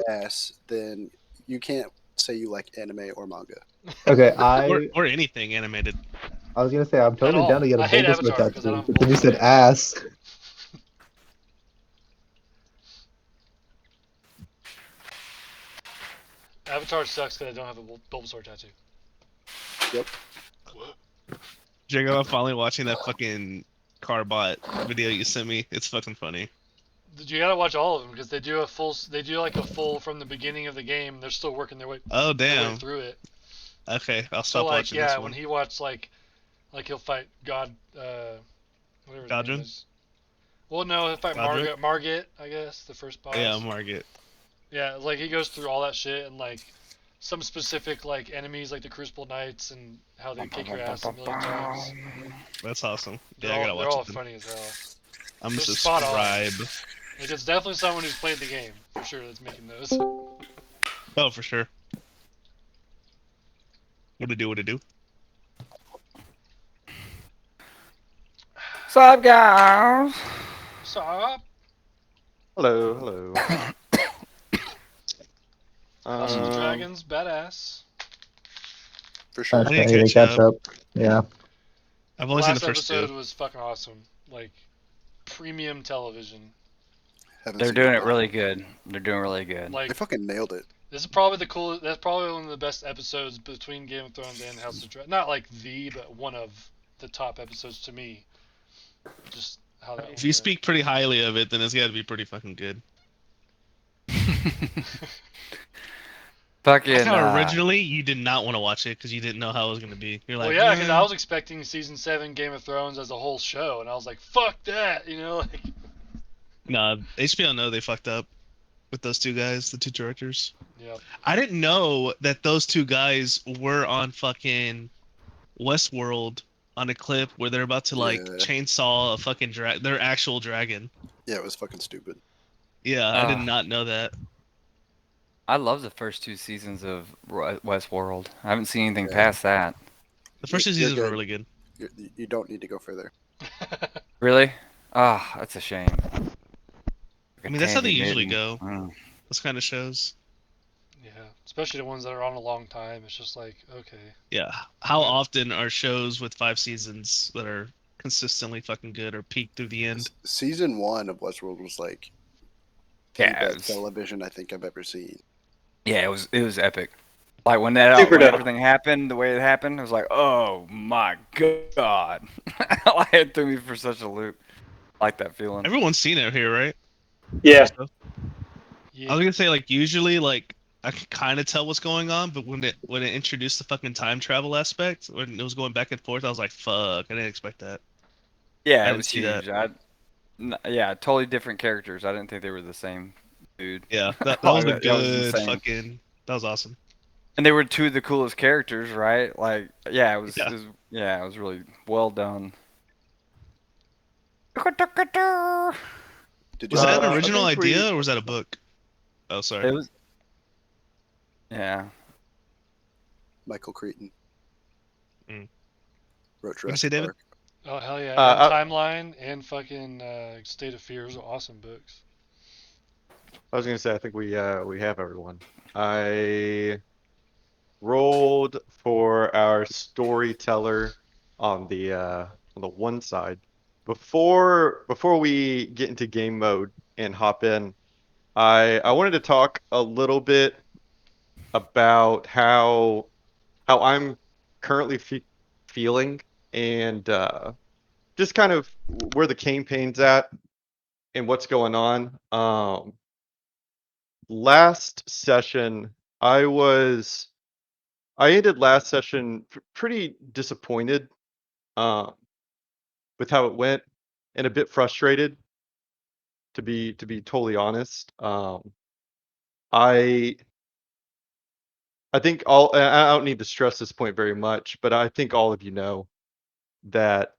ass, then you can't say you like anime or manga. Okay, or anything animated. I was gonna say I'm At totally down all. to get a I hate Bulbasaur Avatar because I tattoo, don't but then you have said Bulbasaur ass. Avatar sucks because I don't have a Bulbasaur tattoo. Yep. What? Jacob, I'm finally watching that fucking Carbot video you sent me. It's fucking funny. You gotta watch all of them because they do a full. They do like a full from the beginning of the game. They're still working Oh their way damn. through it. Okay, I'll So stop like watching this yeah, when one. he watched like he'll fight God, whatever his name Godrin? is. Well, no, he'll fight Godric? Margit, I guess, the first Yeah, boss. Margit. Yeah, like he goes through all that shit and like some specific like enemies like the Crucible Knights and how they kick your ass a million times. That's awesome. Yeah, I gotta They're watch all it then. funny as hell. I'm They're spot on. subscribe. Like it's definitely someone who's played the game for sure that's making those. Oh, for sure. What to do? What to do? What's up, guys? Stop. Hello, hello. House of the Um, Dragons, badass. For I sure. need to I need to catch catch up. up. Yeah. I've The only seen the last first two. episode was fucking awesome. Like premium television. Haven't They're seen doing it it yet. really good. They're doing really good. They Like fucking nailed it. this is probably the coolest. That's probably one of the best episodes between Game of Thrones and House of Dragons. Not like the, but one of the top episodes to me. Just how that If one you went. speak pretty highly of it, then it's got to be pretty fucking good. That's Fucking how originally you did not want to watch it because you didn't know how it was gonna be. You're Well, like, yeah, because I was expecting season 7 Game of Thrones as a whole show, and I was like, "Fuck that," you know. Like, nah. HBO know they fucked up with those two guys, the two directors. yep. I didn't know that those two guys were on fucking Westworld on a clip where they're about to like Yeah. chainsaw a fucking their actual dragon. Yeah, it was fucking stupid. Yeah, I did not know that. I love the first 2 seasons of Westworld. I haven't seen anything Yeah. past that. The first two You're seasons were good. really good. You don't need to go further. Really? Ah, that's a shame. I mean, that's how they Tandy usually Newton. go. Those kind of shows. Yeah, especially the ones that are on a long time. It's just like, okay. Yeah. How Yeah. often are shows with 5 seasons that are consistently fucking good or peak through the end? Season 1 of Westworld was like the Yeah, best television I think I've ever seen. it was epic. Like when that Super when dope. everything happened the way it happened, I was like, oh my god! It threw me for such a loop. I like that feeling. Everyone's seen it here, right? yeah. I Yeah. was gonna say like usually like I can kind of tell what's going on, but when it introduced the fucking time travel aspect, when it was going back and forth, I was like, "Fuck!" I didn't expect that. Yeah, I it didn't was see that. huge. Yeah, totally different characters. I didn't think they were the same dude. Yeah, that was Like, a that was good insane. fucking. That was awesome. And they were two of the coolest characters, right? Like, yeah, Yeah. it was really well done. Did Was y'all that an watch I original think we. idea or was that a book? Oh, sorry. It was, yeah. Michael Crichton Mm. wrote What did you say, Jurassic David? Park? Oh hell yeah! And Uh, Timeline and fucking State of Fears are awesome books. I was gonna say I think we have everyone. I rolled for our storyteller on the one side. Before we get into game mode and hop in, I wanted to talk a little bit about how I'm currently feeling and just kind of where the campaign's at and what's going on. Last session, I ended last session pretty disappointed um, with how it went and a bit frustrated to be totally honest. I I think I don't need to stress this point very much, but I think all of you know that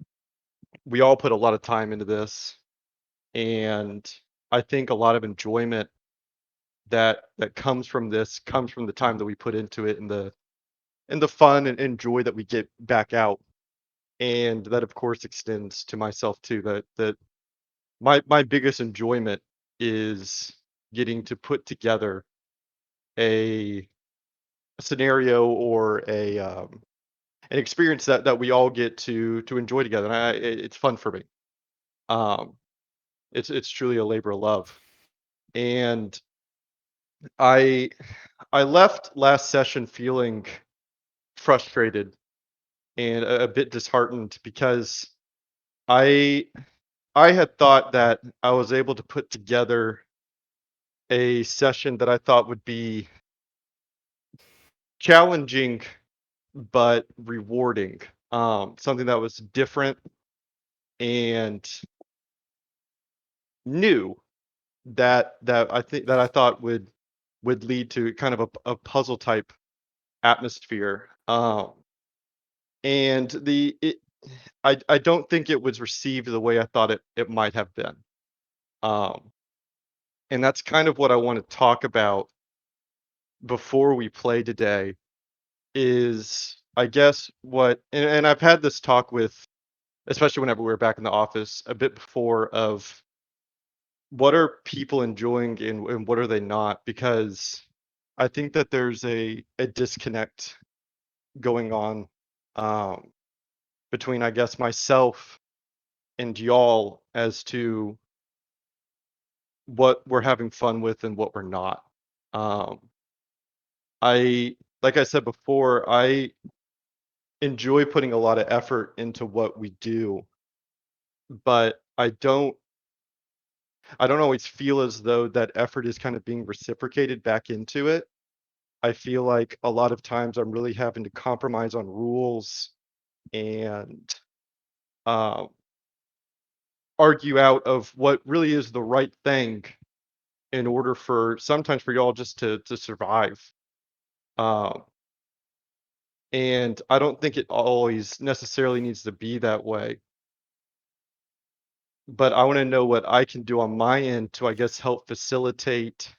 we all put a lot of time into this, and I think a lot of enjoyment that comes from this comes from the time that we put into it and the fun and joy that we get back out. And that of course extends to myself too. That my biggest enjoyment is getting to put together a scenario or an experience that we all get to enjoy together. And it's fun for me. Um, it's truly a labor of love. And I I left last session feeling frustrated and a bit disheartened because I I had thought that I was able to put together a session that I thought would be challenging but rewarding. Something that was different and new that I thought would lead to kind of a puzzle type atmosphere. And I don't think it was received the way I thought it might have been. Um, and that's kind of what I want to talk about before we play today is I guess and I've had this talk with especially whenever we were back in the office a bit before of what are people enjoying and what are they not? Because I think that there's a disconnect going on um, between, I guess, myself and y'all as to what we're having fun with and what we're not. Um, like I said before, I enjoy putting a lot of effort into what we do, but I don't always feel as though that effort is kind of being reciprocated back into it. I feel like a lot of times I'm really having to compromise on rules and uh, argue out of what really is the right thing in order for sometimes for y'all just to survive. Um, and I don't think it always necessarily needs to be that way. But I want to know what I can do on my end to, I guess, help facilitate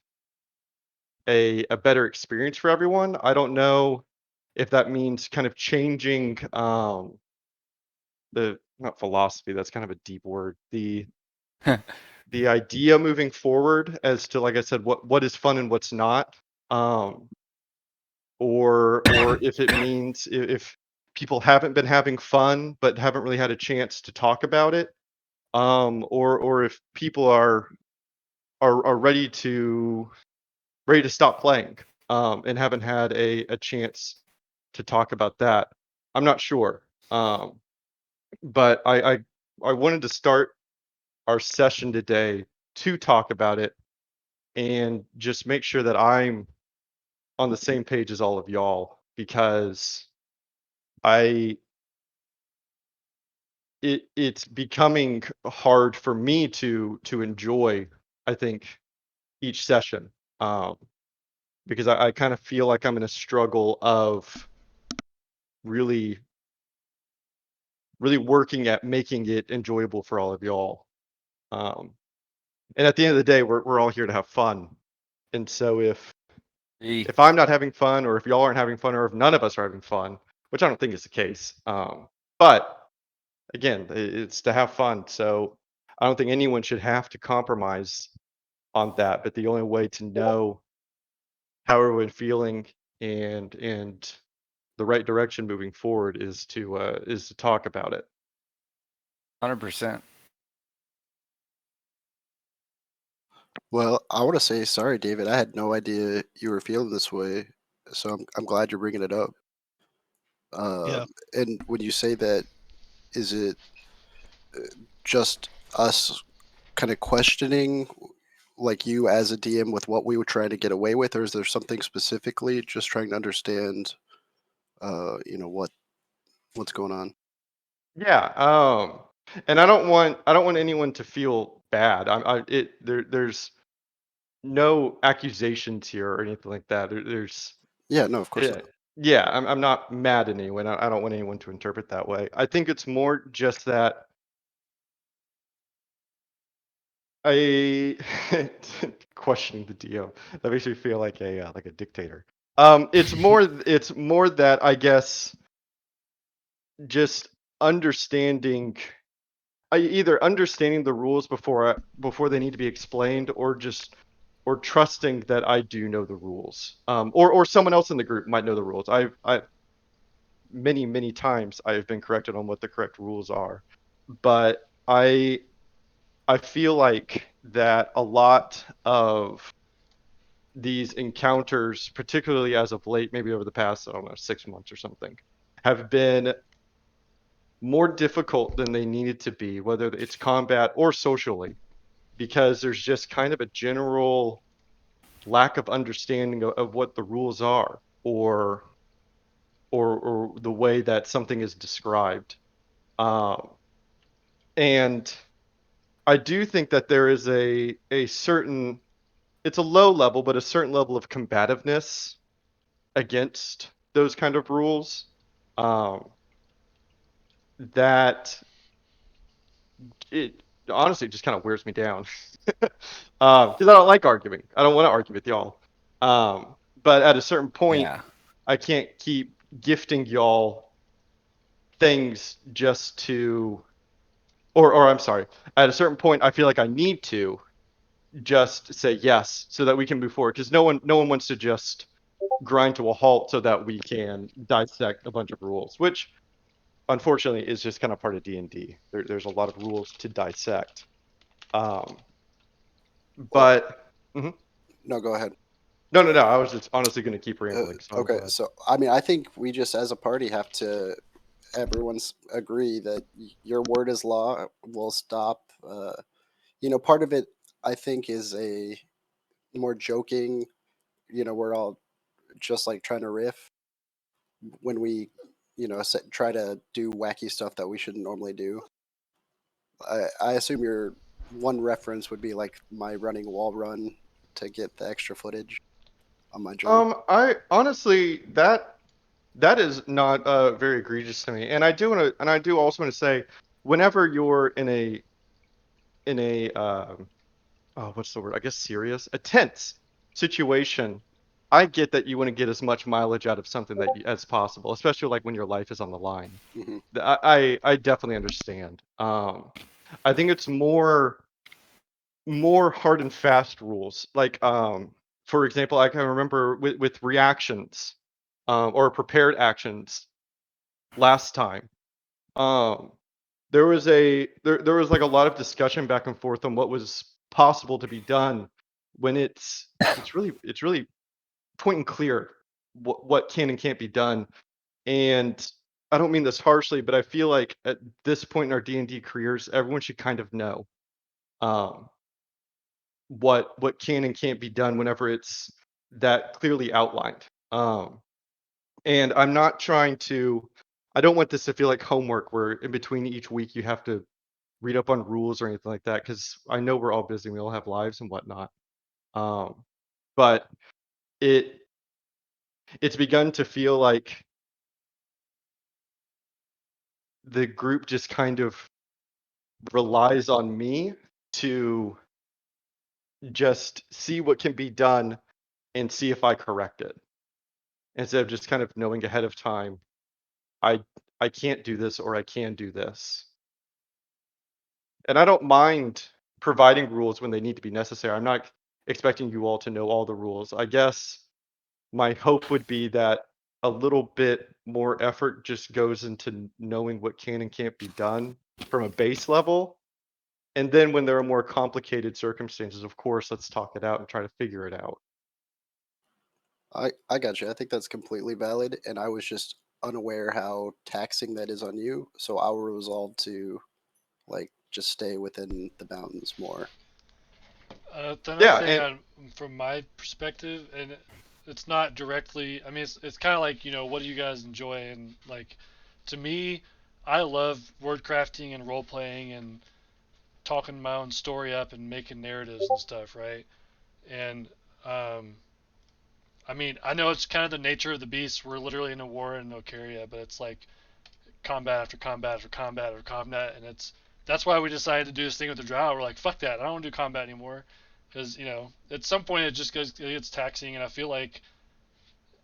a better experience for everyone. I don't know if that means kind of changing the not philosophy, that's kind of a deep word. The idea moving forward as to, like I said, what is fun and what's not. Um, or if it means if people haven't been having fun but haven't really had a chance to talk about it. Or if people are ready to stop playing and haven't had a chance to talk about that. I'm not sure. But I wanted to start our session today to talk about it and just make sure that I'm on the same page as all of y'all because I it's becoming hard for me to enjoy, I think, each session. Um, because I kind of feel like I'm in a struggle of really really working at making it enjoyable for all of y'all. Um, and at the end of the day, we're all here to have fun. And so if I'm not having fun, or if y'all aren't having fun, or if none of us are having fun, which I don't think is the case, but again, it's to have fun. So I don't think anyone should have to compromise on that. But the only way to know how everyone's feeling and the right direction moving forward is to talk about it. 100%. Well, I want to say sorry, David. I had no idea you were feeling this way, so I'm glad you're bringing it up. Yeah. And when you say that, is it just us kind of questioning, like you as a DM, with what we were trying to get away with, or is there something specifically just trying to understand, what's going on? Yeah. And I don't want anyone to feel bad. There's no accusations here or anything like that. There's Yeah, no, of course yeah, not. yeah. I'm not mad at anyone. I don't want anyone to interpret that way. I think it's more just that I questioning the DM. That makes me feel like a dictator. It's more that I guess just understanding either understanding the rules before they need to be explained or just or trusting that I do know the rules, or someone else in the group might know the rules. I many times I have been corrected on what the correct rules are, but I feel like that a lot of these encounters, particularly as of late, maybe over the past, I don't know, 6 months or something, have been more difficult than they needed to be, whether it's combat or socially, because there's just kind of a general lack of understanding of what the rules are, or the way that something is described. Um, and I do think that there is a certain, it's a low level, but a certain level of combativeness against those kind of rules, um, that it honestly just kind of wears me down. Because I don't like arguing. I don't want to argue with y'all. But at a certain point, Yeah. I can't keep gifting y'all things just to, or I'm sorry. At a certain point, I feel like I need to just say yes so that we can move forward. Because no one wants to just grind to a halt so that we can dissect a bunch of rules, which unfortunately is just kind of part of D&D. There's a lot of rules to dissect. Um, Well, but mhm. no, go ahead. No, I was just honestly going to keep rambling. So Okay, go ahead. so I mean, I think we just as a party have to everyone's agree that your word is law. We'll stop. Part of it I think is a more joking. We're all just like trying to riff when we, try to do wacky stuff that we shouldn't normally do. I assume your one reference would be like my running wall run to get the extra footage on my jump. I honestly that is not very egregious to me, and I do also want to say, whenever you're in a oh, what's the word? I guess serious, a tense situation. I get that you want to get as much mileage out of something as possible, especially like when your life is on the line. Hmm. I definitely understand. I think it's more hard and fast rules. Like, for example, I can remember with reactions, or prepared actions last time. Um, there was like a lot of discussion back and forth on what was possible to be done when it's really point and clear what can and can't be done. And I don't mean this harshly, but I feel like at this point in our D&D careers, everyone should kind of know, um, what can and can't be done whenever it's that clearly outlined. And I'm not trying to. I don't want this to feel like homework where in between each week you have to read up on rules or anything like that, because I know we're all busy, we all have lives and whatnot. Um, but it it's begun to feel like the group just kind of relies on me to just see what can be done and see if I correct it, instead of just kind of knowing ahead of time, I I can't do this or I can do this. And I don't mind providing rules when they need to be necessary. I'm not expecting you all to know all the rules. I guess my hope would be that a little bit more effort just goes into knowing what can and can't be done from a base level. And then when there are more complicated circumstances, of course, let's talk it out and try to figure it out. I got you. I think that's completely valid, and I was just unaware how taxing that is on you. So I will resolve to like just stay within the bounds more. Another Yeah, thing and from my perspective, and it's not directly. I mean, it's kind of like what do you guys enjoy? And like, to me, I love word crafting and role playing and talking my own story up and making narratives and stuff, right? And um, I mean, I know it's kind of the nature of the beast. We're literally in a war in Nocaria, but it's like combat after combat after combat after combat, and that's why we decided to do this thing with the Drow. We're like, fuck that, I don't want to do combat anymore, because at some point it gets taxing, and I feel like,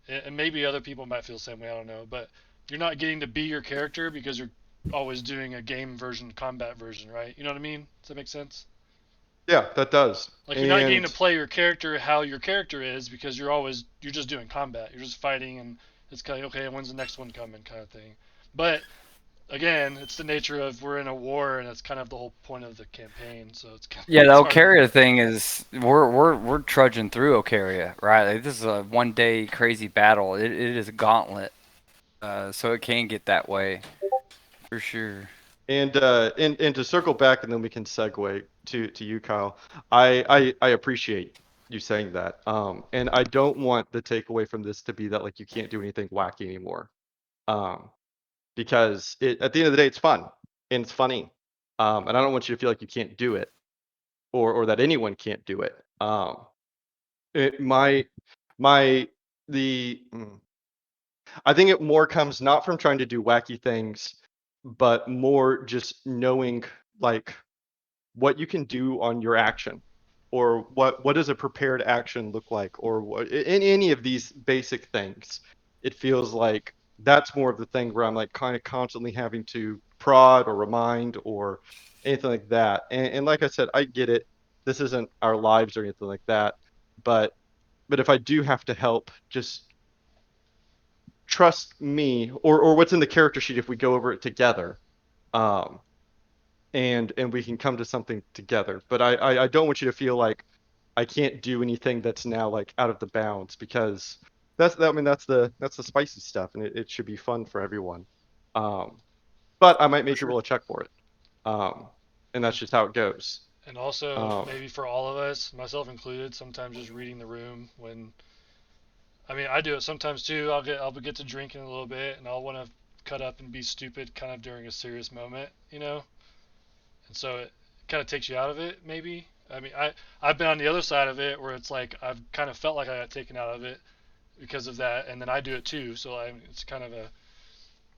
and maybe other people might feel the same way. I don't know, but you're not getting to be your character because you're always doing a game version, combat version, right? You know what I mean? Does that make sense? Yeah, that does. Like you're not getting to And play your character how your character is because you're just doing combat. You're just fighting and it's kind of okay. When's the next one coming, kind of thing. But again, it's the nature of we're in a war and that's kind of the whole point of the campaign. So it's kind of, Yeah, the it's hard to Ocaria know. thing is we're trudging through Ocaria, right? Like, this is a 1 day crazy battle. It is a gauntlet, so it can get that way for sure. and to circle back, and then we can segue to you, Kyle. I appreciate you saying that. And I don't want the takeaway from this to be that like you can't do anything wacky anymore. Um, because at the end of the day, it's fun and it's funny. And I don't want you to feel like you can't do it, or that anyone can't do it. It my the I think it more comes not from trying to do wacky things, but more just knowing like what you can do on your action, or what does a prepared action look like, or what in any of these basic things. It feels like that's more of the thing where I'm like kind of constantly having to prod or remind or anything like that. And like I said, I get it. This isn't our lives or anything like that, but if I do have to help, just trust me, or what's in the character sheet if we go over it together. Um, and we can come to something together. But I don't want you to feel like I can't do anything that's now like out of the bounds, because I mean that's the spicy stuff, and it should be fun for everyone. Um, but I might For make you sure. roll a check for it. Um, and that's just how it goes. And also Um, maybe for all of us, myself included, sometimes just reading the room when. I mean, I do it sometimes too. I'll get to drinking a little bit, and I'll want to cut up and be stupid, kind of during a serious moment, you know. And so it kind of takes you out of it, maybe. I mean, I've been on the other side of it where it's like I've kind of felt like I got taken out of it because of that, and then I do it too. So it's kind of a,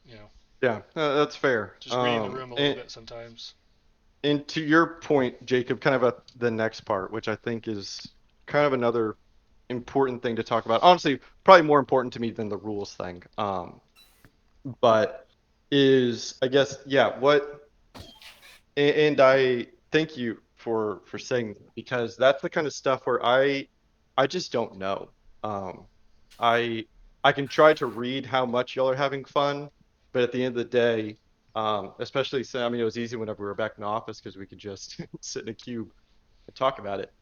you know, yeah, that's fair. just reading the room a little And bit sometimes. to your point, Jacob, kind of the next part, which I think is kind of another important thing to talk about. Honestly, probably more important to me than the rules thing. But is, I guess, yeah, and I thank you for saying that, because that's the kind of stuff where I just don't know. Um, I I can try to read how much y'all are having fun, but at the end of the day, especially I mean, it was easy whenever we were back in the office because we could just sit in a cube and talk about it.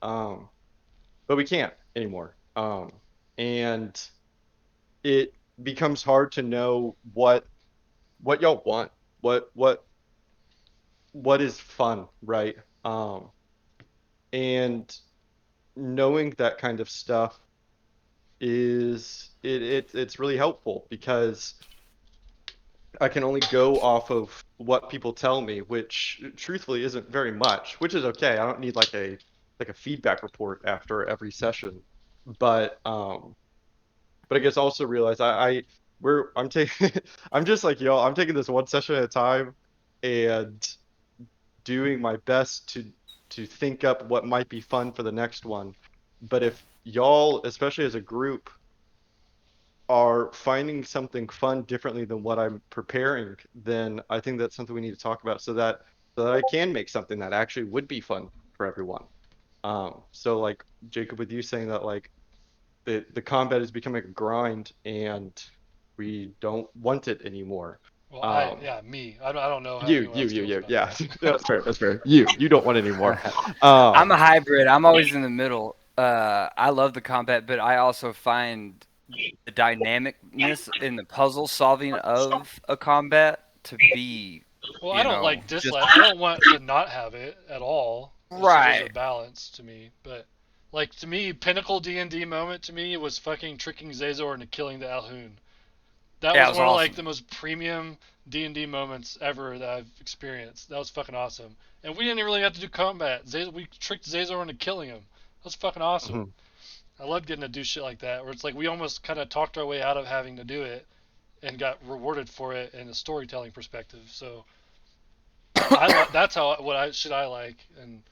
But we can't anymore. And it becomes hard to know what y'all want, what what what is fun, right? And knowing that kind of stuff it's really helpful, because I can only go off of what people tell me, which truthfully isn't very much, which is okay. I don't need like a feedback report after every session. But but I guess also realize I'm taking I'm just like y'all, I'm taking this one session at a time and doing my best to think up what might be fun for the next one. But if y'all, especially as a group, are finding something fun differently than what I'm preparing, then I think that's something we need to talk about, so that I can make something that actually would be fun for everyone. So like Jacob, with you saying that like the combat is becoming a grind and we don't want it anymore. Well, Um, yeah, me. I don't know how anyone else feels you, about yeah, that. that's fair, that's fair. You don't want it anymore. I'm a Um, hybrid. I'm always in the middle. I love the combat, but I also find the dynamicness in the puzzle solving of a combat to be, Well, I don't like just dislike. I don't want to not have it at all. It's just there's a right. balance to me. But like to me, pinnacle D&D moment to me was fucking tricking Zazor into killing the Alhoun. That Yeah, it was was one of like awesome. the most premium D&D moments ever that I've experienced. That was fucking awesome. And we didn't really have to do combat. We tricked Zazor into killing him. That was fucking awesome. mhm. I love getting to do shit like that, where it's like we almost kind of talked our way out of having to do it and got rewarded for it in a storytelling perspective. So that's how what I like, and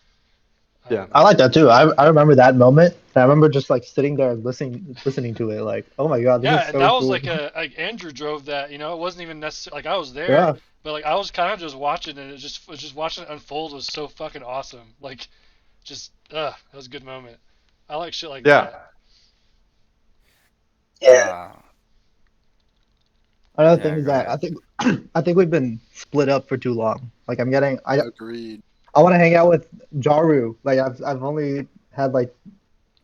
Yeah. I like that too. I remember that moment. I remember just like sitting there listening to it like, oh my god, this yeah, is and so that was cool. like Andrew drove that. You know, it wasn't even necessary. Like I was there, Yeah. but like I was kind of just watching, and it just watching it unfold was so fucking awesome. Like Just that was a good moment. I like shit like Yeah. that. Uh, Another yeah, thing is go that ahead. I think we've been split up for too long. Like Agreed. I want to hang out with Jaru. Like I've only had like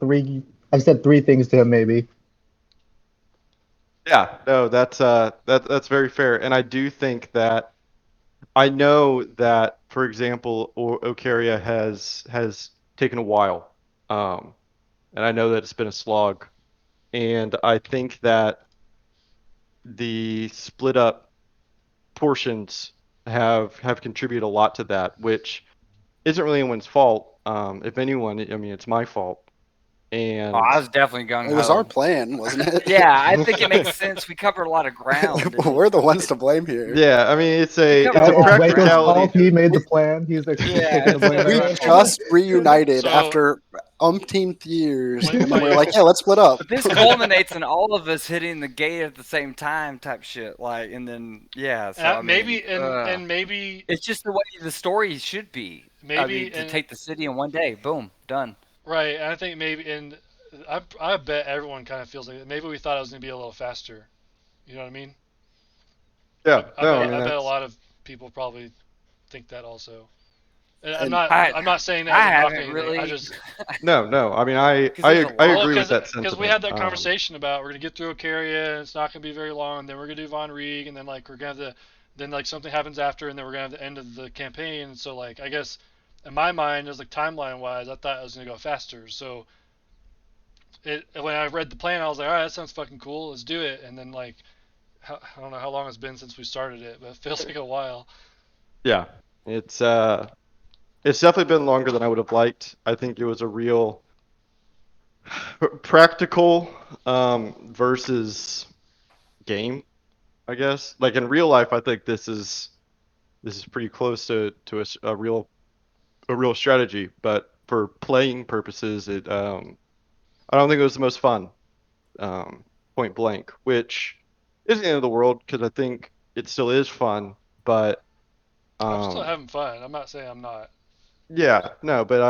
three. I've said three things to him maybe. Yeah, no, that's very fair. And I do think that I know that, for example, Ocaria has taken a while. And I know that it's been a slog. And I think that the split up portions have contributed a lot to that, which isn't really anyone's fault. If anyone, I mean, it's my fault. Oh, I And was definitely gung It was our ho. plan, wasn't it? Yeah, I think it makes sense. We covered a lot of ground, and We're the ones to blame here. yeah, I mean, we covered it's a a lot of Waco's ground. practicality. fault. He made the We, plan. Yeah, Taking the blame we anyway. that's right. just reunited So after umpteenth years, when and then my we're like, yeah, let's split up. But this culminates in all of us hitting the gate at the same time, type shit. Like, and then yeah. So I mean, maybe and maybe it's just the way the story should be. I mean, maybe to and take the city in one day, boom, done. right. I think maybe and I bet everyone kind of feels like that. Maybe we thought it was gonna be a little faster. You know what I mean? Yeah, no, I mean I bet a that's lot of people probably think that also. And And I'm not saying that as I a knock on haven't anything. I really, just no. I mean, because there's a I lot. well agree with that because we sentiment. had that conversation about we're gonna get through Ocaria and it's not gonna be very long, and then we're gonna do Von Rieg, and then like we're gonna have then like something happens after, and then we're gonna have the end of the campaign. And so like I guess in my mind, as like timeline wise, I thought it was gonna go faster. So when I read the plan, I was like, all right, that sounds fucking cool. Let's do it. And then like I don't know how long it's been since we started it, but it feels like a while. Yeah, it's uh, it's definitely been longer than I would have liked. I think it was a real practical versus game, I guess. Like in real life, I think this is pretty close to a real strategy, but for playing purposes, it I don't think it was the most fun. Um, point blank, which isn't the end of the world because I think it still is fun, but I'm still um, having fun. I'm not saying I'm not. yeah, no, but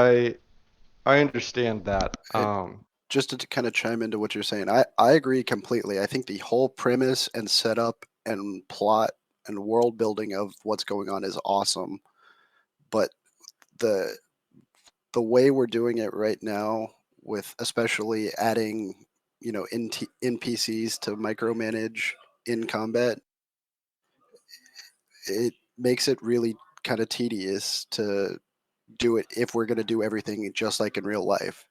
I understand that. it, just to kind of chime into what you're saying, I agree completely. I think the whole premise and setup and plot and world building of what's going on is awesome, but the the way we're doing it right now, with especially adding, NPCs to micromanage in combat, it makes it really kind of tedious to do it if we're going to do everything just like in real life.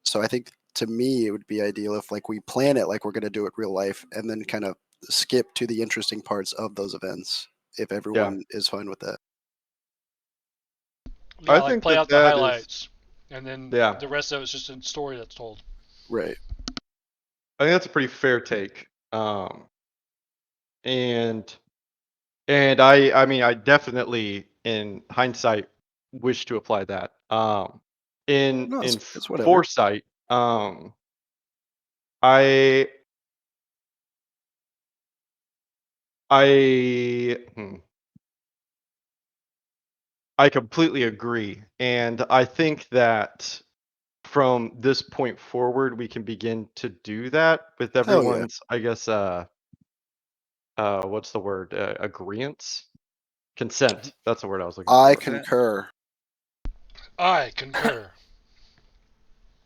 So I think, to me, it would be ideal if like we plan it like we're going to do it real life and then kind of skip to the interesting parts of those events if Yeah, everyone is fine with that. Yeah, I like think play that out the that is highlights, and then yeah. the rest of it's just a story that's told. Right. I think that's a pretty fair take. And I mean I definitely in hindsight wish to apply that. No, In it's whatever. foresight, I I I completely agree, and I think that from this point forward, we can begin to do that with Hell yeah. everyone's, I guess, what's the word? Agreeance? Consent. That's the word I was looking I for. concur. I concur.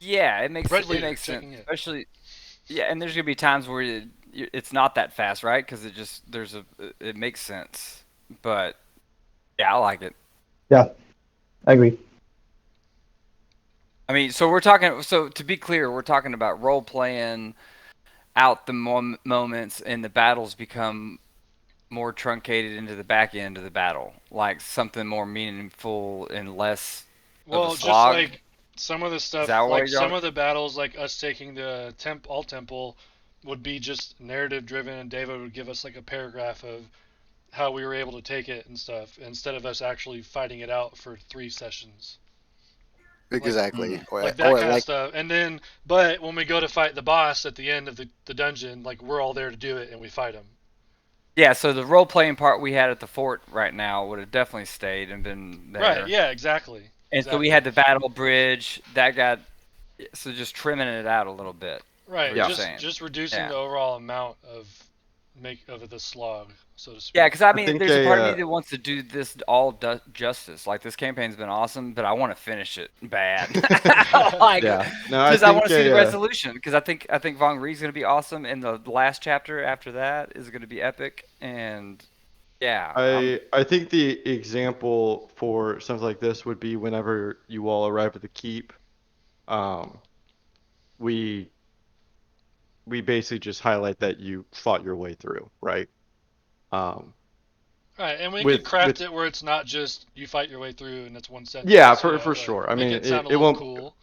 Yeah, Red it leader makes sense, checking in. especially yeah. And there's gonna be times where it's not that fast, right? Because it makes sense. But yeah, I like it. Yeah, I agree. I mean, so we're talking. So to be clear, we're talking about role playing out the moments, and the battles become more truncated into the back end of the battle, like something more meaningful and less of a Well, just slog. like some of the Is that stuff, what like you're? some of the battles, like us taking the all temple, would be just narrative driven, and David would give us like a paragraph of how we were able to take it and stuff, instead of us actually fighting it out for 3 sessions. Like Exactly. like that Or kind of like, stuff. And then, but when we go to fight the boss at the end of the dungeon, like we're all there to do it, and we fight him. Yeah, so the role playing part we had at the fort right now would have definitely stayed and been there. Right? Yeah, exactly. And so we exactly. had the battle bridge that got so just trimming it out a little bit. Right, what you're just saying. just reducing Yeah. the overall amount of the slog, so to speak. Yeah, because I mean, think there's a part of me that wants to do this all justice. Like this campaign's been awesome, but I want to finish it bad. Like, Yeah. No, I because I want think to see the resolution. Because I think Vong Ree's going to be awesome, and the last chapter after that is going to be epic. And yeah, I think the example for something like this would be whenever you all arrive at the keep, um, we we basically just highlight that you fought your way through, right? Um, Right, and we could with craft it where it's not just you fight your way through and it's one sentence. yeah, You know, for like, sure. I make mean, it sound a it little won't. cool.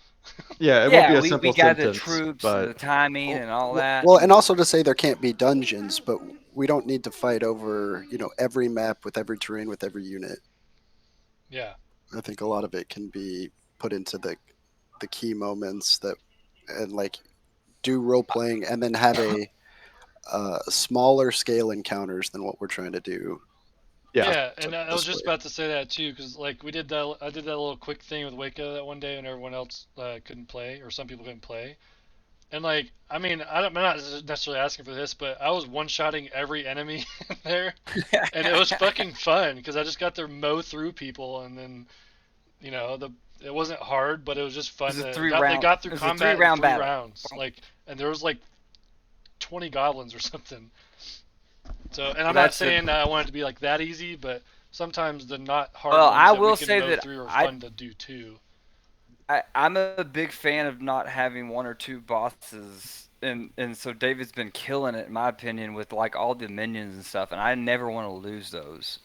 Yeah, it won't be yeah, a we simple got the sentence, troops and the but timing and all that. Well, and also to say there can't be dungeons, but we don't need to fight over, every map with every terrain with every unit. Yeah. I think a lot of it can be put into the key moments that, and like do role playing and then have a smaller scale encounters than what we're trying to do. yeah, Yeah, and I was this just way. about to say that too, because like we did that. I did that little quick thing with Waco that one day, when everyone else couldn't play, or some people couldn't play. And like, I mean, I'm not necessarily asking for this, but I was one-shotting every enemy in there, and it was fucking fun because I just got to mow through people, and then it wasn't hard, but it was just It fun. was a They got through It was a combat in three-round three battle. rounds, like, and there was like 20 goblins or something. So, and I'm not That's saying that I want it to be like that easy, but sometimes the not hard Well, ones I that we will can say mow that through are fun to do too. I'm a big fan of not having one or two bosses, and so David's been killing it in my opinion with like all the minions and stuff, and I never want to lose those.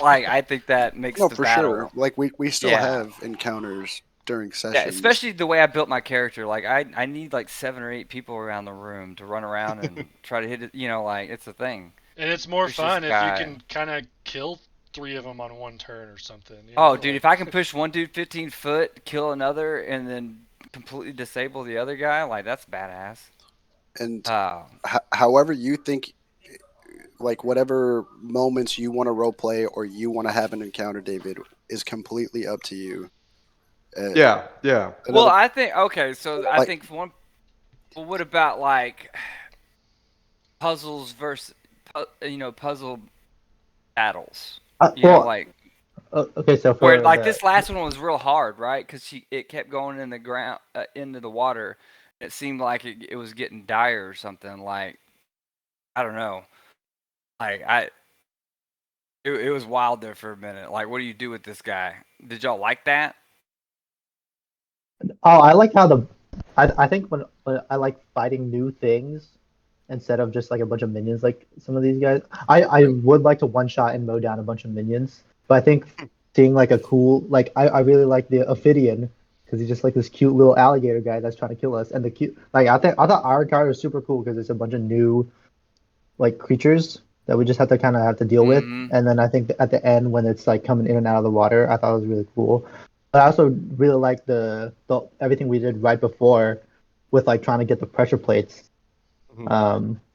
Like I think that makes No, the for battle. sure. Like we still Yeah. have encounters during Yeah, sessions. especially the way I built my character. Like I need like 7 or 8 people around the room to run around and try to hit it. Like it's a thing. And it's more Push this fun if you guy. can kind of kill 3 of them on one turn or something. Oh, dude, like- if I can push one dude 15 foot, kill another, and then completely disable the other guy, like that's badass. And Uh, however you think, like whatever moments you want to role play or you want to have an encounter, David, is completely up to you. yeah. well, Another, I think okay, so I like, think one. Well, what about like puzzles versus puzzle battles? Well, Like okay, so where for like the this last one was real hard, right? Because it kept going in the ground into the water. It seemed like it was getting dire or something. Like I don't know. Like it was wild there for a minute. Like what do you do with this guy? Did y'all like that? oh, I like how I think when I like fighting new things instead of just like a bunch of minions like some of these guys. I would like to one shot and mow down a bunch of minions, but I think seeing like a cool like I really like the Ophidian because he's just like this cute little alligator guy that's trying to kill us, and the cute like I thought our card was super cool because it's a bunch of new like creatures that we just have to deal with. Mm-hmm. And then I think at the end when it's like coming in and out of the water, I thought it was really cool. But I also really like the everything we did right before with like trying to get the pressure plates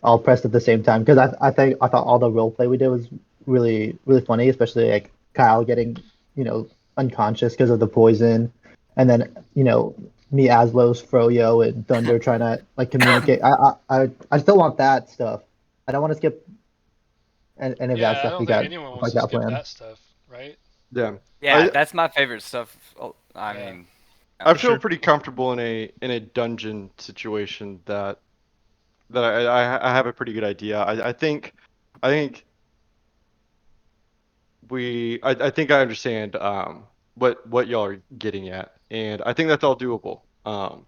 all pressed at the same time because I thought all the role play we did was really funny, especially like Kyle getting unconscious because of the poison, and then me Aslos, Froyo, and Thunder trying to like communicate. I still want that stuff. I don't want to skip any of that yeah, I stuff don't we think got anyone wants like to that skip plan. that stuff, right? Yeah. Yeah, that's my favorite stuff. I Yeah. mean, I For feel sure. pretty comfortable in a dungeon situation that I have a pretty good idea. I think I think I understand what y'all are getting at, and I think that's all doable. oh,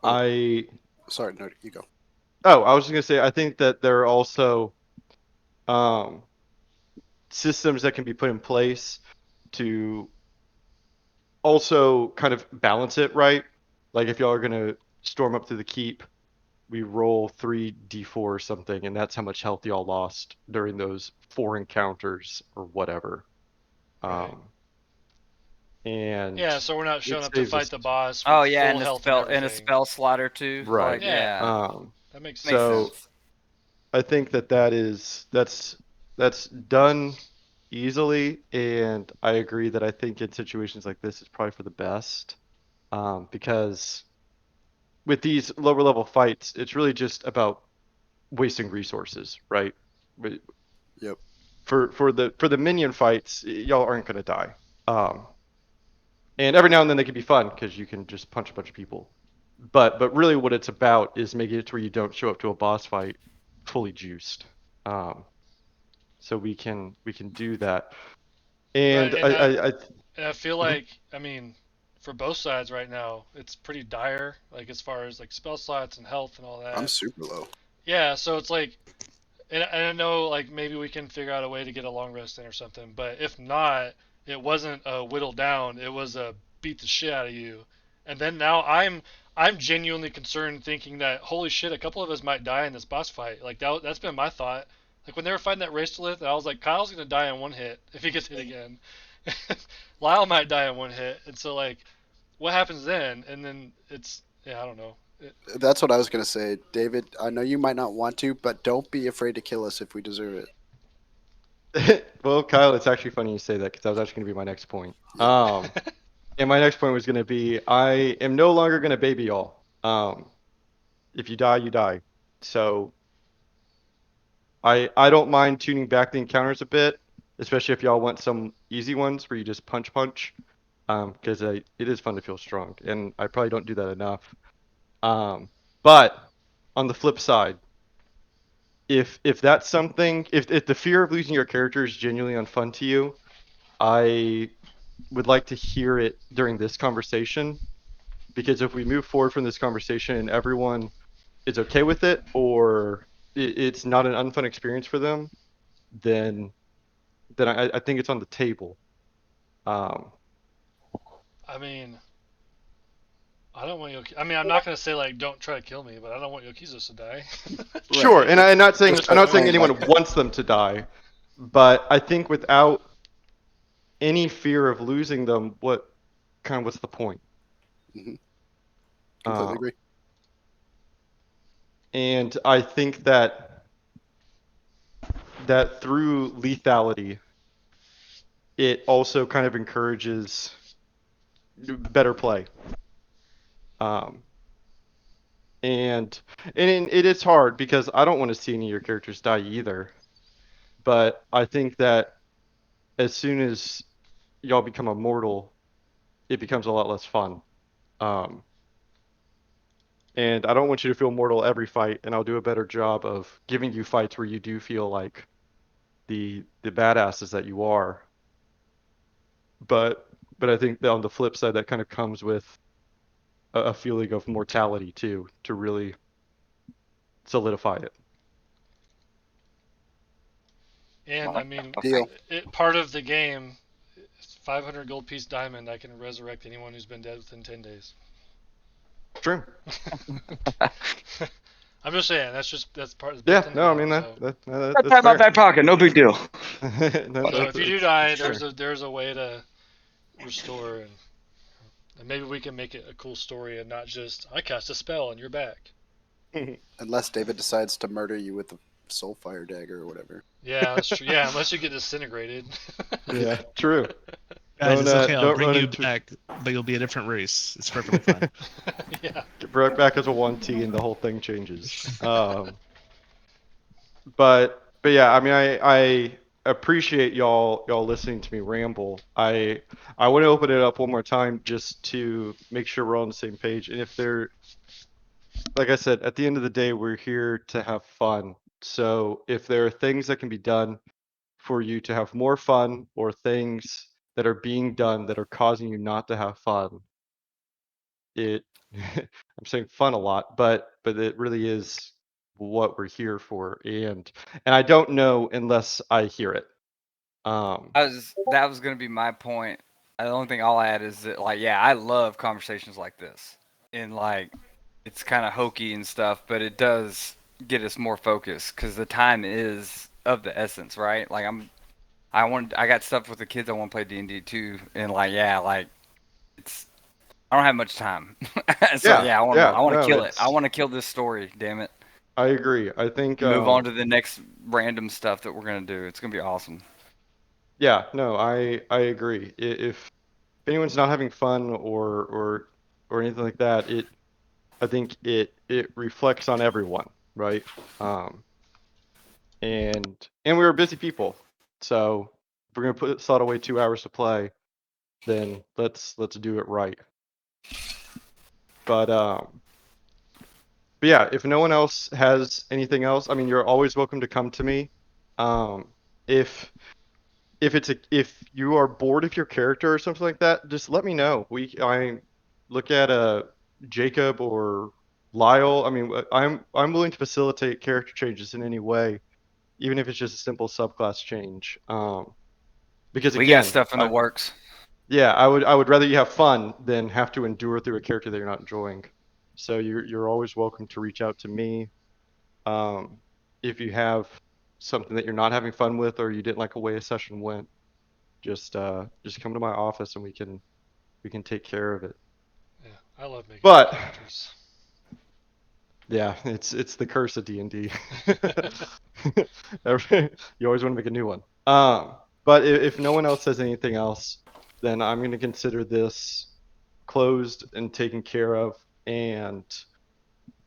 I sorry, no, you go. I was just gonna say I think that there are also um systems that can be put in place to also kind of balance it right. Like if y'all are gonna storm up to the keep, we roll 3d4 or something, and that's how much health y'all lost during those 4 encounters or whatever. Right. Um, and Yeah, so we're not showing it up to saves fight us. the boss with oh yeah, full health and and a everything. spell slaughter too. Right. Like Yeah. that That makes makes So sense. I think that's done easily, and I agree that I think in situations like this, it's probably for the best, because with these lower level fights, it's really just about wasting resources, right? But Yep. for the minion fights, y'all aren't gonna die. Um, and every now and then they can be fun because you can just punch a bunch of people. But really, what it's about is making it to where you don't show up to a boss fight fully juiced. Um, so we can do that. Right, And and I and I feel Mhm. like, I mean, for both sides right now, it's pretty dire, like as far as like spell slots and health and all I'm that. super low. Yeah, so it's like, and I know like maybe we can figure out a way to get a long rest in or something, but if not, it wasn't a whittle down, it was a beat the shit out of you. And then now I'm genuinely concerned, thinking that holy shit, a couple of us might die in this boss fight. Like that's been my thought. Like when they were fighting that Racelith, I was like, Kyle's gonna die in one hit if he gets hit again. Lyle might die in one hit, and so like, what happens then? And then it's, yeah, I don't know. That's what I was gonna say, David. I know you might not want to, but don't be afraid to kill us if we deserve it. Well, Kyle, it's actually funny you say that because that was actually going to be my next point. Yep. And my next point was going to be I am no longer going to baby y'all. If you die, you die. So I don't mind tuning back the encounters a bit, especially if y'all want some easy ones where you just punch punch. Because it is fun to feel strong, and I probably don't do that enough. But on the flip side, if that's something, if the fear of losing your character is genuinely unfun to you, I would like to hear it during this conversation, because if we move forward from this conversation and everyone is okay with it, or it's not an unfun experience for them, then I think it's on the table. Um, I mean, I don't want Yoki. I mean, I'm not gonna say like don't try to kill me, but I don't want Yokizos to die. sure, and I'm not saying Just I'm by not saying playing anyone like wants them to die, but I think without any fear of losing them, what's the point? Mhm. Completely Um, agree. and I think that through lethality, it also kind of encourages better play. Um, and it is hard because I don't want to see any of your characters die either. But I think that as soon as y'all become immortal, it becomes a lot less fun. Um, and I don't want you to feel mortal every fight, and I'll do a better job of giving you fights where you do feel like the badasses that you are. But but I think that on the flip side, that kind of comes with a feeling of mortality too, to really solidify it. And I mean, Deal. part of the game, 500 gold piece diamond. I can resurrect anyone who's been dead within 10 days. True. I'm just saying that's part that's built Yeah. in the No, I game. mean So That's that's out of my fair. back pocket. No big deal. so if you do It's die, fair. there's a way to restore, and maybe we can make it a cool story and not just I cast a spell and you're back. Unless David decides to murder you with the soulfire dagger or whatever. Yeah, that's true. Yeah, unless you get disintegrated. Yeah, true. Guys, it's okay. I'll Don't bring run you into back, but you'll be a different race. It's perfectly fine. Yeah. get brought back as a 1T and the whole thing changes. But yeah, I mean, I appreciate y'all listening to me ramble. I want to open it up one more time just to make sure we're all on the same page. And if there, like I said, at the end of the day, we're here to have fun. So if there are things that can be done for you to have more fun, or things that are being done that are causing you not to have fun, it I'm saying fun a lot, but it really is what we're here for. And I don't know unless I hear it. Um, That was gonna be my point. The only thing I'll add is that, like, yeah, I love conversations like this, and like, it's kind of hokey and stuff, but it does get us more focused because the time is of the essence, right? Like, I got stuff with the kids. I want to play D&D too, and like, yeah, like, it's I don't have much time, so yeah, yeah, yeah, I want to no, kill it. I it's want to kill this story. Damn it, I agree. I think and move on to the next random stuff that we're gonna do. It's gonna be awesome. Yeah, no, I agree. If anyone's not having fun or anything like that, I think it reflects on everyone, right? Um, and we were busy people, so if we're gonna put slot away 2 hours to play, then let's do it right. But yeah, if no one else has anything else, I mean, you're always welcome to come to me. Um, if if you are bored of your character or something like that, just let me know. I look at Jacob or Lyle. I mean, I'm willing to facilitate character changes in any way, even if it's just a simple subclass change. Because We got again, stuff in the works. yeah, I would rather you have fun than have to endure through a character that you're not enjoying. So you're always welcome to reach out to me. Um, if you have something that you're not having fun with or you didn't like the way a session went, just come to my office and we can take care of it. Yeah, I love making new But characters. yeah, it's the curse of D&D. You always want to make a new one. But if no one else says anything else, then I'm going to consider this closed and taken care of, and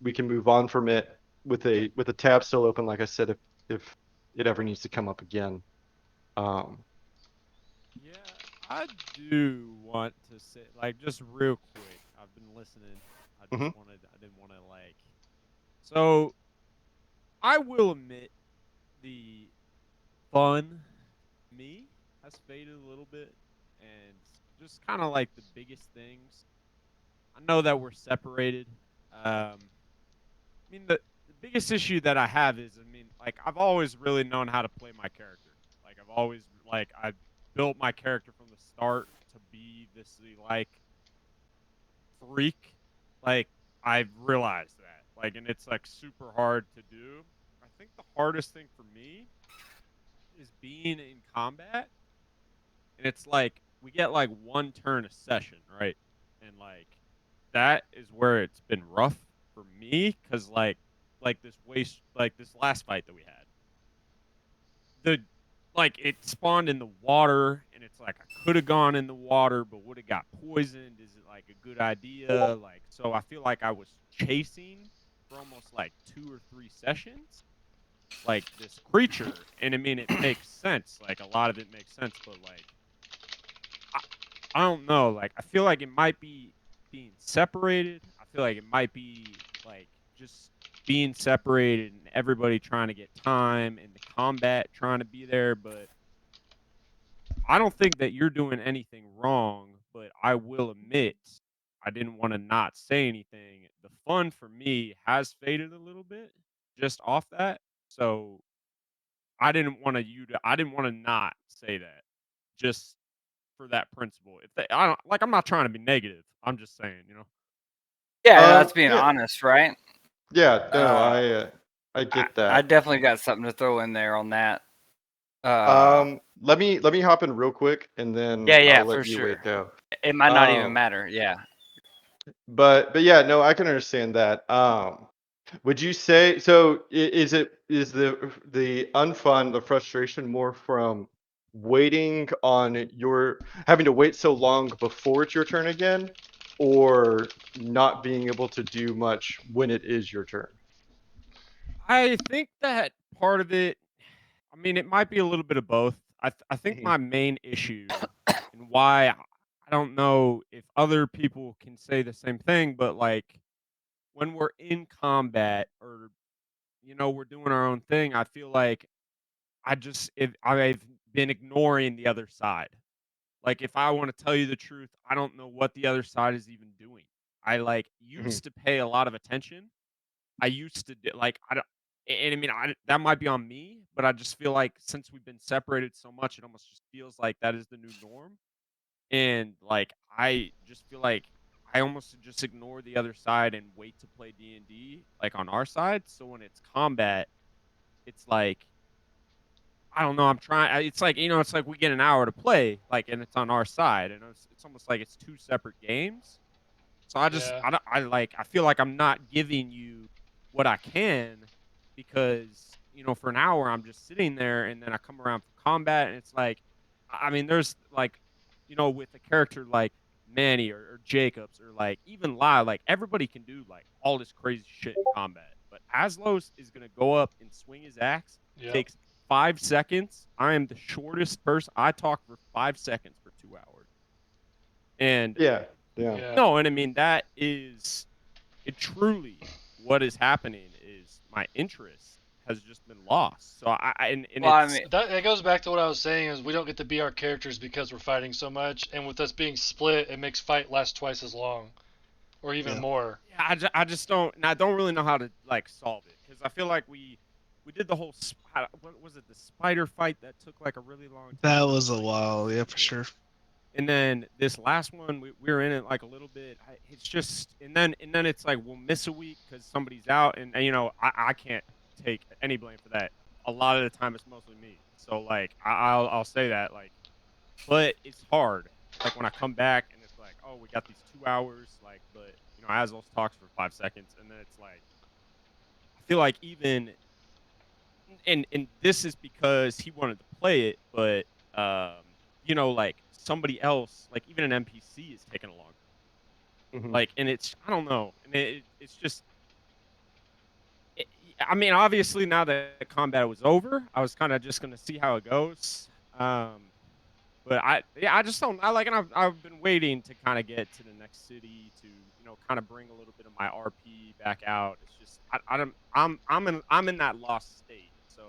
we can move on from it with a tab still open. Like I said, if it ever needs to come up again. Um, Yeah, I do want to say, like, just real quick. I've been listening. mhm. I didn't want to, like. So, I will admit the fun me has faded a little bit. And just kind of like the biggest things. I know that we're separated. I mean, the biggest issue that I have is, I mean, like, I've always really known how to play my character. Like, I built my character from the start to be this, like, freak. Like, I've realized that. Like, and it's, like, super hard to do. I think the hardest thing for me is being in combat. And it's like, we get, like, one turn a session, right? And, like, that is where it's been rough for me because like this last fight that we had, the like it spawned in the water, and it's like I could have gone in the water, but would have got poisoned. Is it like a good idea? Like, so I feel like I was chasing for almost like 2 or 3 sessions, like this creature, and I mean it makes sense. Like a lot of it makes sense, but like I, I don't know. Like I feel like it might be being separated. I feel like it might be like just being separated and everybody trying to get time and the combat trying to be there. But I don't think that you're doing anything wrong. But I will admit I didn't want to not say anything. The fun for me has faded a little bit just off that. So I didn't want to not say that just for that principle. If they, I don't like, I'm not trying to be negative. I'm just saying, you know. Yeah, that's being Yeah, honest, right? yeah, no, Uh, I I, get I that. definitely got something to throw in there on that. Uh, Let me hop in real quick, and yeah, then yeah, I'll for let you sure. wait go. It might not even Um, matter. Yeah. but yeah, no, I can understand that. Would you say so? Is the unfun, the frustration more from waiting on your having to wait so long before it's your turn again, or not being able to do much when it is your turn? I think that part of it, I mean, it might be a little bit of both. I think Mhm, my main issue and why I don't know if other people can say the same thing, but like when we're in combat or we're doing our own thing, I feel like I've been ignoring the other side. Like, if I wanna tell you the truth, I don't know what the other side is even doing. I, like, mhm, used to pay a lot of attention. I used to d like, I don't and I mean, I that might be on me, but I just feel like since we've been separated so much, it almost just feels like that is the new norm, and, like, I just feel like I almost just ignore the other side and wait to play D&D, like, on our side, so when it's combat, it's like I don't know. I'm trying. It's like it's like we get an hour to play, like, and it's on our side, and it's almost like it's 2 separate games. So Yeah. I feel like I'm not giving you what I can because for an hour I'm just sitting there, and then I come around for combat, and it's like I mean, there's like, with a character like Manny or Jacobs or like even Lai, like everybody can do like all this crazy shit in combat. But Aslos is gonna go up and swing his axe. Yep. Takes 5 seconds. I am the shortest person. I talk for 5 seconds for 2 hours. And Yeah, yeah. Yeah. no, and I mean that is it. Truly, what is happening is my interest has just been lost. So and Well, I it's mean, That goes back to what I was saying is we don't get to be our characters because we're fighting so much, and with us being split, it makes fight last twice as long, or even Yeah. more. yeah, I just don't, and I don't really know how to like solve it because I feel like we did the whole what was it, the spider fight that took like a really long time. That was a Like, while, yeah, for yeah. sure. And then this last one, we were in it like a little bit. It's just, and then it's like we'll miss a week because somebody's out, and I can't take any blame for that. A lot of the time, it's mostly me. So like I'll say that like, but it's hard. Like when I come back and it's like, oh, we got these 2 hours, like, but Azos talks for 5 seconds, and then it's like I feel like even and this is because he wanted to play it, but like somebody else, like even an NPC is taking a long Mhm. like, and it's I don't know, and it's just. It, I mean, obviously, now that the combat was over, I was kind of just gonna see how it goes. Um, but I just don't. I like, and I've been waiting to kind of get to the next city to kind of bring a little bit of my RP back out. It's just I don't I'm in that lost state. So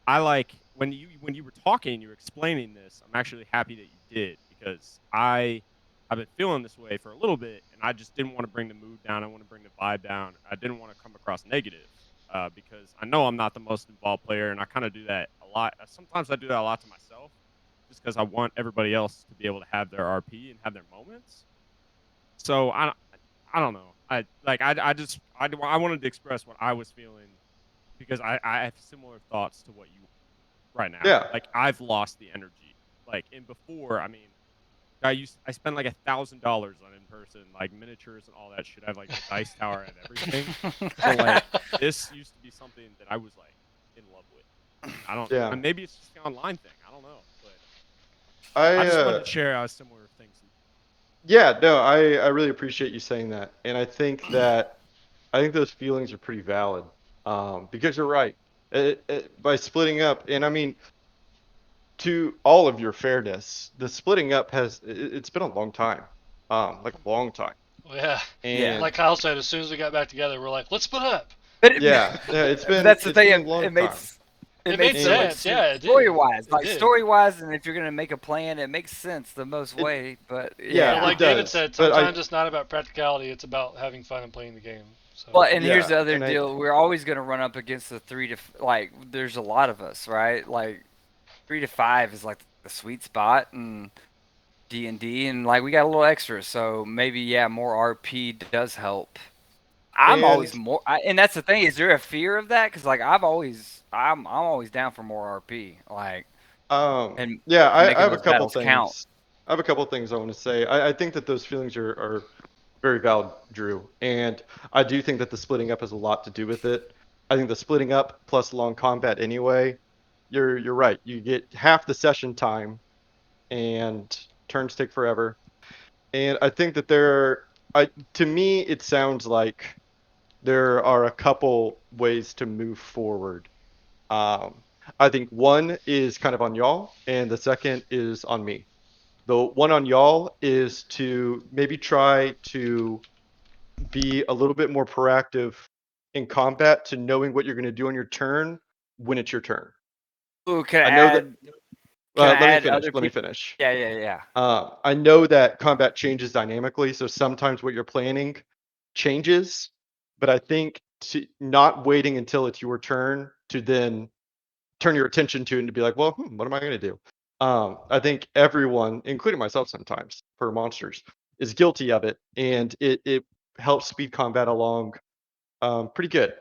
I like when you were talking, you were explaining this. I'm actually happy that you did because I've been feeling this way for a little bit, and I just didn't want to bring the mood down. I want to bring the vibe down. I didn't want to come across negative because I know I'm not the most involved player, and I kind of do that a lot. Sometimes I do that a lot to myself, just because I want everybody else to be able to have their RP and have their moments. So I don't know. I wanted to express what I was feeling because I have similar thoughts to what you right now. Yeah. Like I've lost the energy. Like and before, I mean, I spent like $1,000 on in person, like miniatures and all that shit. I have like the dice tower and everything. So like this used to be something that I was like in love with. I don't. Yeah. And maybe it's just the online thing. I don't know, but I I just wanted to share similar things. Yeah, no, I really appreciate you saying that. And I think those feelings are pretty valid. Because you're right. By splitting up, and I mean, to all of your fairness, the splitting up it's been a long time. Like a long time. Well, yeah. Yeah. And Like Kyle said, as soon as we got back together, we're like, let's split up. but yeah, yeah, but that's the it's been thing. a long It made time. it It made made so much And sense. Yeah, sense it did. story wise. It Like did. story wise, and if you're gonna make a plan, it makes sense the most It- way. But yeah, But yeah. like it David does. said, But sometimes it's not about practicality. It's about having fun and playing the game. So Well, and here's yeah, the other and I deal: we're always gonna run up against the like. There's a lot of us, right? Like 3 to 5 is like the sweet spot, and D and like we got a little extra, so maybe yeah, more RP does help. I'm always and more, and that's the thing. Is there a fear of that? Because like I'm always down for more RP, like and yeah, I making have a those couple battles count. things. I have a couple things I want to say. I think that those feelings are very valid, Drew. And I do think that the splitting up has a lot to do with it. I think the splitting up plus long combat anyway, you're right. You get half the session time and turns take forever. And I think that to me it sounds like there are a couple ways to move forward. Um, I think one is kind of on y'all, and the second is on me. The one on y'all is to maybe try to be a little bit more proactive in combat to knowing what you're going to do on your turn when it's your turn. Ooh, I know that. can I Let me add finish. other Let me people? finish. Yeah, yeah, yeah. I know that combat changes dynamically, so sometimes what you're planning changes, but I think not waiting until it's your turn to then turn your attention to it and to be like, well, what am I going to do? I think everyone, including myself sometimes for monsters, is guilty of it, and it helps speed combat along pretty good.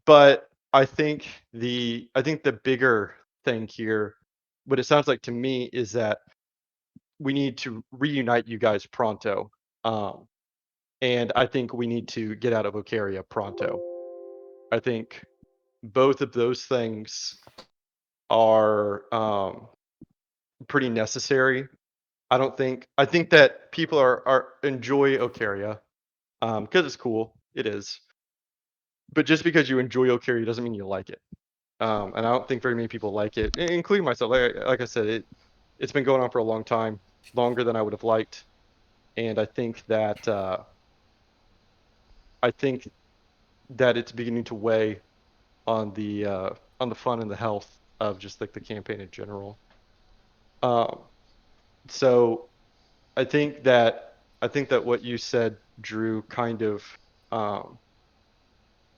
But I think the bigger thing here, what it sounds like to me, is that we need to reunite you guys pronto. Um, and I think we need to get out of Ocaria pronto. I think both of those things are pretty necessary. I think that people are enjoy Ocaria because it's cool. It is. But just because you enjoy Ocaria doesn't mean you like it. And I don't think very many people like it, including myself. Like I said, it's been going on for a long time, longer than I would have liked. And I think that it's beginning to weigh on the fun and the health of just like the campaign in general. So I think that what you said, Drew, kind of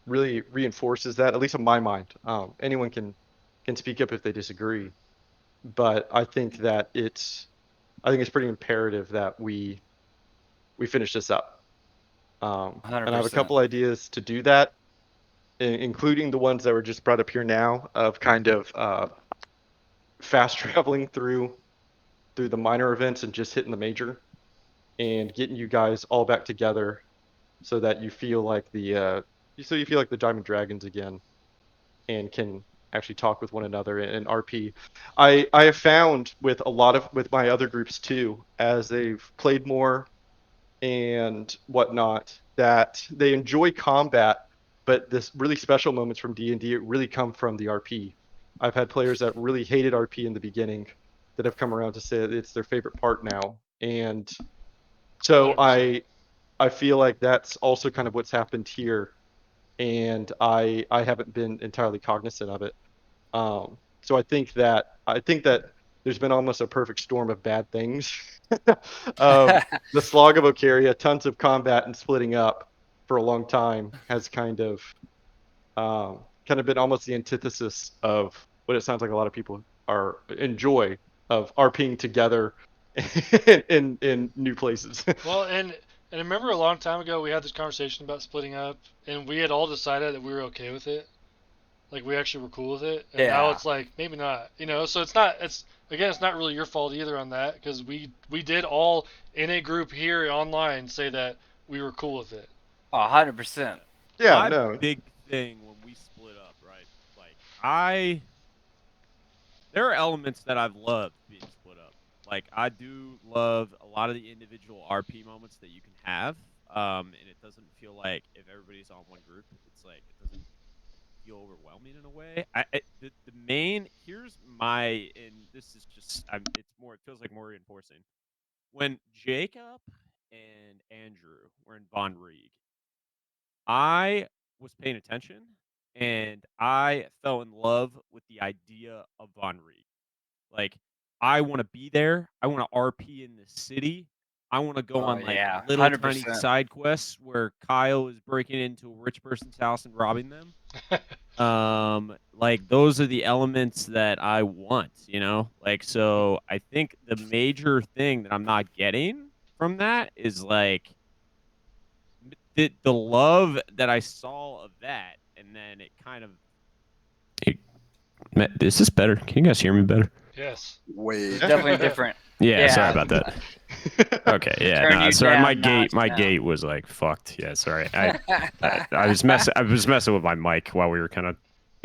really reinforces that, at least in my mind. Anyone can speak up if they disagree, but I think it's pretty imperative that we finish this up. And I have a 100%. couple ideas to do that, including the ones that were just brought up here now of kind of fast traveling through the minor events and just hitting the major and getting you guys all back together so that you feel like the Diamond Dragons again and can actually talk with one another and RP. I have found with with my other groups too, as they've played more and whatnot, that they enjoy combat, but this really special moments from D&D really come from the RP. I've had players that really hated RP in the beginning that have come around to say it's their favorite part now. And so 100%. I feel like that's also kind of what's happened here, and I haven't been entirely cognizant of it. So I think that there's been almost a perfect storm of bad things. The slog of Ocaria, tons of combat and splitting up for a long time has kind of been almost the antithesis of what it sounds like a lot of people are enjoy of RPing together in new places. Well, and I remember a long time ago we had this conversation about splitting up, and we had all decided that we were okay with it. Like we actually were cool with it, and now Yeah. it's like maybe not. So it's not really your fault either on that because we did all in a group here online say that we were cool with it. 100%. Yeah, My no. big thing when we split up, right? Like there are elements that I've loved being split up. Like I do love a lot of the individual RP moments that you can have. And it doesn't feel like if everybody's on one group, it's like it doesn't feel overwhelming in a way. The main here's my and this is just it's more it feels like more reinforcing. When Jacob and Andrew were in Von Rieg, I was paying attention and I fell in love with the idea of Von Rieg. Like, I want to be there. I want to RP in the city. I want to go Oh on like yeah, little tiny 100%. side quests where Kyle is breaking into a rich person's house and robbing them. Like those are the elements that I want, Like so I think the major thing that I'm not getting from that is like the love that I saw of that, and then it kind of. Hey, Matt, is this better? Can you guys hear me better? Yes. Wait. Definitely different. Yeah, sorry Yeah. about that. Okay, yeah, Turn no, you sorry, my down gate, notch my now. gate was like fucked. Yeah, sorry, I was messing with my mic while we were kind of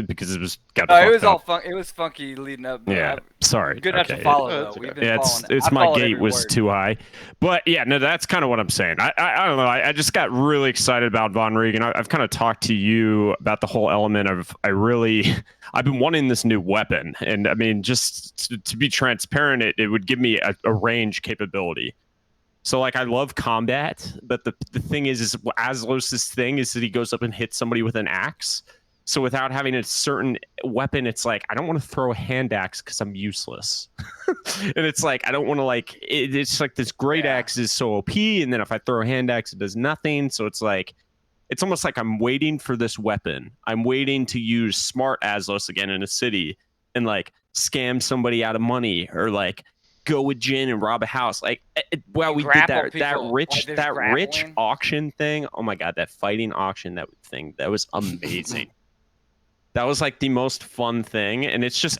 because it was got Oh, it fucked was all up. it was funky leading up. But Yeah, sorry. good enough to Okay, follow No, though. that's okay. We've been yeah, following. it's I my followed gate every was word. too high, but yeah, no, that's kind of what I'm saying. I don't know. I just got really excited about Von Rieg, and I've kind of talked to you about the whole element of I've been wanting this new weapon, and I mean, just to be transparent, it would give me a range capability. So like I love combat, but the thing is Aslos's thing is that he goes up and hits somebody with an axe. So without having a certain weapon, it's like I don't want to throw a hand axe because I'm useless. And it's like I don't want to it's like this great Yeah. axe is so OP, and then if I throw a hand axe, it does nothing. So it's like it's almost like I'm waiting for this weapon. I'm waiting to use smart Aslos again in a city and like scam somebody out of money or like go with Jin and rob a house. Like, well, And we did grapple that people. Like, there's that rich grappling. auction thing. Oh my god, that fighting auction that was amazing. That was like the most fun thing, and it's just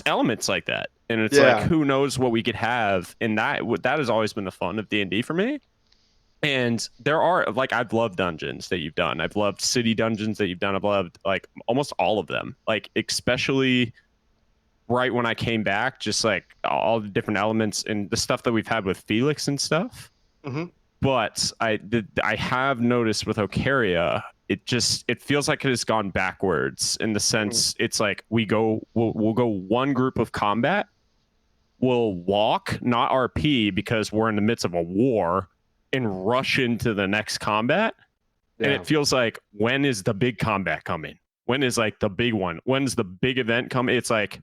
elements like that, and it's like Yeah. who knows what we could have, and that has always been the fun of D&D for me. And there are like I've loved dungeons that you've done. I've loved city dungeons that you've done. I've loved like almost all of them. Like especially right when I came back, just like all the different elements and the stuff that we've had with Felix and stuff. Mhm. But I have noticed with Ocaria, it feels like it has gone backwards in the sense it's like we'll go one group of combat, we'll walk, not RP because we're in the midst of a war, and rush into the next combat. And Yeah. it feels like, when is the big combat coming? When is like the big one? When's the big event coming? It's like,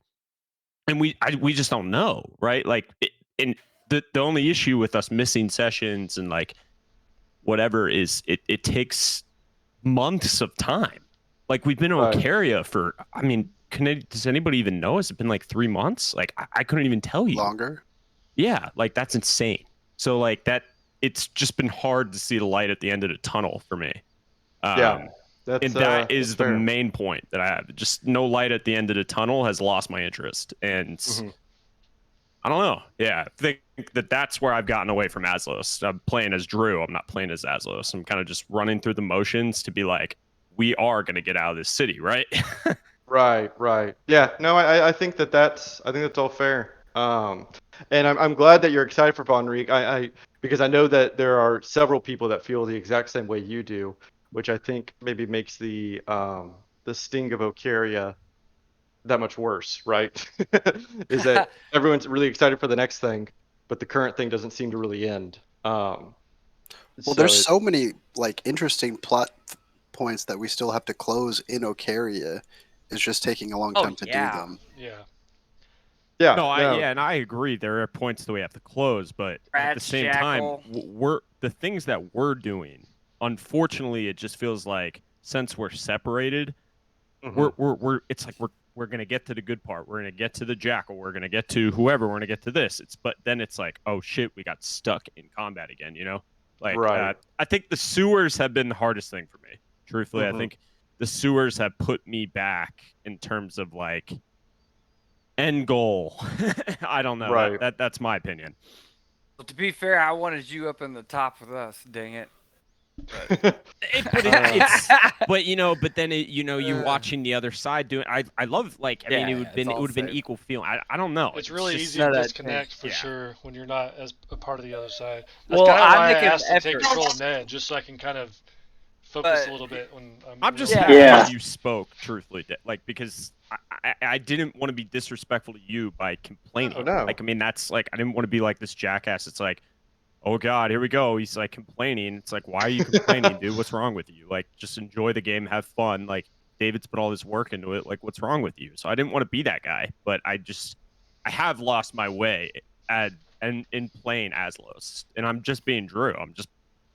and we just don't know, right? Like, and the only issue with us missing sessions and like whatever is it takes months of time. Like, we've been on Right. Ocaria for, I mean, does anybody even know? Has it been like 3 months? Like, I couldn't even tell you. Longer. Yeah, like that's insane. So like that, it's just been hard to see the light at the end of the tunnel for me. Yeah. That's And that that's is the fair. main point that I have. Just no light at the end of the tunnel has lost my interest. And Mhm. I don't know. Yeah, I think that that's where I've gotten away from Aslos. I'm playing as Drew. I'm not playing as Aslos. I'm kind of just running through the motions to be like, we are going to get out of this city, right? Right, right. Yeah, no, I think I think that's all fair. And I'm glad that you're excited for Von Riek. Because I know that there are several people that feel the exact same way you do, which I think maybe makes the sting of Ocaria that much worse, right? Is that everyone's really excited for the next thing, but the current thing doesn't seem to really end. Well, So there's it, so many like interesting plot points that we still have to close in Ocaria. It's just taking a long Oh, time to do yeah. them. Yeah. yeah, No, no, and I agree. There are points that we have to close, but at the Rat's same time, Jackal. we're the things that we're doing. Unfortunately, it just feels like since we're separated, mhm, we're it's like we're gonna get to the good part. We're gonna get to the jackal. We're gonna get to whoever. We're gonna get to this. But then it's like, oh shit, we got stuck in combat again. You know, like right, I think the sewers have been the hardest thing for me. Truthfully, I mhm, think the sewers have put me back in terms of like end goal. I don't know. right. That's my opinion. Well, to be fair, I wanted you up in the top with us. Dang it. But then you watching the other side doing. I love, like, I mean, Yeah, it's it all would have been safe. equal feeling. I don't know. It's really just, easy No, to that disconnect changed. for Yeah. sure when you're not as a part of the other side. That's Well, kind of I'm why I making asked to take effort. control of Ned, just so I can kind of focus But a little bit when I'm I'm just really happy Yeah. that you spoke truthfully, like, because I didn't want to be disrespectful to you by complaining. Oh no. Like, I mean, that's like, I didn't want to be like this jackass. It's like, oh god, here we go. He's like complaining. It's like, why are you complaining, dude? What's wrong with you? Like, just enjoy the game, have fun. Like, David's put all this work into it. Like, what's wrong with you? So I didn't want to be that guy, but I have lost my way and in playing Aslos, and I'm just being Drew. I'm just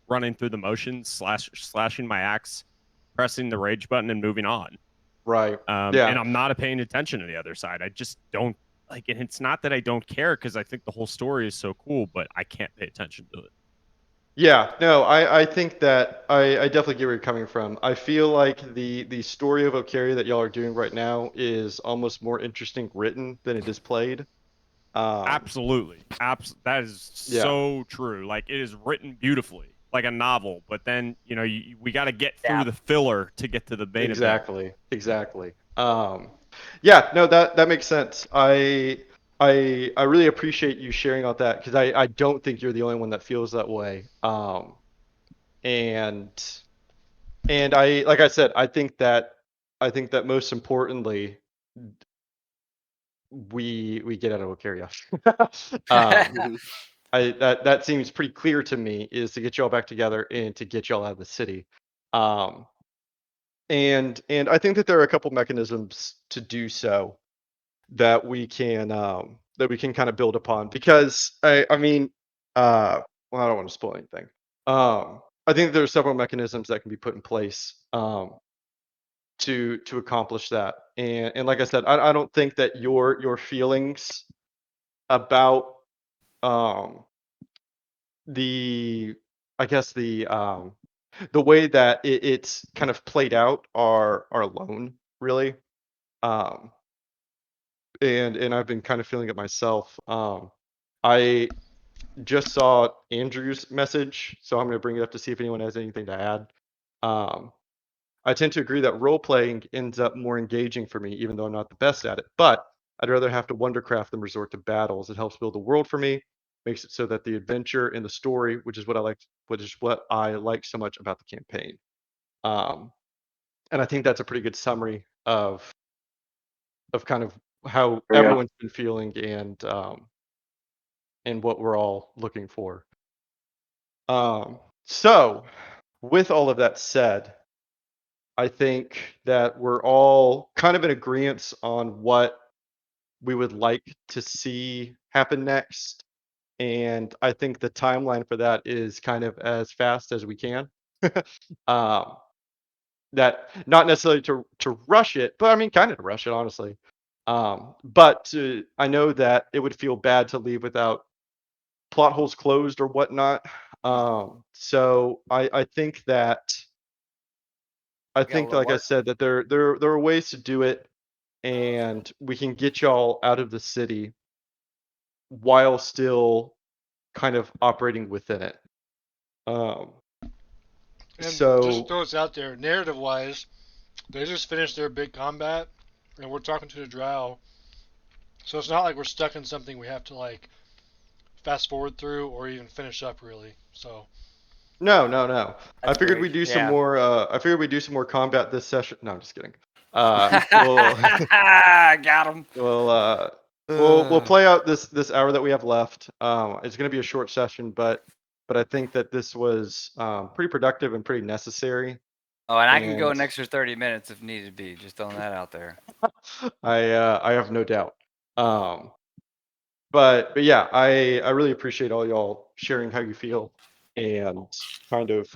running through the motions, slashing my axe, pressing the rage button, and moving on. Right. And Yeah. I'm not paying attention to the other side. I just don't like. And it's not that I don't care, because I think the whole story is so cool, but I can't pay attention to it. Yeah. No, I think that I definitely get where you're coming from. I feel like the story of Ocaria that y'all are doing right now is almost more interesting written than it is played. Absolutely. That is Yeah. so true. Like, it is written beautifully, like a novel, but then, we got to get through Yeah. the filler to get to the main event. Exactly. Exactly. Yeah, no, that makes sense. I really appreciate you sharing all that, because I don't think you're the only one that feels that way. And I, like I said, I think that most importantly, we get out of Ocaria. Mhm. That seems pretty clear to me, is to get y'all back together and to get y'all out of the city. Um, and I think that there are a couple mechanisms to do so that we can kind of build upon, because I mean, well, I don't want to spoil anything. I think there are several mechanisms that can be put in place to accomplish that. And like I said, I don't think that your feelings about um the I guess the way that it's kind of played out are alone, really. Um and I've been kind of feeling it myself. I just saw Andrew's message, so I'm going to bring it up to see if anyone has anything to add. Um, I tend to agree that role playing ends up more engaging for me, even though I'm not the best at it. But I'd rather have to wondercraft than resort to battles. It helps build the world for me, makes it so that the adventure and the story, which is what I like so much about the campaign. Um, and I think that's a pretty good summary of kind of how Yeah. everyone's been feeling and what we're all looking for. So with all of that said, I think that we're all kind of in agreement on what we would like to see happen next. And I think the timeline for that is kind of as fast as we can. um, that not necessarily to rush it, but I mean kind of to rush it, honestly. I know that it would feel bad to leave without plot holes closed or whatnot. So I think that like I said, that there are ways to do it, and we can get y'all out of the city while still kind of operating within it. Um, And just so throw this out there, narrative wise, they just finished their big combat, and we're talking to the Drow, so it's not like we're stuck in something we have to like fast forward through or even finish up really. So no. I That's figured great. we'd do some Yeah. more. I figured we'd do some more combat this session. No, I'm just kidding. We'll Got him. we'll play out this hour that we have left. It's going to be a short session, but I think that this was pretty productive and pretty necessary. Oh, and I can go And an extra 30 minutes if needed be. Just throwing that out there. I have no doubt. But yeah, I really appreciate all y'all sharing how you feel and kind of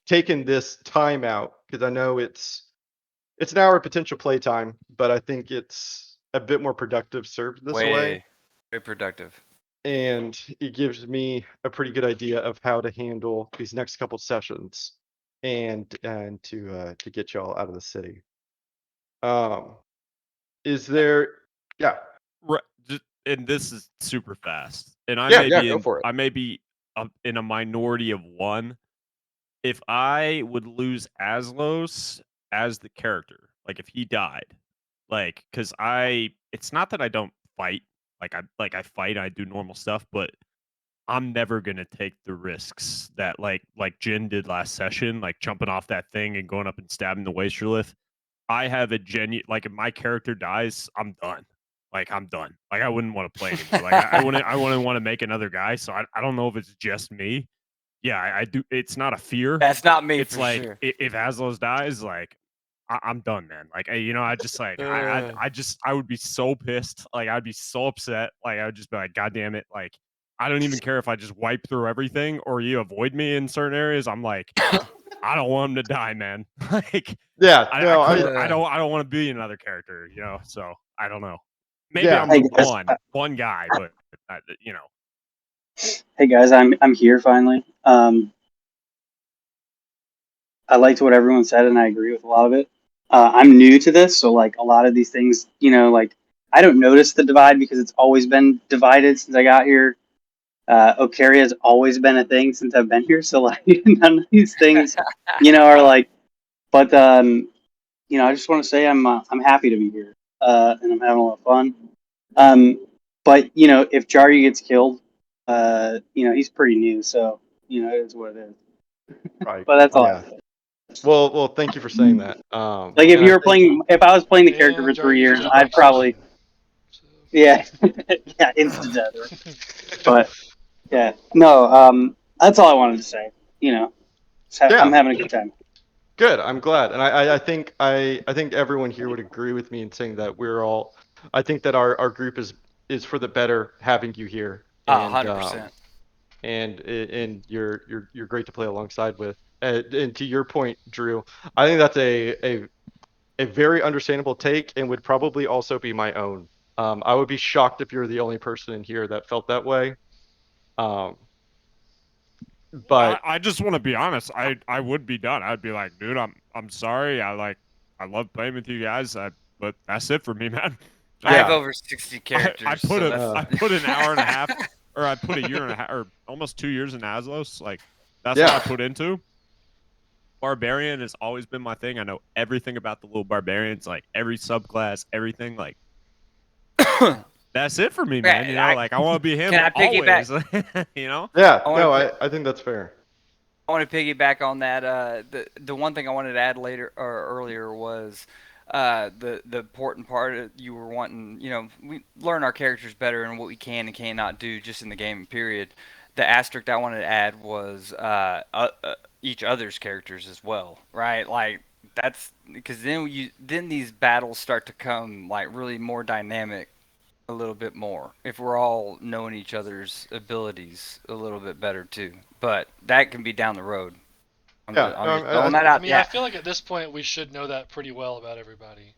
taking this time out, because I know it's an hour of potential playtime, but I think it's a bit more productive served this way. Very productive. And it gives me a pretty good idea of how to handle these next couple sessions and to get y'all out of the city. Is there yeah. Right, and this is super fast. And I Yeah, may yeah, be go for it. I may be in a minority of one. If I would lose Aslos as the character, like if he died, like because it's not that I don't fight, I fight, I do normal stuff, but I'm never gonna take the risks that like Jin did last session, like jumping off that thing and going up and stabbing the Wasterlith. I have a genuine like if my character dies, I'm done. Like I'm done. Like I wouldn't want to play anymore. Like I wouldn't want to make another guy. So I don't know if it's just me. Yeah, I do. It's not a fear. That's not me It's for like sure. if Aslos dies, like I'm done, man. Like I just like I would be so pissed. Like I'd be so upset. Like I would just be like, God damn it! Like I don't even care if I just wipe through everything or you avoid me in certain areas. I'm like, I don't want him to die, man. Like Yeah, no, I don't want to be another character, you know. So I don't know. Maybe yeah. I'm Hey the guys, one guy, but you know. hey guys, I'm here finally. I liked what everyone said, and I agree with a lot of it. I'm new to this, so like a lot of these things, like I don't notice the divide because it's always been divided since I got here. Okaria has always been a thing since I've been here, so like none of these things, are like. But I just want to say I'm happy to be here, and I'm having a lot of fun. But if Jaryu gets killed, he's pretty new, so it is what it is. Right. But that's all. Yeah. Well, thank you for saying that. Like if and I you were think playing, if I was playing the character and for 3 Jaryu's years, dead I'd next probably, session. So. yeah, yeah, instant death. Right? But yeah, no, that's all I wanted to say. I'm yeah, having a good time. good. I'm glad, and I think everyone here would agree with me in saying that we're all. I think that our group is for the better having you here, and 100%. and you're great to play alongside with. And to your point, Drew, I think that's a very understandable take, and would probably also be my own. I would be shocked if you're the only person in here that felt that way. Um, but I just want to be honest. I would be done. I'd be like, dude, I'm sorry. I love playing with you guys. But that's it for me, man. I have Yeah. over 60 characters. I put so a that's... I put an hour and a half, or I put a year and a half, or almost 2 years in Aslos. Like that's what I Yeah. put into. Barbarian has always been my thing. I know everything about the little barbarians, like every subclass, everything. Like That's it for me, man. You know, like I want to be him Can I always. piggyback? You know. Yeah, I wanna no, pi- I think that's fair. I want to piggyback on that. The one thing I wanted to add later or earlier was the important part you were wanting. You know, we learn our characters better and what we can and cannot do just in the game. Period. The asterisk I wanted to add was each other's characters as well, right? Like that's because then these battles start to come like really more dynamic a little bit more if we're all knowing each other's abilities a little bit better too. But that can be down the road. Yeah, I'm no, just throwing that I out. mean, I Yeah, feel like at this point we should know that pretty well about everybody.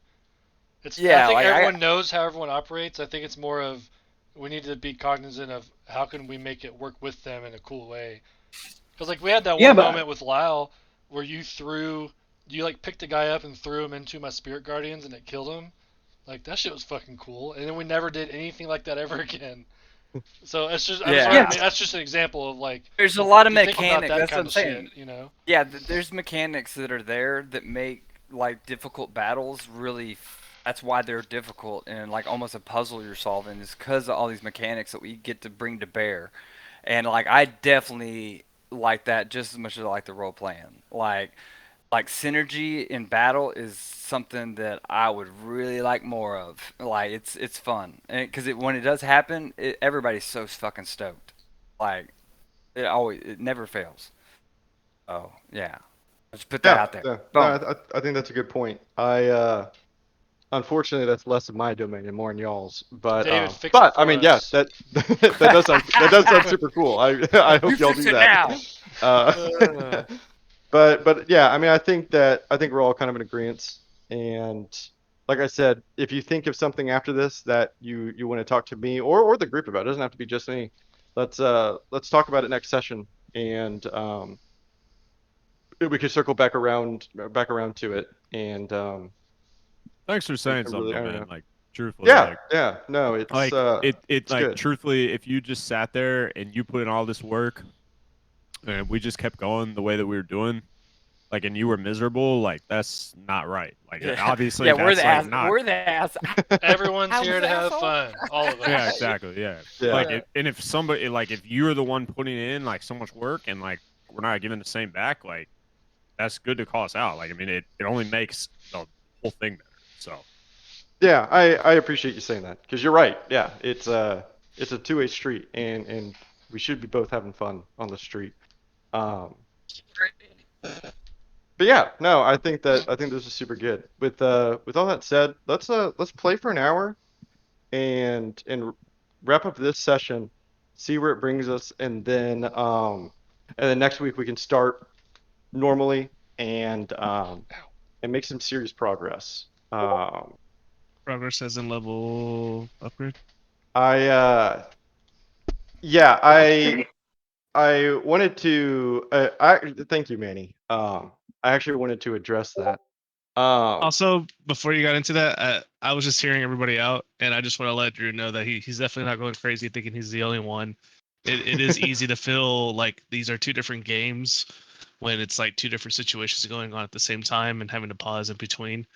I yeah. think Like everyone knows how everyone operates. I think it's more of we need to be cognizant of how can we make it work with them in a cool way. Because like we had that Yeah, one but moment with Lyle where you like picked a guy up and threw him into my spirit guardians and it killed him. Like that shit was fucking cool. And then we never did anything like that ever again. So it's just yeah. that's just an example of like There's a lot of if you think about mechanics. that That's what kind I'm of saying. shit, you know. Yeah, there's mechanics that are there that make like difficult battles really. That's why they're difficult and like almost a puzzle you're solving is because of all these mechanics that we get to bring to bear. And like I definitely like that just as much as I like the role playing. Like synergy in battle is something that I would really like more of. Like it's fun because when it does happen, everybody's so fucking stoked. Like it never fails. Oh yeah, let's put that Yeah, out there. yeah. No, Boom. I think that's a good point. Unfortunately, that's less of my domain and more in y'all's. David, fix it But I for mean, yeah, us. that does sound super cool. I You hope y'all fix do it that. now. Uh, but yeah, I mean, I think we're all kind of in agreement. And like I said, if you think of something after this that you want to talk to me or the group about, it doesn't have to be just me. Let's talk about it next session, and we could circle back around to it, and Thanks for saying something, really, I though, don't man. know. Like truthfully, Yeah, like yeah, no, it it's like good. truthfully, if you just sat there and you put in all this work and we just kept going the way that we were doing, like, and you were miserable, like that's not right. Like Yeah, obviously yeah. We're that's the like ass. not. We're the ass. Everyone's I was here the to have asshole. fun, all of Yeah, us. exactly. Yeah. Yeah. Like, and if somebody, like, if you're the one putting in like so much work and like we're not giving the same back, like that's good to call us out. Like, I mean, it only makes the whole thing better. So, Yeah, I appreciate you saying that because you're right. Yeah, it's a two-way street, and we should be both having fun on the street. Um, but yeah, no, I think this is super good. With all that said, let's play for an hour and wrap up this session, see where it brings us, and then next week we can start normally and make some serious progress. Progress as in level upgrade. I yeah, I wanted to thank you, Manny. I actually wanted to address that. Also, before you got into that, I was just hearing everybody out, and I just want to let Drew know that he's definitely not going crazy thinking he's the only one. It is easy to feel like these are two different games when it's like two different situations going on at the same time and having to pause in between.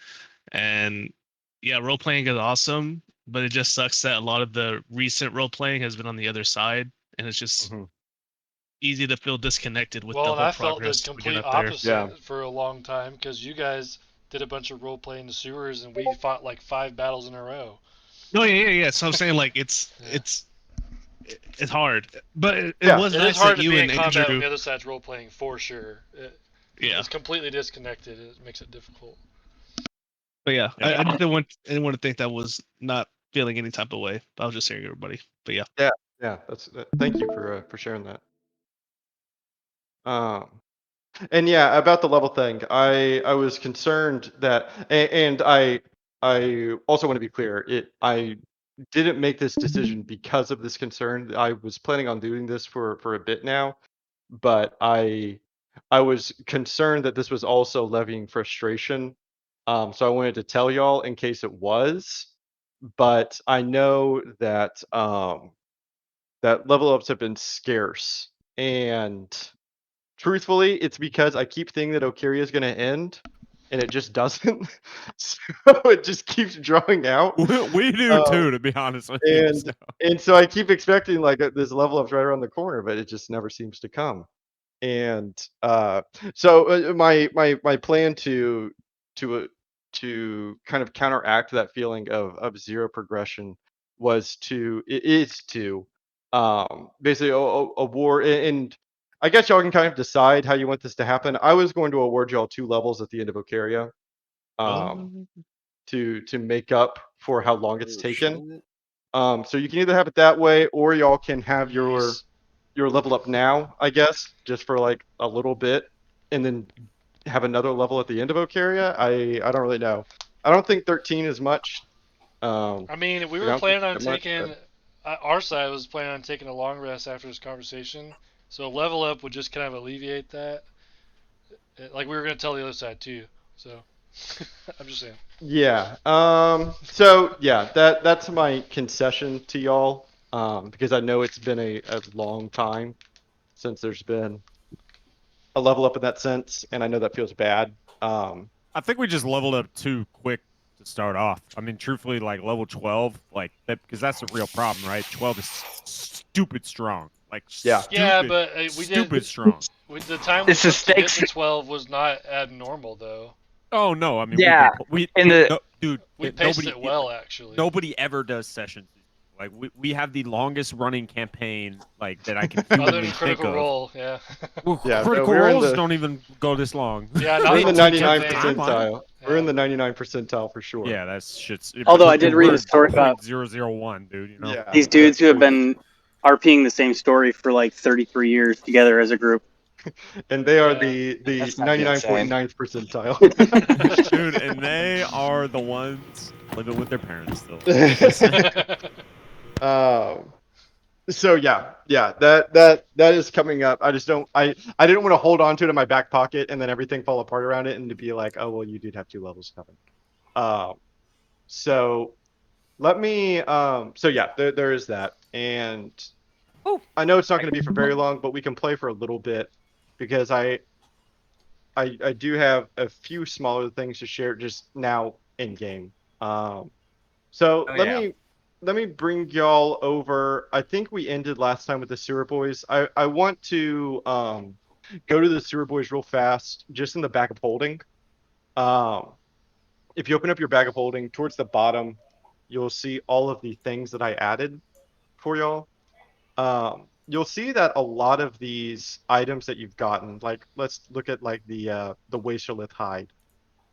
And yeah, role playing is awesome, but it just sucks that a lot of the recent role playing has been on the other side, and it's just Mhm. easy to feel disconnected with Well, the and whole I felt the progress we get complete up there. Yeah. opposite for a long time because you guys did a bunch of role play in the sewers and we fought like 5 battles in a row. No, yeah. So I'm saying like Yeah. it's hard, but it Yeah. was It is nice that hard to you be and in combat when Andrew, the other side's role playing for sure. yeah. It's completely disconnected. It makes it difficult. But yeah, Yeah. I just didn't want to think that was not feeling any type of way. I was just hearing everybody. But yeah. Yeah, thank you for sharing that. Um, and yeah, about the level thing, I was concerned that, and I also want to be clear, I didn't make this decision because of this concern. I was planning on doing this for a bit now, but I was concerned that this was also levying frustration. So I wanted to tell y'all in case it was, but I know that that level ups have been scarce, and truthfully, it's because I keep thinking that Okiria is going to end, and it just doesn't. So it just keeps drawing out. We do too, to be honest with you. And So. and so I keep expecting like this level up's right around the corner, but it just never seems to come. And so my plan to uh, to kind of counteract that feeling of zero progression is to basically award, and I guess y'all can kind of decide how you want this to happen. I was going to award y'all 2 levels at the end of Ocaria, um, Oh, to make up for how long it's Oh, taken. shit. So you can either have it that way, or y'all can have Nice. your level up now, I guess, just for like a little bit, and then have another level at the end of Ocaria. I don't really know. I don't think 13 is much. I mean, we I were don't think planning on that much, but taking our side was planning on taking a long rest after this conversation, so level up would just kind of alleviate that. Like we were gonna tell the other side too. So I'm just saying. yeah. So yeah, that's my concession to y'all. Because I know it's been a long time since there's been a level up in that sense, and I know that feels bad. I think we just leveled up too quick to start off. I mean, truthfully, like level 12, like that, because that's the real problem, right? 12 is stupid strong, like Yeah. Yeah, stupid, but we did. stupid strong. The time we It's the took to get stakes. to 12 was not abnormal though. Oh no, I mean Yeah, in we the no, dude, We paced nobody it well actually. nobody ever does sessions. Like we have the longest running campaign like that I can Other humanly than think Critical of. Role, yeah. Well, Yeah, no, critical roles don't even go this long. Yeah, we're not in the the whole 99 campaign. percentile. We're in Yeah. the 99 percentile for sure. Yeah, that's shit's. Although I But did dude, read a we're story about 0.001, dude. You know. Yeah, these dudes that's who have pretty. been RPing the same story for like 33 years together as a group. And they are Yeah. the That's not insane. 99.9th percentile. Dude, and they are the ones living with their parents still. um, so yeah, that is coming up. I just don't. I didn't want to hold on to it in my back pocket and then everything fall apart around it, and to be like, oh well, you did have 2 levels coming. Um, so let me. So yeah, there is that, and Woo. I know it's not going to be for very long, but we can play for a little bit because I do have a few smaller things to share just now in game. So Oh let yeah. me bring y'all over. I think we ended last time with the sewer boys. I want to go to the sewer boys real fast, just in the bag of holding. Um, if you open up your bag of holding towards the bottom, you'll see all of the things that I added for y'all. You'll see that a lot of these items that you've gotten, like let's look at like the Wasterlith hide,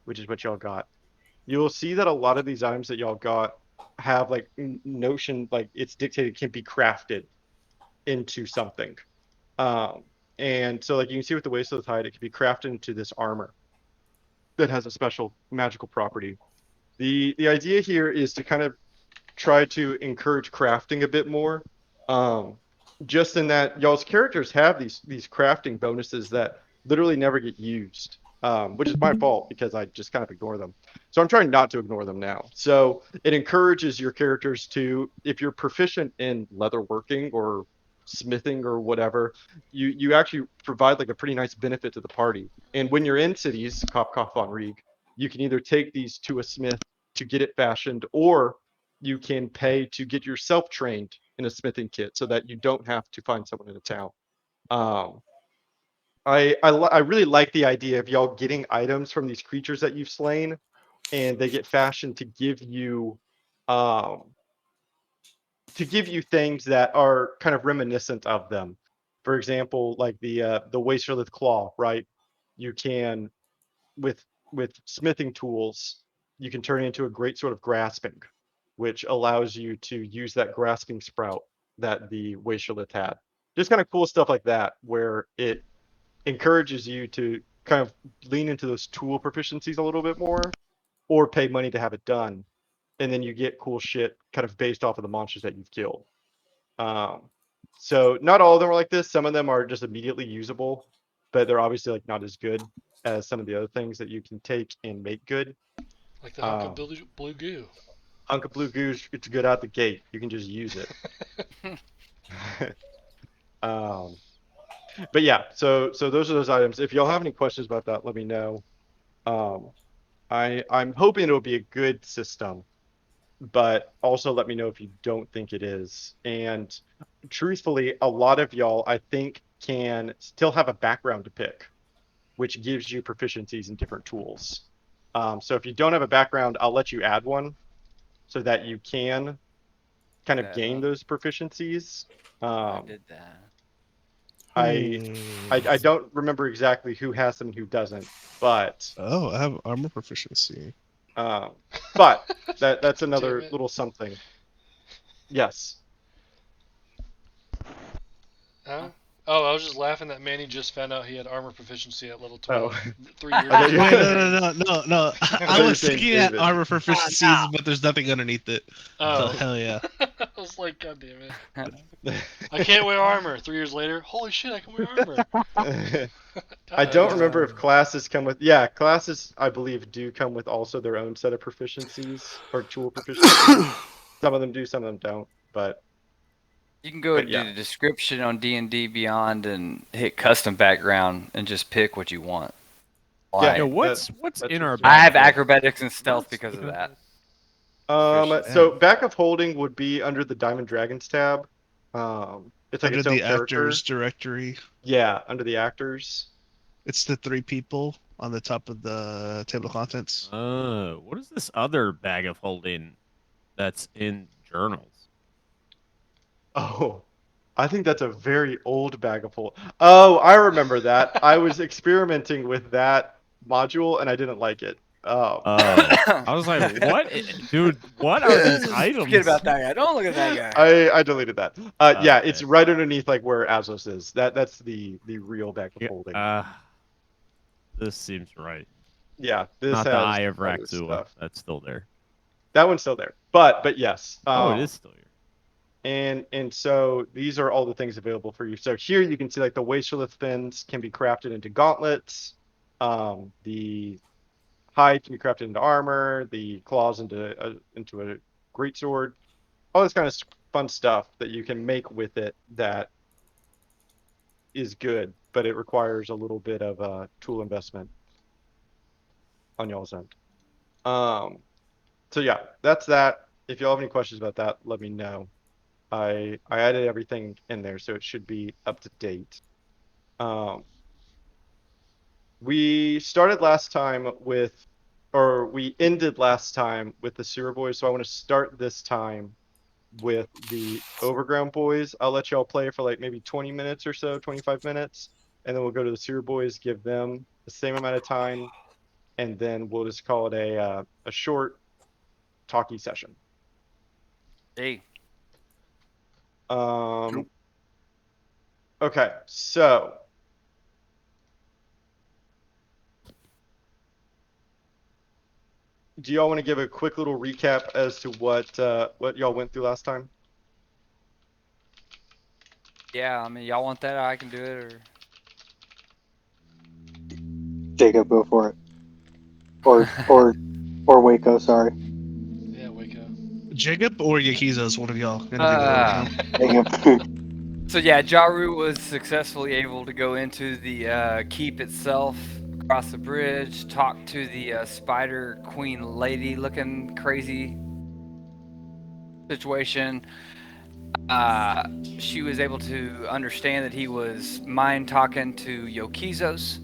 which is what y'all got. You'll see that a lot of these items that y'all got have like notion, like it's dictated can be crafted into something. Um, and so like you can see with the Wasterlith hide, it can be crafted into this armor that has a special magical property. The idea here is to kind of try to encourage crafting a bit more. Um, just in that y'all's characters have these crafting bonuses that literally never get used, which is my fault because I just kind of ignore them. So I'm trying not to ignore them now. So it encourages your characters to, if you're proficient in leatherworking or smithing or whatever, you actually provide like a pretty nice benefit to the party. And when you're in cities, cough cough on Rieg, you can either take these to a smith to get it fashioned, or you can pay to get yourself trained in a smithing kit so that you don't have to find someone in a town. Um, I really like the idea of y'all getting items from these creatures that you've slain, and they get fashioned um, to give you things that are kind of reminiscent of them. For example, like the Wasterlith claw, right? You can with smithing tools, you can turn it into a great sort of grasping, which allows you to use that grasping sprout that the Wasterlith had. Just kind of cool stuff like that, where it encourages you to kind of lean into those tool proficiencies a little bit more, or pay money to have it done, and then you get cool shit kind of based off of the monsters that you've killed. Um, so not all of them are like this. Some of them are just immediately usable, but they're obviously like not as good as some of the other things that you can take and make good. Like the hunk of Um, blue goo. Hunk of Blue Goose, it's good out the gate. You can just use it. um, but yeah, so those are those items. If y'all have any questions about that, let me know. Um, I'm hoping it'll be a good system, but also let me know if you don't think it is. And truthfully, a lot of y'all, I think, can still have a background to pick, which gives you proficiencies in different tools. So if you don't have a background, I'll let you add one so that you can kind of that gain up. those proficiencies. I Um, did that. I I don't remember exactly who has them and who doesn't, but Oh, I have armor proficiency. um, but that's Damn another it. little something. Yes. Huh? Oh, I was just laughing that Manny just found out he had armor proficiency at level Oh, 12 3 years I thought ago. you- Wait, no. I I thought you were was saying looking at David. armor proficiencies, but there's nothing underneath it. So Oh. hell yeah. I was like, God damn it. I can't wear armor. 3 years later, holy shit, I can wear armor. I don't remember Uh, if classes come with. Yeah, classes I believe do come with also their own set of proficiencies or tool proficiencies. Some of them do, some of them don't. You can go But and do yeah, the description on D&D Beyond and hit custom background and just pick what you want. yeah. Like, Yo, that- what's that's in our what's I bag have of holding? acrobatics and stealth What's because of in that. this? So Man. back of holding would be under the Diamond Dragons tab. It's like Under its own the character. actors directory, Yeah, under the actors. it's the 3 people on the top of the table of contents. Oh, what is this other bag of holding that's in journals? Oh, I think that's a very old bag of hold. Oh, I remember that. I was experimenting with that module and I didn't like it. Oh, I was like, what, dude? What are these Forget items? about that guy. Don't look at that guy. I deleted that. Yeah, it's Okay. right underneath like where Azos is. That's the real bag of Yeah, holding. this seems right. Yeah, this Not the has Eye of all this Raxua. stuff. That's still there. That one's still there. But yes. Oh, it is still here. And so these are all the things available for you. So here you can see like the Wasterlith fins can be crafted into gauntlets. The hide can be crafted into armor. The claws into a greatsword. All this kind of fun stuff that you can make with it that is good, but it requires a little bit of a tool investment on y'all's end. So yeah, that's that. If y'all have any questions about that, let me know. I added everything in there, so it should be up to date. We started last time with, or we ended last time with the Sewer Boys, so I want to start this time with the Overground Boys. I'll let y'all play for like maybe 20 minutes or so, 25 minutes, and then we'll go to the Sewer Boys, give them the same amount of time, and then we'll just call it a short talkie session. Hey, Um, okay, so do y'all want to give a quick little recap as to what y'all went through last time? yeah, I mean, y'all want that? I can do it. Or Jacob, go for it. Or Waco, sorry. Yeah, Waco. Jacob or Yakiza, one of y'all gonna do it right now. Jacob. So yeah, Jaru was successfully able to go into the keep itself, cross the bridge, talk to the spider queen lady looking crazy situation. She was able to understand that he was mind talking to Yokizos,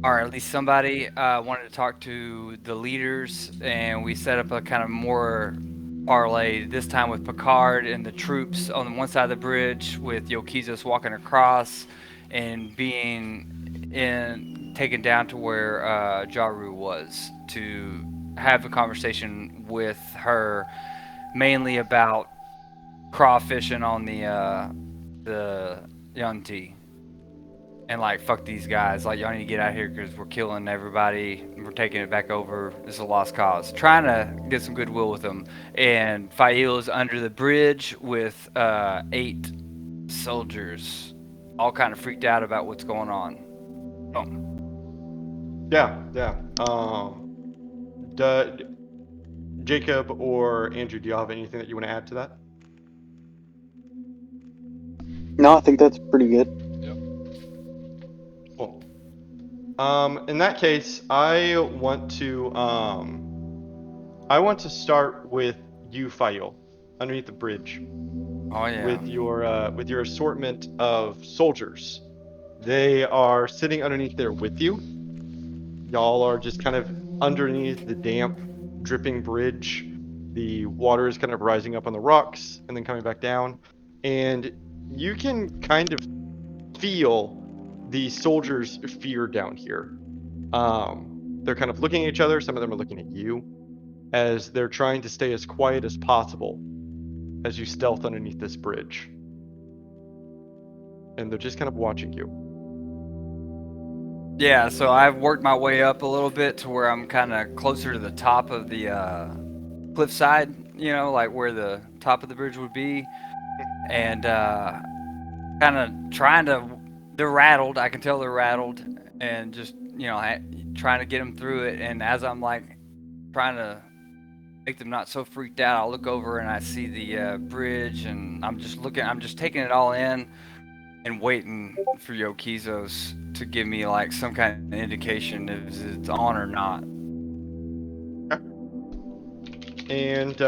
or at least somebody wanted to talk to the leaders, and we set up a kind of more parlay this time with Picard and the troops on one side of the bridge, with Yokizos walking across and being taken down to where Jaru was to have a conversation with her, mainly about crawfishing on the Yunti. And like, fuck these guys. Like, y'all need to get out of here because we're killing everybody. We're taking it back over. It's a lost cause. Trying to get some goodwill with them. And Fail is under the bridge with 8 soldiers, all kind of freaked out about what's going on. Yeah. Jacob or Andrew, do you have anything that you want to add to that? No, I think that's pretty good. Cool. In that case, I want to start with you, Fail, underneath the bridge, Oh yeah. with your assortment of soldiers. They are sitting underneath there with you. Y'all are just kind of underneath the damp, dripping bridge. The water is kind of rising up on the rocks and then coming back down. And you can kind of feel the soldiers' fear down here. They're kind of looking at each other. Some of them are looking at you as they're trying to stay as quiet as possible as you stealth underneath this bridge. And they're just kind of watching you. Yeah, so I've worked my way up a little bit to where I'm kind of closer to the top of the cliffside, you know, like where the top of the bridge would be, and kind of trying to. They're rattled. I can tell they're rattled, and just trying to get them through it. And as I'm like trying to make them not so freaked out, I'll look over and I see the bridge, and I'm just looking. I'm just taking it all in and waiting for Yokizos to give me like some kind of indication if it's on or not. And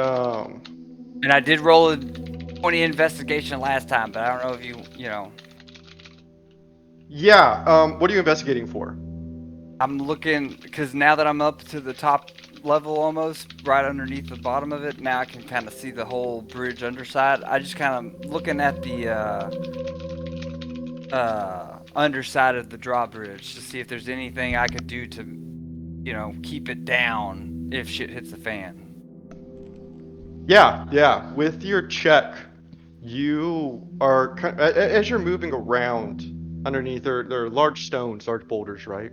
And I did roll a 20 investigation last time, but I don't know if you know. yeah, what are you investigating for? I'm looking because now that I'm up to the top level almost, right underneath the bottom of it, now I can kind of see the whole bridge underside. I just kind of looking at the underside of the drawbridge to see if there's anything I could do to, keep it down if shit hits the fan. Yeah. With your check, you are as you're moving around underneath. There are large stones, large boulders, right?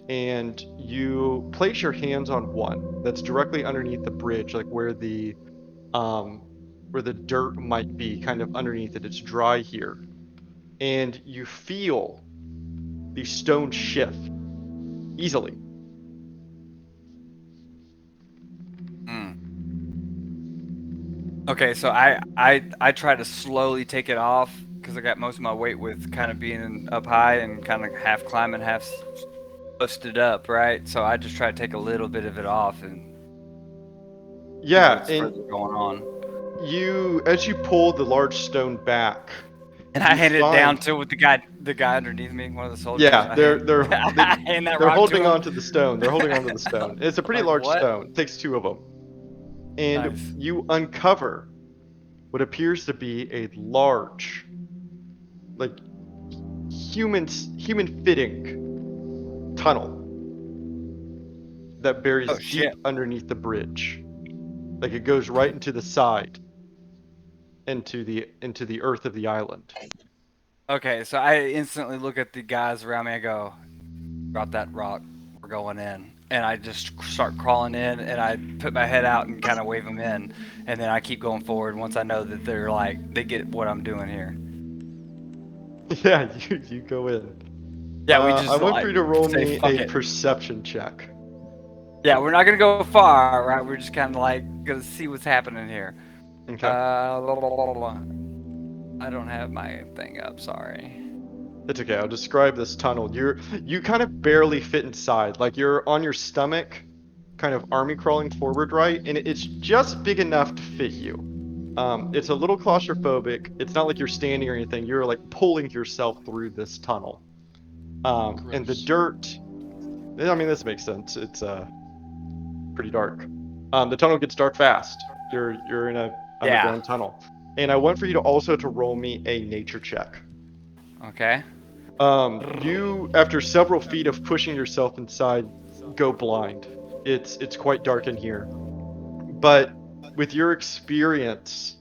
And you place your hands on one that's directly underneath the bridge, like where the dirt might be, kind of underneath it. It's dry here, and you feel the stone shift easily. Okay, so I try to slowly take it off because I got most of my weight with kind of being up high and kind of half climbing, half posted up, right? So I just try to take a little bit of it off and see Yeah, what's and further going on. as you pull the large stone back, And I you hand it down find to with the guy underneath me, one of the soldiers. yeah, I hand that they're rock to holding him. on to the stone. They're holding on to the stone. It's a pretty Like large what? stone. It takes two of them. And Nice. you uncover what appears to be a large, like human fitting tunnel that buries Oh shit. deep underneath the bridge. Like it goes right into the side, into the earth of the island. Okay, so I instantly look at the guys around me. I go, drop that rock. We're going in. And I just start crawling in, and I put my head out and kind of wave them in, and then I keep going forward once I know that they're like they get what I'm doing here. Yeah, you go in. Yeah, we I just want for like you to roll say me fuck a it. perception check. Yeah, we're not gonna go far, right? We're just kind of like gonna see what's happening here. Okay. I don't have my thing up. Sorry. It's okay. I'll describe this tunnel. You kind of barely fit inside. Like you're on your stomach, kind of army crawling forward, right? And it's just big enough to fit you. It's a little claustrophobic. It's not like you're standing or anything. You're like pulling yourself through this tunnel. And the Gross. dirt. I mean, this makes sense. It's pretty dark. The tunnel gets dark fast. You're in a Yeah. underground tunnel, and I want for you to also to roll me a nature check. Okay. You, after several feet of pushing yourself inside, go blind. It's quite dark in here. But with your experience,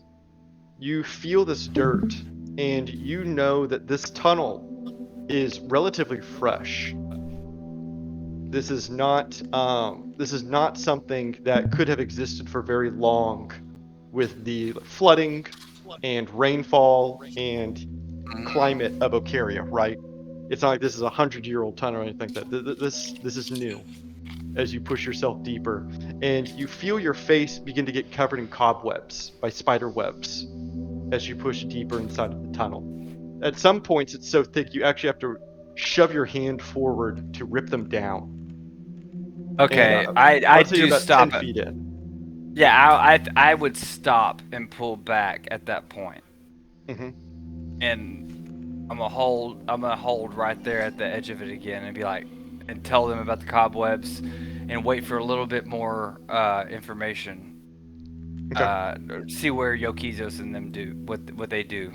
you feel this dirt, and you know that this tunnel is relatively fresh. This is not something that could have existed for very long with the flooding and rainfall and climate of Ocaria, right? It's not like this is 100-year-old tunnel or anything like that. This is new as you push yourself deeper, and you feel your face begin to get covered in cobwebs by spider webs as you push deeper inside of the tunnel. At some points, it's so thick you actually have to shove your hand forward to rip them down. Okay, And I let's say you're do about stop 10 it. feet in. Yeah, I would stop and pull back at that point, Hmm. and I'm gonna hold right there at the edge of it again and be like, and tell them about the cobwebs, and wait for a little bit more information. Okay. See where Yokizos and them do what they do.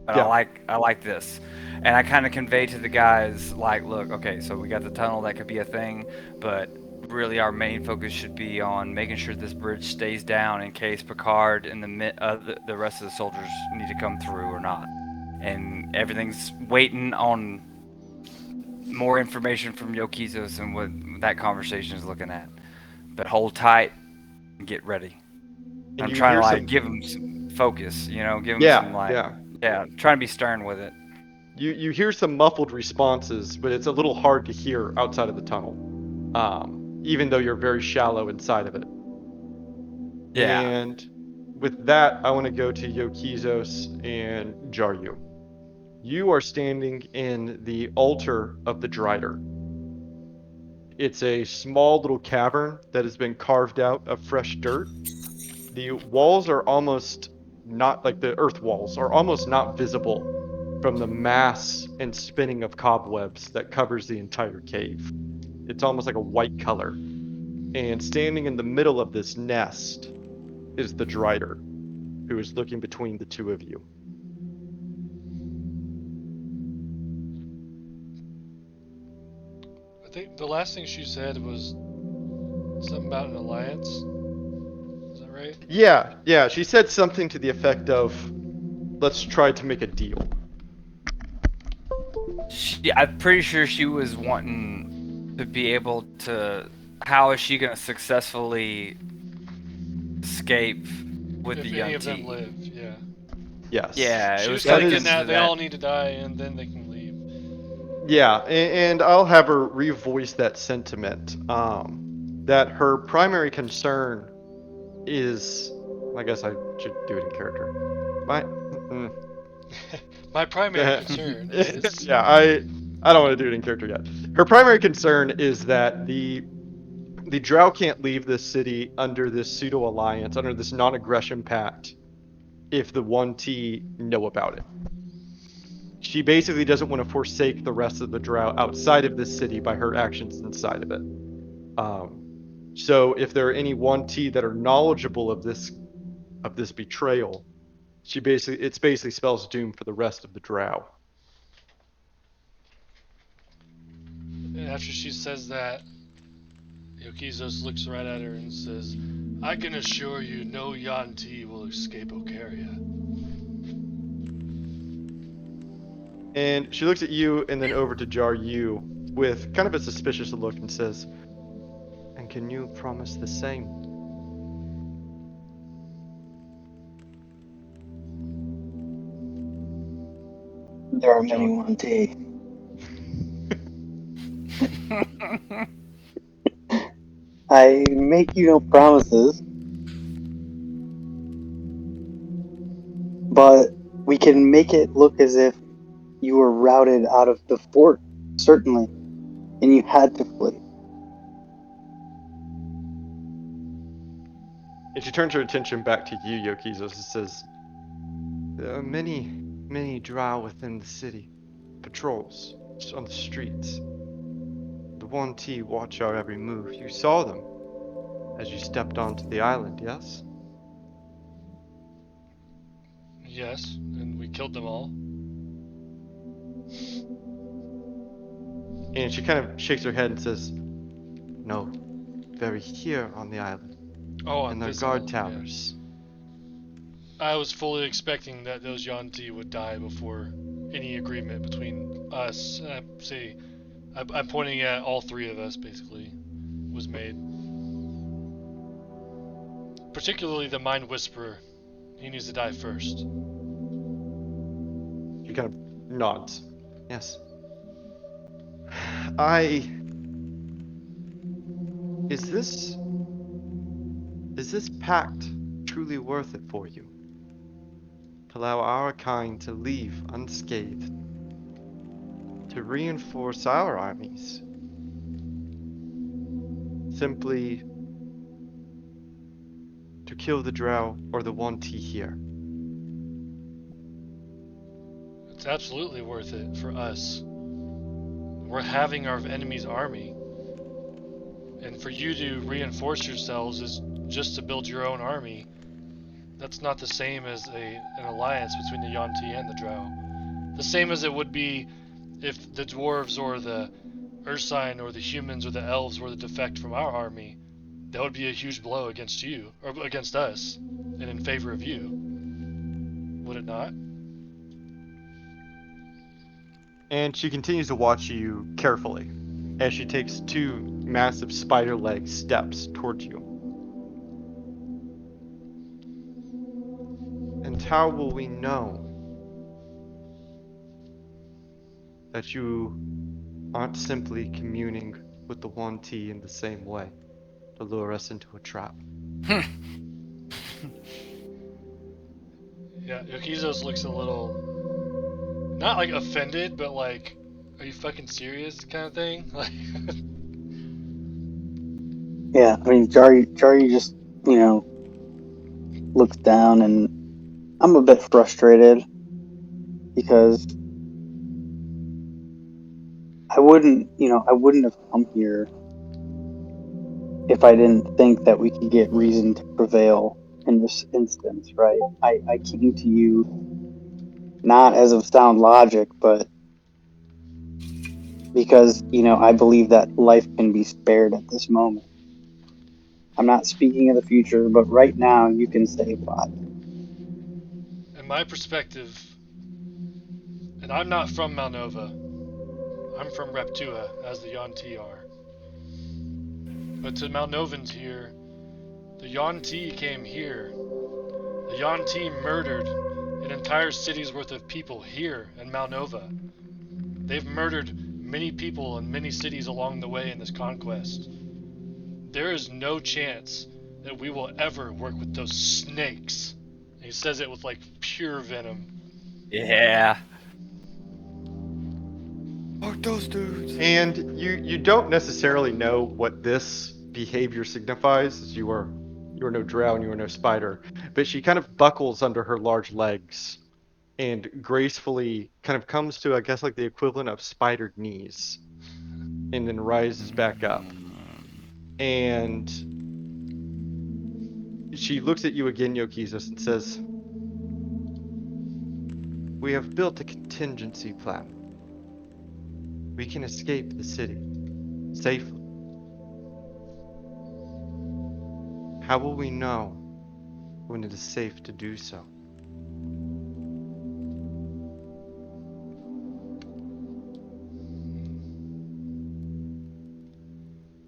But Yeah. I like this, and I kind of convey to the guys like, look, okay, so we got the tunnel that could be a thing, but really our main focus should be on making sure this bridge stays down in case Picard and the rest of the soldiers need to come through or not, and everything's waiting on more information from Yokizos and what that conversation is looking at. But hold tight and get ready. And I'm you trying to hear like some. give them some focus, you know, give them some Yeah, like, yeah. yeah, trying to be stern with it. You hear some muffled responses, but it's a little hard to hear outside of the tunnel. Even though you're very shallow inside of it. Yeah. And with that, I want to go to Yokizos and Jaryu. You are standing in the altar of the Drider. It's a small little cavern that has been carved out of fresh dirt. The walls are almost not like the earth walls are almost not visible from the mass and spinning of cobwebs that covers the entire cave. It's almost like a white color. And standing in the middle of this nest is the Drider, who is looking between the two of you. I think the last thing she said was something about an alliance. Is that right? Yeah, she said something to the effect of, let's try to make a deal. I'm pretty sure she was wanting to be able to. How is she gonna successfully escape with the If young any of them T? live, yeah. Yes. Yeah, it She was was kind That of thinking getting is, to that they that. all need to die and then they can leave. yeah, and I'll have her revoice that sentiment. That her primary concern is, I guess I should do it in character. My, mm, My primary concern is. yeah, I don't want to do it in character yet. Her primary concern is that the Drow can't leave this city under this pseudo alliance, under this non-aggression pact, if the 1T know about it. She basically doesn't want to forsake the rest of the Drow outside of this city by her actions inside of it. Um, so if there are any 1T that are knowledgeable of this betrayal, it's basically spells doom for the rest of the Drow. And after she says that, Yokizos looks right at her and says, I can assure you no Yanti will escape Ocaria. And she looks at you and then over to Jar Yu with kind of a suspicious look and says, "And can you promise the same?" There are many Jar. 1T. I make you no promises, but we can make it look as if you were routed out of the fort, certainly, and you had to flee. And she turns her attention back to you, Yokizos, and says, "There are many drow within the city. Patrols on the streets. The 1T watch our every move. You saw them as you stepped onto the island, yes?" Yes, and we killed them all. And she kind of shakes her head and says, "No, very here on the island, Oh, in on their this guard island, yeah. towers." I was fully expecting that those Yanti would die before any agreement between us. I'm pointing at all three of us, basically, was made. Particularly the Mind Whisperer. He needs to die first. She kind of nods. "Yes. I Is this pact truly worth it for you? To allow our kind to leave unscathed? To to reinforce our armies. Simply to kill the Drow or the 1T here. It's absolutely worth it for us. We're having our enemy's army. And for you to reinforce yourselves is just to build your own army. That's not the same as an alliance between the Yuan-Ti and the Drow. The same as it would be if the dwarves or the Ursine or the humans or the elves were the defect from our army. That would be a huge blow against you, or against us, and in favor of you. Would it not? And she continues to watch you carefully as she takes 2 massive spider-leg steps towards you. And how will we know that you aren't simply communing with the 1T in the same way to lure us into a trap? Yeah, Yokizos looks a little, not like offended, but like, are you fucking serious kind of thing? Like, Yeah, I mean, Jari just, you know, looks down, and I'm a bit frustrated because I wouldn't have come here if I didn't think that we could get reason to prevail in this instance, right? I came to you not as of sound logic, but because, I believe that life can be spared at this moment. I'm not speaking of the future, but right now you can save lives. in my perspective, and I'm not from Malnova, I'm from Reptua, as the Yuan-Ti are. But to Malnovans here, the Yuan-Ti came here. The Yuan-Ti murdered an entire city's worth of people here in Malnova. They've murdered many people in many cities along the way in this conquest. There is no chance that we will ever work with those snakes. And he says it with like pure venom. Yeah. Fuck those dudes. And you don't necessarily know what this behavior signifies, as you are no drow and you are no spider, but she kind of buckles under her large legs and gracefully kind of comes to, I guess, like the equivalent of spidered knees, and then rises back up. And she looks at you again, Yokizos, and says, "We have built a contingency plan. We can escape the city safely. How will we know when it is safe to do so?"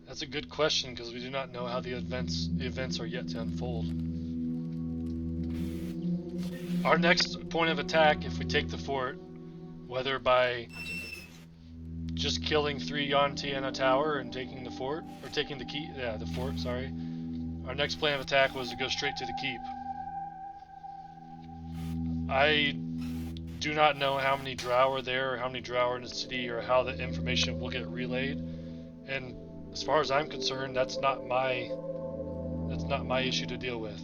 That's a good question because we do not know how the events are yet to unfold. Our next point of attack, if we take the fort, whether by just killing 3 Yuan-Ti in a tower and taking the fort, or taking the fort, sorry. Our next plan of attack was to go straight to the keep. I do not know how many drow are there, or how many drow are in the city, or how the information will get relayed. And as far as I'm concerned, that's not my issue to deal with.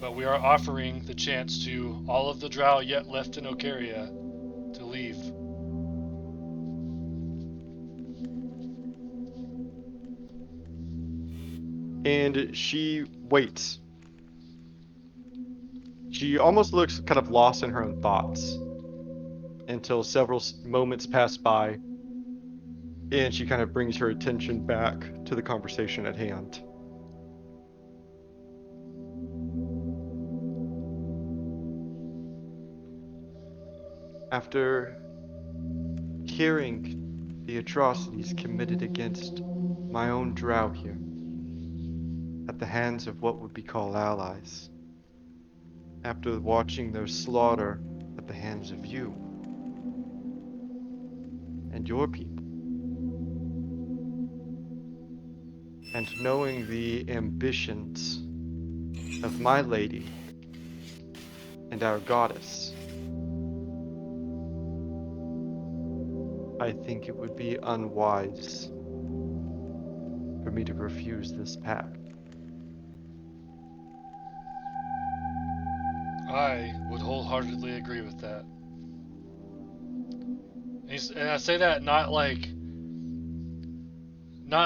But we are offering the chance to all of the drow yet left in Ocaria to leave. And she waits. She almost looks kind of lost in her own thoughts until several moments pass by, and she kind of brings her attention back to the conversation at hand. After hearing the atrocities committed against my own drow here, at the hands of what would be called allies, after watching their slaughter at the hands of you and your people, and knowing the ambitions of my lady and our goddess, I think it would be unwise for me to refuse this pact. I would wholeheartedly agree with that. And I say that not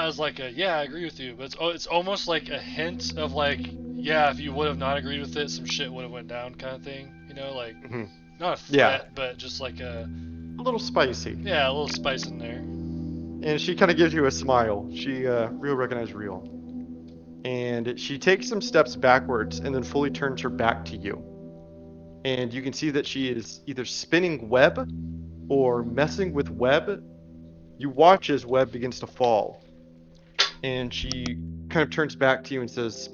as like a yeah I agree with you, but it's almost like a hint of like yeah if you would have not agreed with it some shit would have went down kind of thing. You know, like not a Yeah. threat, but just like A little spicy. yeah a little spice in there. And she kind of gives you a smile. She real recognize real. And she takes some steps backwards and then fully turns her back to you. And you can see that she is either spinning web or messing with web. You watch as web begins to fall. And she kind of turns back to you and says,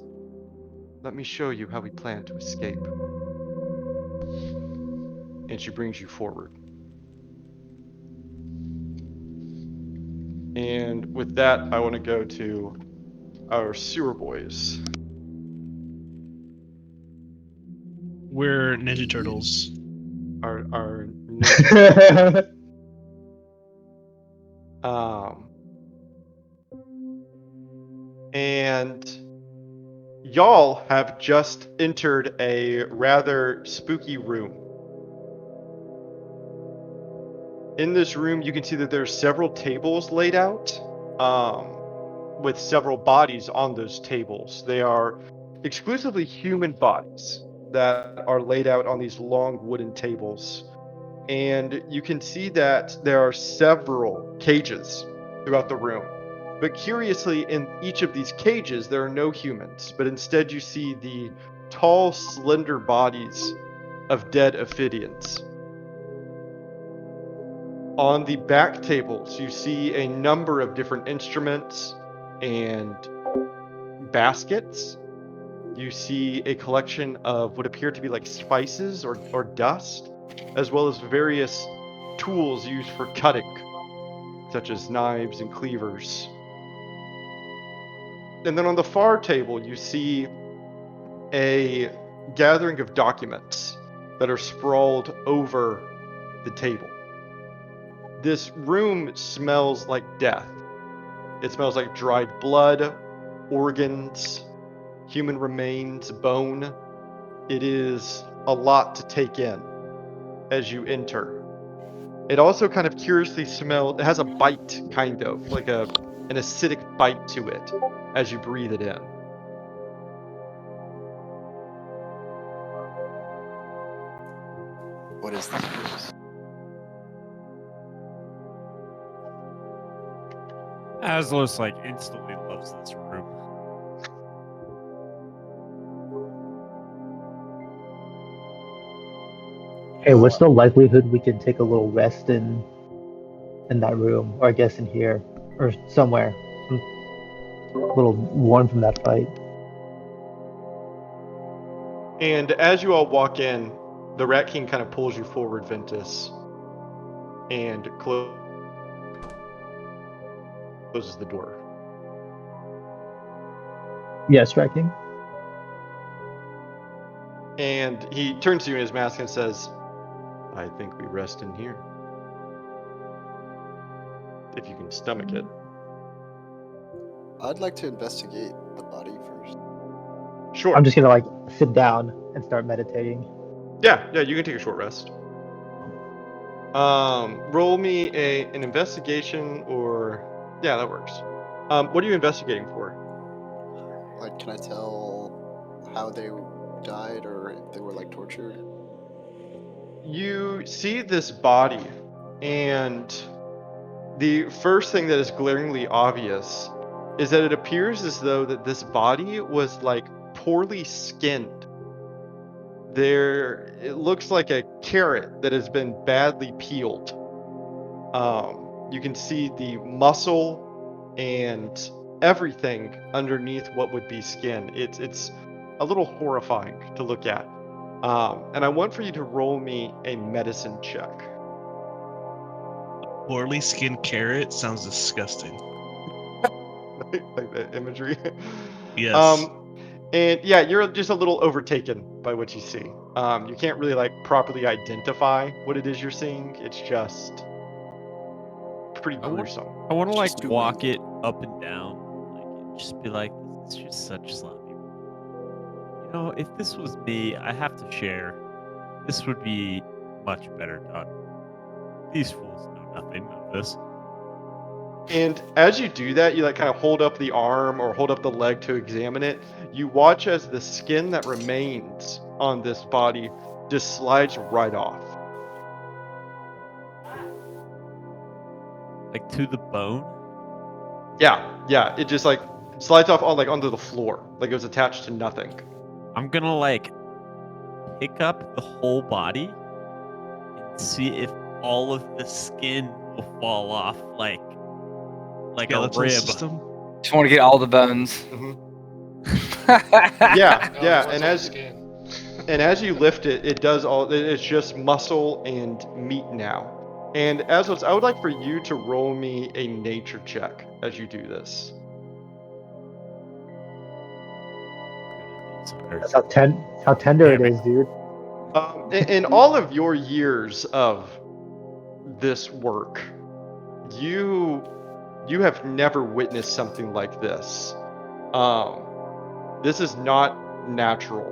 "Let me show you how we plan to escape." And she brings you forward. And with that, I want to go to our sewer boys. We're Ninja Turtles. Our ninja. And y'all have just entered a rather spooky room. In this room, you can see that there's several tables laid out, with several bodies on those tables. They are exclusively human bodies that are laid out on these long wooden tables. And you can see that there are several cages throughout the room. But curiously, in each of these cages, there are no humans, but instead you see the tall, slender bodies of dead Ophidians. On the back tables, you see a number of different instruments and baskets. You see a collection of what appear to be like spices or dust, as well as various tools used for cutting, such as knives and cleavers. And then on the far table, you see a gathering of documents that are sprawled over the table. This room smells like death. It smells like dried blood, organs, human remains, bone. It is a lot to take in as you enter. It also kind of curiously smells, it has a bite, kind of, like an acidic bite to it as you breathe it in. What is this place? Aslos like instantly loves this room. Hey, what's the likelihood we can take a little rest in that room, or I guess in here, or somewhere? I'm a little worn from that fight. And as you all walk in, the Rat King kind of pulls you forward, Ventus, and closes the door. Yes, tracking. And he turns to you in his mask and says, "I think we rest in here. If you can stomach it." I'd like to investigate the body first. Sure. I'm just gonna like sit down and start meditating. Yeah, you can take a short rest. Roll me an investigation or yeah, that works. What are you investigating for? Like, can I tell how they died or if they were like tortured? You see this body, and the first thing that is glaringly obvious is that it appears as though that this body was like poorly skinned. It looks like a carrot that has been badly peeled. You can see the muscle and everything underneath what would be skin. It's a little horrifying to look at. And I want for you to roll me a medicine check. Poorly skinned carrot sounds disgusting. Like the imagery. Yes. And yeah, you're just a little overtaken by what you see. You can't really like properly identify what it is you're seeing. It's just pretty I want- gruesome. I want to like Just do walk it up and down, like and just be like, "This is just such sloppy." You know, if this was me, I have to share. This would be much better done. These fools know nothing of this. And as you do that, you like kind of hold up the arm or hold up the leg to examine it. You watch as the skin that remains on this body just slides right off. Like to the bone. Yeah, it just like slides off on like onto the floor, like it was attached to nothing. I'm gonna like pick up the whole body and see if all of the skin will fall off, like a Skeletal rib. system. Just want to get all the bones. Mhm. No, Yeah, what's and on as skin? and as you lift it, it does all. It's just muscle and meat now. And as I would like for you to roll me a nature check as you do this. That's how tender it Damn it. is, dude. In all of your years of this work, you have never witnessed something like this. This is not natural.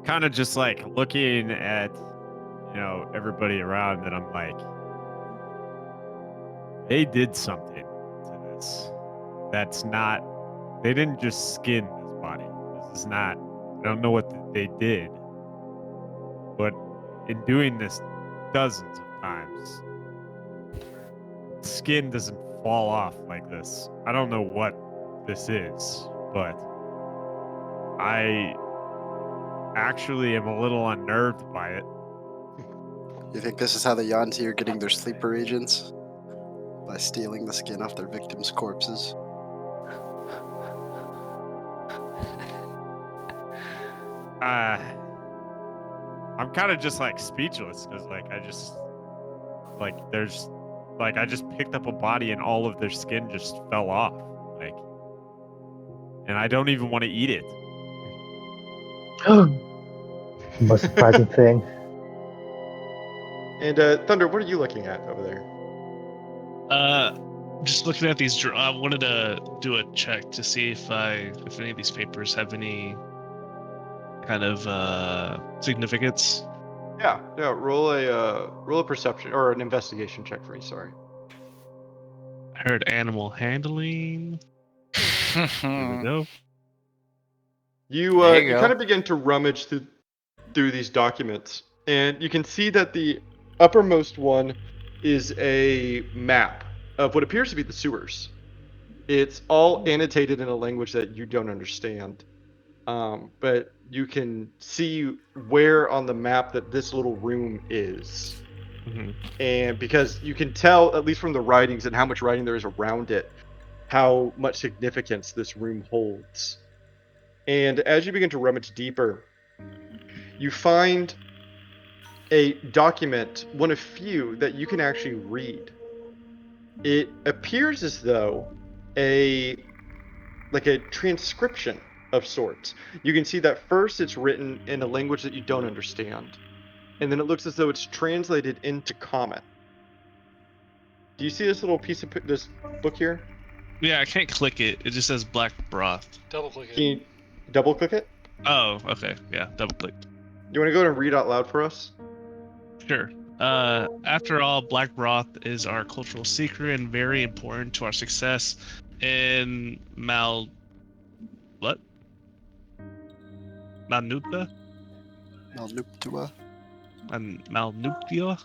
Kind of just like looking at, everybody around, and I'm like, they did something to this. That's not. They didn't just skin this body. This is not. I don't know what they did, but in doing this dozens of times, skin doesn't fall off like this. I don't know what this is, but I actually am a little unnerved by it. You think this is how the Yanti are getting their sleeper agents? By stealing the skin off their victims' corpses? I'm kind of just like speechless because I just picked up a body and all of their skin just fell off, and I don't even want to eat it. Most surprising thing. And Thunder, what are you looking at over there? Just looking at these, I wanted to do a check to see if any of these papers have any kind of significance. Yeah. Roll a perception or an investigation check for me. Sorry. I heard animal handling. There we go. You There you you go. kind of begin to rummage through these documents, and you can see that the uppermost one is a map of what appears to be the sewers. It's all annotated in a language that you don't understand, but you can see where on the map that this little room is. Mhm. And because you can tell, at least from the writings and how much writing there is around it, how much significance this room holds. And as you begin to rummage deeper, you find a document, one of few that you can actually read. It appears as though a transcription of sorts. You can see that first it's written in a language that you don't understand, and then it looks as though it's translated into Common. Do you see this little piece of this book here? Yeah, I can't click it. It just says black broth. Double click Can it. you double click it? Oh, okay. Yeah, double click. You want to go ahead and read out loud for us? Sure. After all, black broth is our cultural secret and very important to our success in what? Malnupta? Malnuptua? And Malnuptia?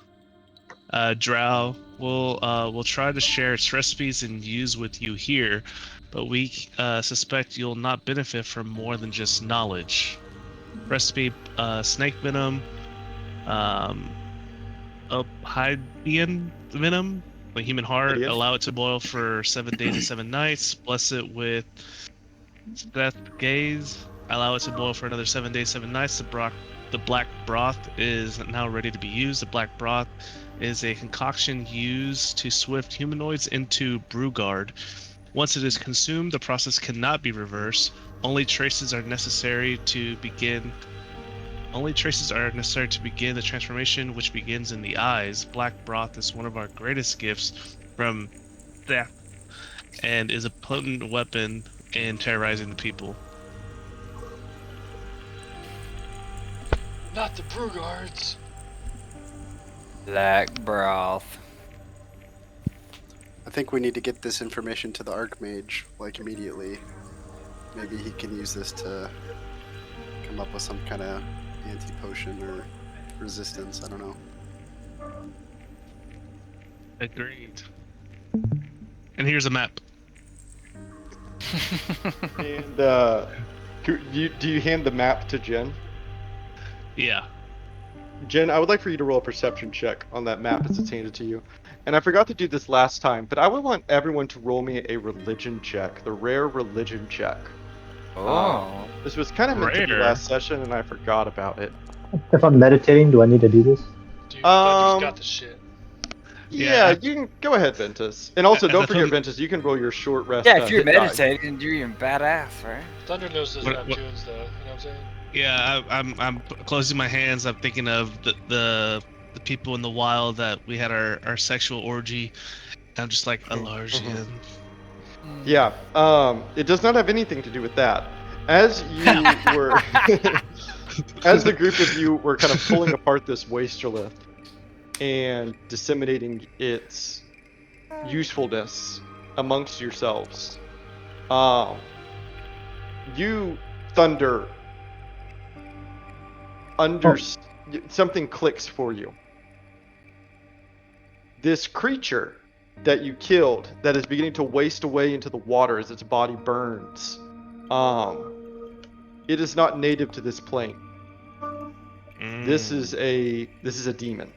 Drow. We'll try to share its recipes and use with you here, but we suspect you'll not benefit from more than just knowledge. Recipe: snake venom, um, Hydian venom, like human heart. Idiot. Allow it to boil for 7 days and 7 nights. Bless it with Seth Gaze. Allow it to boil for another 7 days, 7 nights. The black broth is now ready to be used. The black broth is a concoction used to swift humanoids into Brugard. Once it is consumed, the process cannot be reversed. Only traces are necessary to begin Only traces are necessary to begin the transformation, which begins in the eyes. Black broth is one of our greatest gifts from death and is a potent weapon in terrorizing the people. Not the Bruggards. Black broth. I think we need to get this information to the Archmage, like, immediately. Maybe he can use this to come up with some kind of anti-potion or resistance. I don't know. Agreed. And here's a map. And do you hand the map to Jen? Yeah. Jen, I would like for you to roll a perception check on that map as it's handed to you. And I forgot to do this last time, but I would want everyone to roll me a religion check, the rare religion check. Oh. This was kind of meant to be Rare. last session, and I forgot about it. If I'm meditating, do I need to do this? Dude, Thunder's got Um, the shit. Yeah, Yeah, you can go ahead, Ventus. And also, As don't I forget, told- Ventus, you can roll your short rest. Yeah, if you're hit die. meditating, you're even badass, right? Thunder knows his What- Neptunes, though. You know what I'm saying? Yeah, I'm closing my hands. I'm thinking of the people in the wild that we had our sexual orgy. I'm just like a large Mhm. yen. Yeah, it does not have anything to do with that. As you were, as the group of you were kind of pulling apart this wastrelith and disseminating its usefulness amongst yourselves, you, Thunder, something clicks for you. This creature that you killed, that is beginning to waste away into the water as its body burns, it is not native to this plane. This is a demon.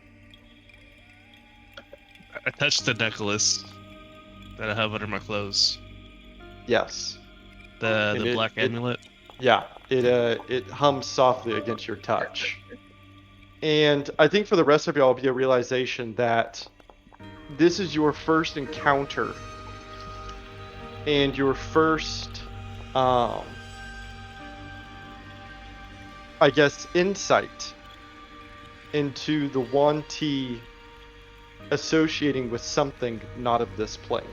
I touched the necklace that I have under my clothes. Yes. The And black amulet. Yeah, it hums softly against your touch. And I think for the rest of y'all, it'll be a realization that this is your first encounter and your first, I guess, insight into the Yuan-Ti associating with something not of this plane.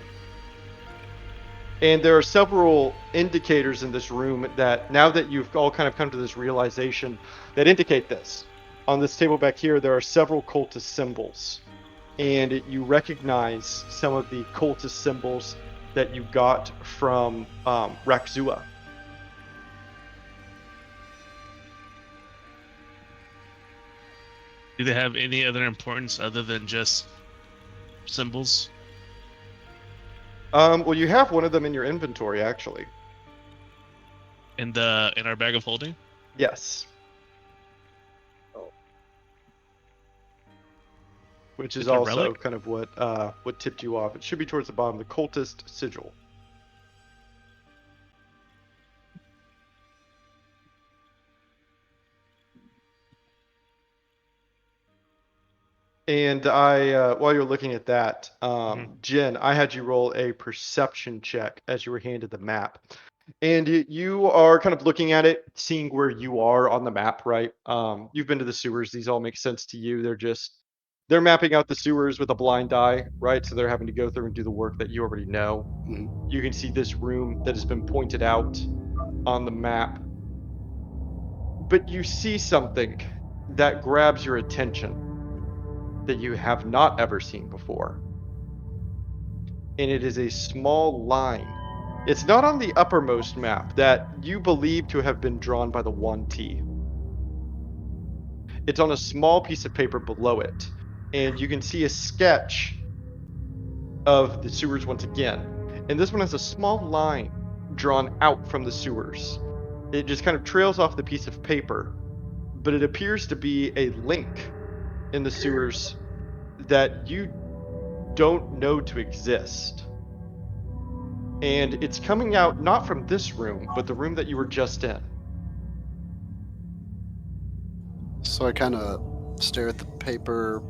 And there are several indicators in this room that, now that you've all kind of come to this realization, that indicate this. On this table back here, there are several cultist symbols. And you recognize some of the cultist symbols that you got from Rakzua. Do they have any other importance other than just symbols? Well, you have one of them in your inventory, actually. In our bag of holding? Yes. Which is It's a also relic? kind of what tipped you off. It should be towards the bottom, the cultist sigil. And while you're looking at that, Jen, I had you roll a perception check as you were handed the map. And you are kind of looking at it, seeing where you are on the map, right? You've been to the sewers. These all make sense to you. They're mapping out the sewers with a blind eye, right? So they're having to go through and do the work that you already know. Mhm. You can see this room that has been pointed out on the map. But you see something that grabs your attention that you have not ever seen before. And it is a small line. It's not on the uppermost map that you believe to have been drawn by the Yuan-Ti. It's on a small piece of paper below it. And you can see a sketch of the sewers once again. And this one has a small line drawn out from the sewers. It just kind of trails off the piece of paper, but it appears to be a link in the sewers that you don't know to exist. And it's coming out not from this room, but the room that you were just in. So I kind of stare at the paper,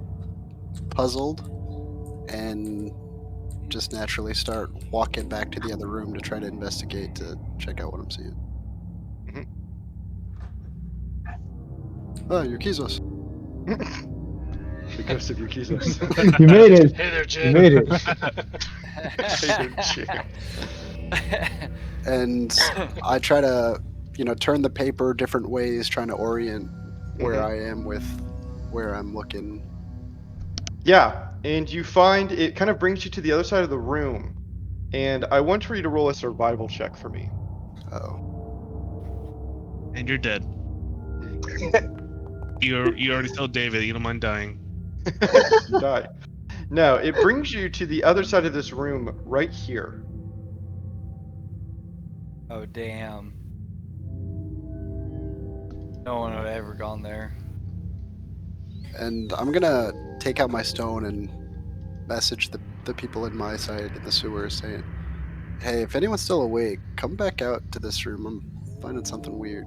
puzzled, and just naturally start walking back to the other room to try to investigate to check out what I'm seeing. Oh, Yukizos. The ghost of Yukizos. You made it. Hey there, You Jim. made it. Hey there, Jim. And I try to, turn the paper different ways, trying to orient where Mhm. I am with where I'm looking. Yeah, and you find it kind of brings you to the other side of the room. And I want for you to roll a survival check for me. Oh, And you're dead. You already told David you don't mind dying. You die. No, it brings you to the other side of this room right here. Oh damn! No one would have ever gone there. and I'm gonna take out my stone and message the people in my side in the sewer saying, "Hey, if anyone's still awake, come back out to this room. I'm finding something weird."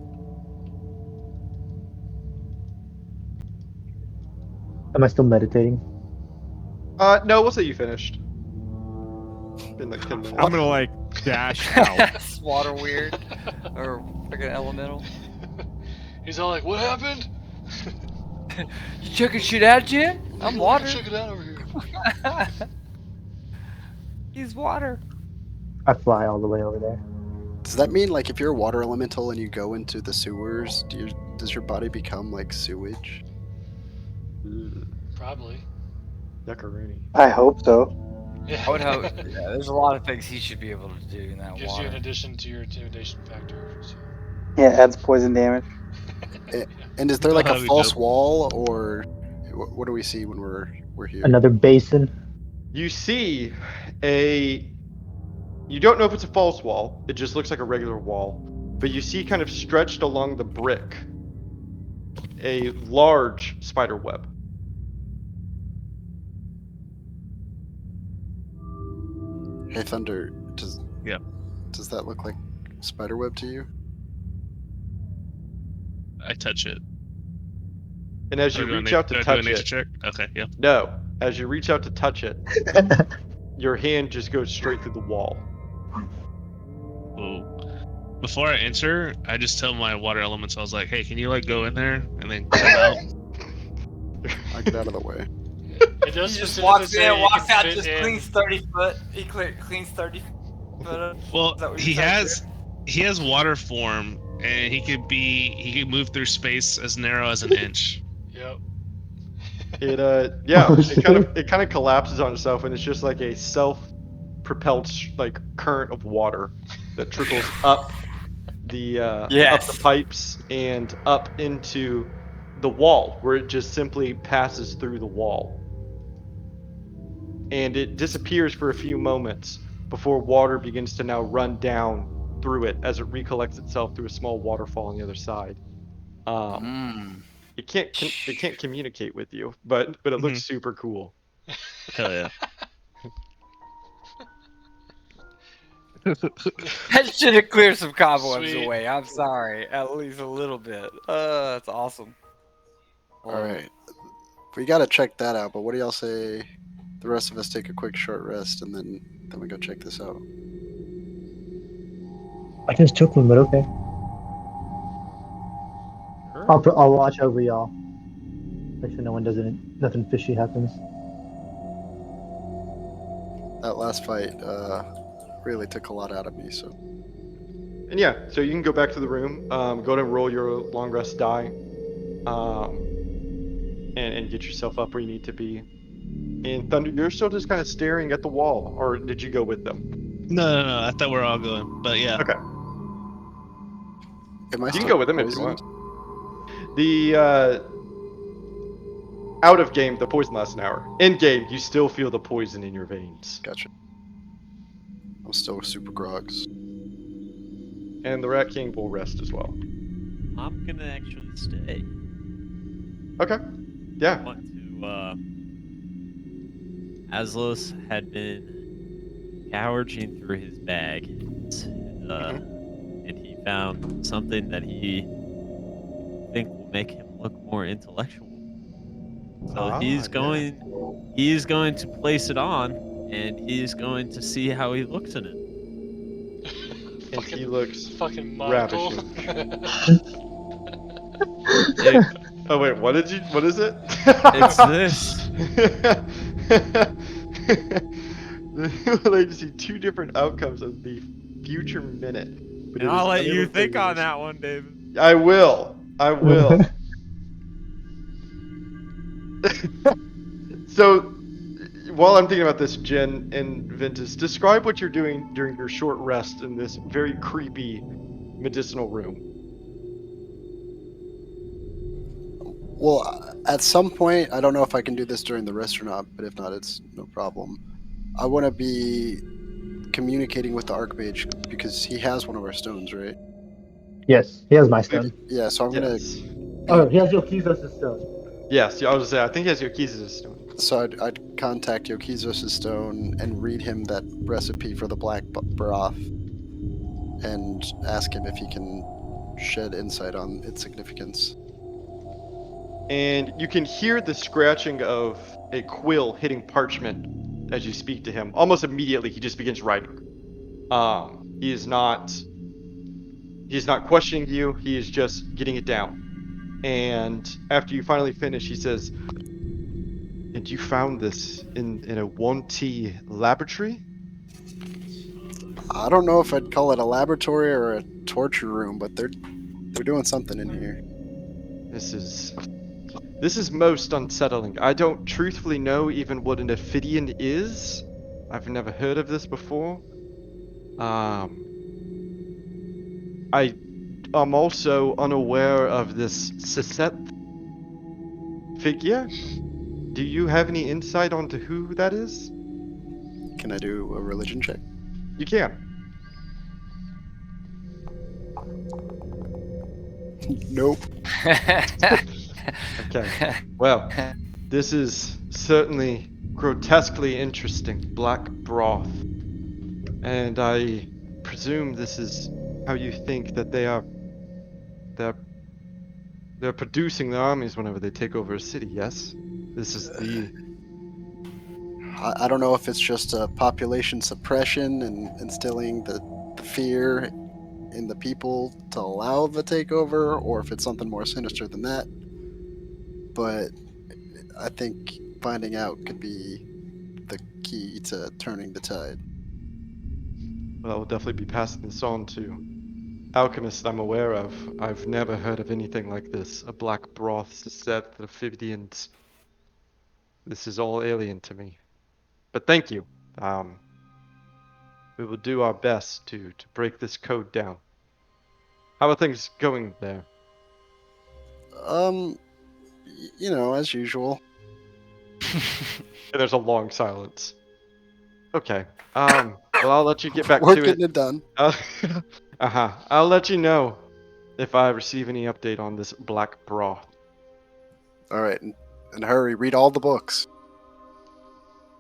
Am I still meditating? No, we'll say you finished. Been like 10 minutes. I'm gonna like dash out. Is water weird or fucking elemental? He's all like, "What happened? You checking shit out, Jen? I'm We water. gotta check it out over here." He's water. I fly all the way over there. Does that mean like if you're a water elemental and you go into the sewers, does your body become like sewage? Ugh, Probably. yuckaroonie. I hope so. Yeah. I would hope. Yeah, there's a lot of things he should be able to do in that Gives water. you an addition to your intimidation factor. So. Yeah, adds poison damage. And is there like a That'd be false dope. wall, or what do we see when we're here? Another basin. You see a. You don't know if it's a false wall. It just looks like a regular wall. But you see kind of stretched along the brick a large spider web. Hey, Thunder, Yeah. does that look like spiderweb to you? I touch it. And as Or you do I reach need- out do to I do a touch nature it, check? Okay, yeah. no, as you reach out to touch it, your hand just goes straight through the wall. Ooh. Before I enter, I just tell my water elements, I was like, hey, can you like go in there and then come out? I get out of the way. It does He just specifically walks say in, you walks can out, fit just in. cleans 30 foot. He cleans 30 foot. Well, Is that what he you're saying, has water form, and he could move through space as narrow as an inch. Yep. Yeah, Oh, it kind of collapses on itself, and it's just like a self-propelled like current of water that trickles up the Yes. pipes and up into the wall, where it just simply passes through the wall, and it disappears for a few moments before water begins to now run down through it as it recollects itself through a small waterfall on the other side. Mm. It can't communicate with you, but it looks Mhm. super cool. Hell yeah. That should have cleared some cobwebs Sweet. away. I'm sorry. At least a little bit. That's awesome. All right, we gotta check that out. But what do y'all say? The rest of us take a quick short rest, and then we go check this out. I just took one, but okay. I'll watch over y'all. Make sure nothing fishy happens. That last fight really took a lot out of me. So And yeah, so you can go back to the room, go ahead and roll your long rest die, and get yourself up where you need to be. And Thunder, you're still just kind of staring at the wall, or did you go with them? No. I thought we were all going, but yeah. Okay, am I you still can go with them if you poisoned? want. The out of game, the poison lasts an hour. In game, you still feel the poison in your veins. Gotcha. I'm still super grogs. And the Rat King will rest as well. I'm gonna actually stay. Okay. I Yeah. want to. Aslos had been gouging through his bag, and he found something that he think will make him look more intellectual. So he's going to place it on, and he's going to see how he looks in it. And he looks fucking monocle. ravishing. It, Oh wait, what did you? What is it? It's this. You'll need to see two different outcomes of the future minute, but And it I'll is let unable you to tell think you on which. that one, David. I will. I will. So, while I'm thinking about this, Jen and Ventus, describe what you're doing during your short rest in this very creepy medicinal room. Well, at some point, I don't know if I can do this during the rest or not, but if not, it's no problem. I want to be communicating with the Archmage because he has one of our stones, right? Yes, he has my stone. Yeah, so I'm gonna Yes. be. Oh, he has Yokizos' stone. Yes, I was gonna say, I think he has your keys as a stone. So I'd contact Yokizos' stone and read him that recipe for the black broth, and ask him if he can shed insight on its significance. And you can hear the scratching of a quill hitting parchment as you speak to him. Almost immediately, he just begins writing. He is not questioning you. He is just getting it down. And after you finally finish, he says, "And you found this in a 1T laboratory?" I don't know if I'd call it a laboratory or a torture room, but they're doing something in here. This is most unsettling. I don't truthfully know even what an Ophidian is. I've never heard of this before. Um, I am also unaware of this Siseth figure. Do you have any insight onto who that is? Can I do a religion check? You can. Nope. Okay. Well, this is certainly grotesquely interesting. Black broth. And I presume this is how you think that they're they're producing their armies whenever they take over a city, yes? This is the I don't know if it's just a population suppression and instilling the fear in the people to allow the takeover, or if it's something more sinister than that. But I think finding out could be the key to turning the tide. well, I will definitely be passing this on to alchemists I'm aware of. I've never heard of anything like this. A black broth set the Ophidians. This is all alien to me. But thank you. Um, we will do our best to break this code down. How are things going there? Um, as usual. And there's a long silence. Okay. Well, I'll let you get back We're to it. getting it done. Uh-huh. I'll let you know if I receive any update on this black broth. All right, and hurry, read all the books.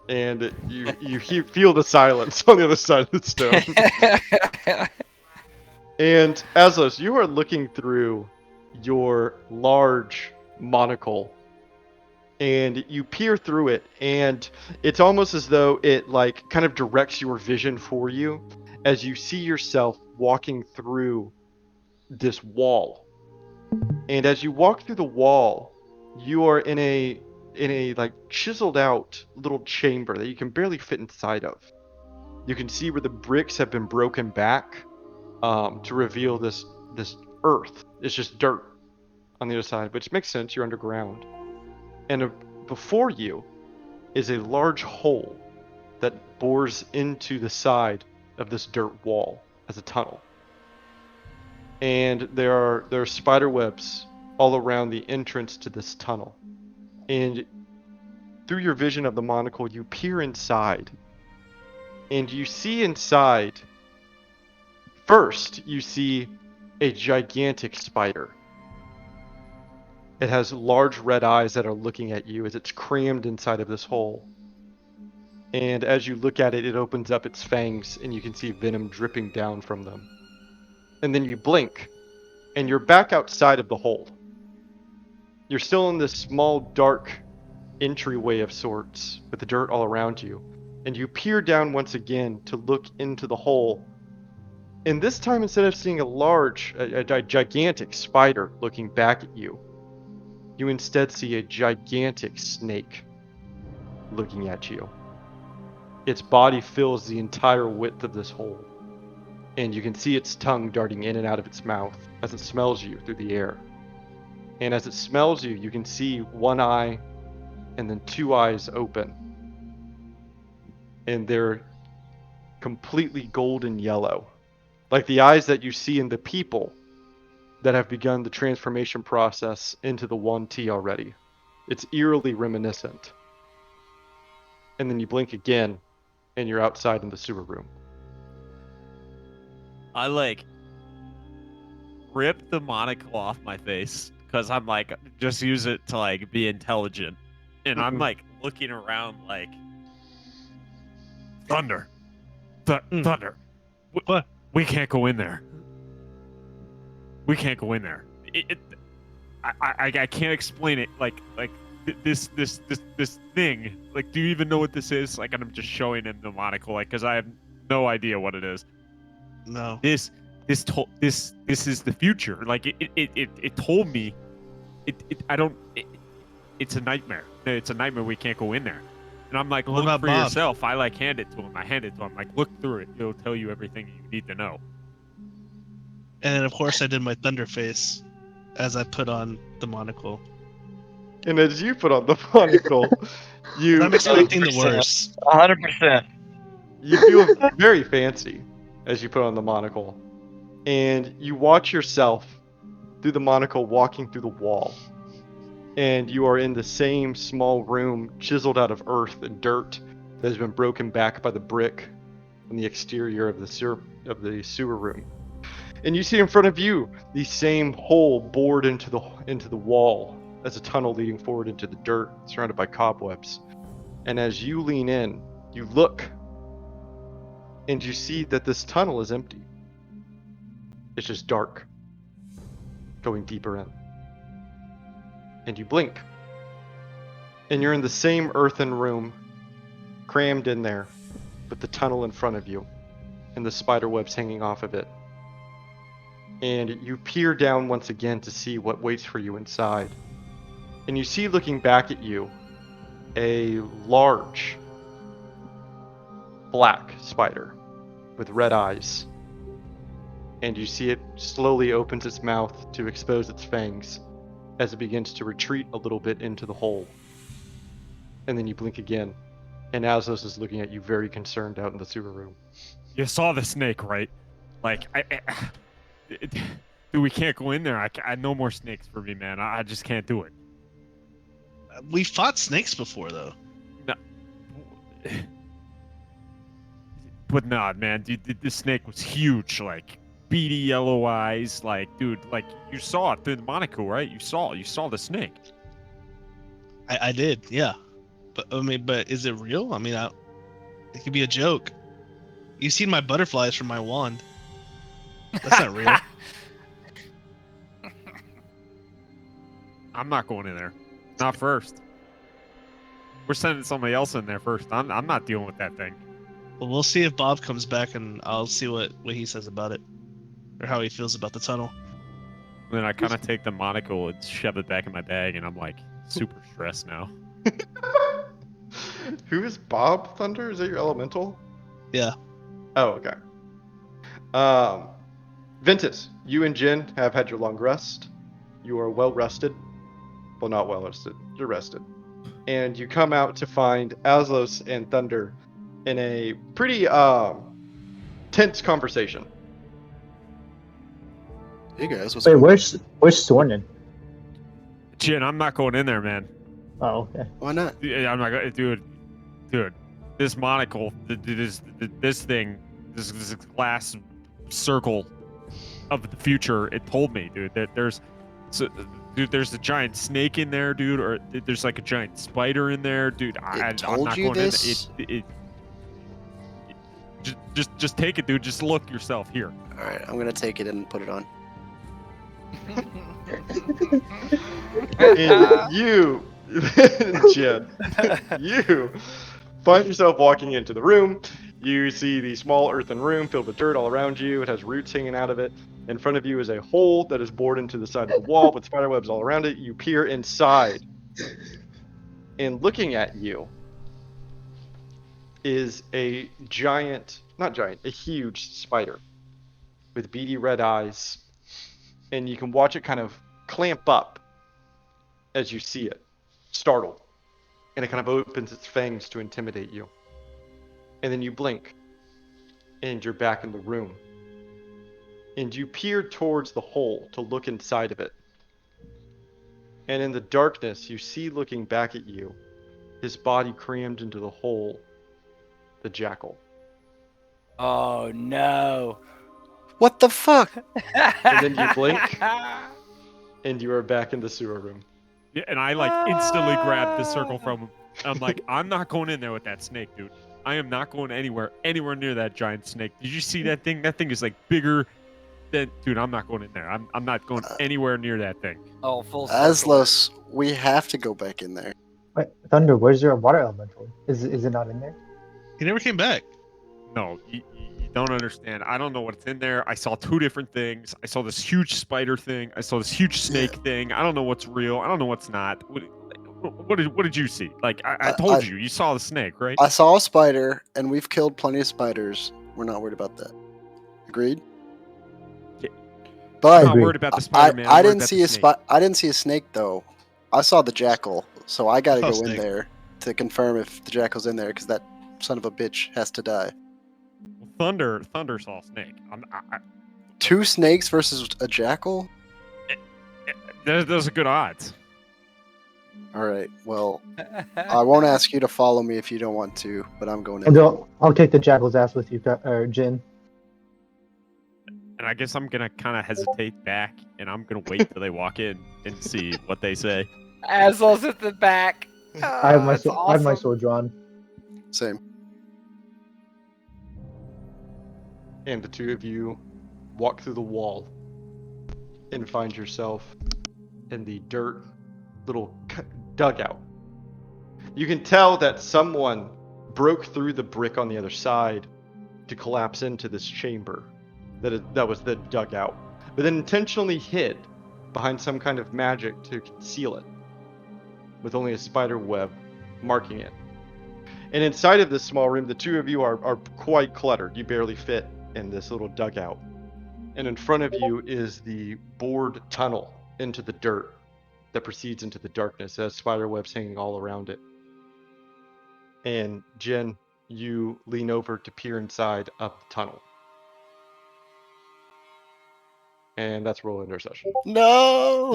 And you feel the silence on the other side of the stone. And Aslos, you are looking through your large monocle and you peer through it, and it's almost as though it like kind of directs your vision for you as you see yourself walking through this wall. And as you walk through the wall, you are in a like chiseled out little chamber that you can barely fit inside of. You can see where the bricks have been broken back to reveal this earth. It's just dirt on the other side, which makes sense. You're underground, and before you is a large hole that bores into the side of this dirt wall as a tunnel. And there are spider webs all around the entrance to this tunnel. And through your vision of the monocle, you peer inside. And you see inside, first, you see a gigantic spider. It has large red eyes that are looking at you as it's crammed inside of this hole. And as you look at it, it opens up its fangs and you can see venom dripping down from them. And then you blink and you're back outside of the hole. You're still in this small, dark entryway of sorts with the dirt all around you. And you peer down once again to look into the hole. And this time, instead of seeing a gigantic spider looking back at you, you instead see a gigantic snake looking at you. Its body fills the entire width of this hole, and you can see its tongue darting in and out of its mouth as it smells you through the air. And as it smells you, you can see one eye and then two eyes open. And they're completely golden yellow, like the eyes that you see in the people that have begun the transformation process into the 1T already. It's eerily reminiscent. And then you blink again, and you're outside in the sewer room. I like rip the monocle off my face because I'm like, just use it to like be intelligent, and I'm like looking around like, Thunder, Thunder, What? we can't go in there. We can't go in there. I can't explain it. Like this thing. Like, do you even know what this is? Like, and I'm just showing him the monocle, like, because I have no idea what it is. No. This is the future. Like, it told me. It's a nightmare. It's a nightmare. We can't go in there. And I'm like, What look about for Bob? yourself. I like hand it to him. I hand it to him. Like, look through it. It'll tell you everything you need to know. And then, of course, I did my thunder face as I put on the monocle. And as you put on the monocle, you I'm expecting the worst. 100%. you feel very fancy as you put on the monocle. And you watch yourself through the monocle walking through the wall. And you are in the same small room chiseled out of earth and dirt that has been broken back by the brick on the exterior of the sewer room. And you see in front of you the same hole bored into the wall as a tunnel leading forward into the dirt, surrounded by cobwebs. And as you lean in, you look, and you see that this tunnel is empty. It's just dark, going deeper in. And you blink, and you're in the same earthen room, crammed in there, with the tunnel in front of you, and the spider webs hanging off of it. And you peer down once again to see what waits for you inside. And you see, looking back at you, a large black spider with red eyes. And you see it slowly opens its mouth to expose its fangs as it begins to retreat a little bit into the hole. And then you blink again, and Aslos is looking at you very concerned out in the sewer room. You saw the snake, right? Like, dude, we can't go in there. I no more snakes for me, man. I just can't do it. We fought snakes before, though. No. But nah, man, dude, this snake was huge. Like, beady yellow eyes. Like, dude, like, you saw it through the monocle, right? You saw the snake. I did, yeah. But I mean, but is it real? I mean, it could be a joke. You've seen my butterflies from my wand. That's not real. I'm not going in there. Not first. We're sending somebody else in there first. I'm not dealing with that thing. Well, we'll see if Bob comes back, and I'll see what he says about it, or how he feels about the tunnel. And then I kind of take the monocle and shove it back in my bag, and I'm like super stressed now. Who is Bob Thunder? Is that your elemental? Yeah. Oh, okay. Ventus, you and Jin have had your long rest. You are well rested. Well, not well rested. You're rested. And you come out to find Aslos and Thunder in a pretty tense conversation. Hey guys, what's Wait, going on? where's Sornin? Jin, I'm not going in there, man. Oh, okay. Why not? Yeah, I'm not going, dude. This monocle, this thing, this glass circle of the future. It told me, dude, that there's a giant snake in there, dude, or there's like a giant spider in there, dude. I'm told not you going this? in. Just take it, dude. Just look yourself here. All right, I'm gonna take it and put it on. And you, Jin, you find yourself walking into the room. You see the small earthen room filled with dirt all around you. It has roots hanging out of it. In front of you is a hole that is bored into the side of the wall with spider webs all around it. You peer inside, and looking at you is a giant, not giant, a huge spider with beady red eyes. And you can watch it kind of clamp up as you see it, startled. And it kind of opens its fangs to intimidate you. And then you blink, and you're back in the room. And you peer towards the hole to look inside of it. And in the darkness, you see looking back at you, his body crammed into the hole, the jackal. Oh no. What the fuck? And then you blink, and you are back in the sewer room. Yeah, and I like instantly grabbed the circle from him. I'm like, I'm not going in there with that snake, dude. I am not going anywhere near that giant snake. Did you see that thing? That thing is like bigger than, dude. I'm not going in there. I'm not going anywhere near that thing. Oh, full circle. Aslos, we have to go back in there. Wait, Thunder, where's your water elemental? Is it not in there? He never came back. No, you don't understand. I don't know what's in there. I saw two different things. I saw this huge spider thing. I saw this huge snake thing. I don't know what's real. I don't know what's not. What did you see? Like I told you, you saw the snake, right? I saw a spider, and we've killed plenty of spiders. We're not worried about that. Agreed? Yeah. But I'm not worried about the spider, man. I didn't see I didn't see a snake though. I saw the jackal, so I gotta Oh, go in snake. there to confirm if the jackal's in there, because that son of a bitch has to die. Thunder saw a snake. Two snakes versus a jackal? Those are good odds. All right. Well, I won't ask you to follow me if you don't want to, but I'm going in. I'll kick the jackal's ass with you, Jin. And I guess I'm gonna kind of hesitate back, and I'm gonna wait till they walk in and see what they say. Aslos at the back. I have my That's I have my awesome. sword drawn. Same. And the two of you walk through the wall and find yourself in the dirt little dugout. You can tell that someone broke through the brick on the other side to collapse into this chamber that was the dugout, but then intentionally hid behind some kind of magic to conceal it, with only a spider web marking it. And inside of this small room, the two of you are quite cluttered. You barely fit in this little dugout. And in front of you is the bored tunnel into the dirt that proceeds into the darkness. It has spider webs hanging all around it. And Jen, you lean over to peer inside of the tunnel. And that's roll intercession. No.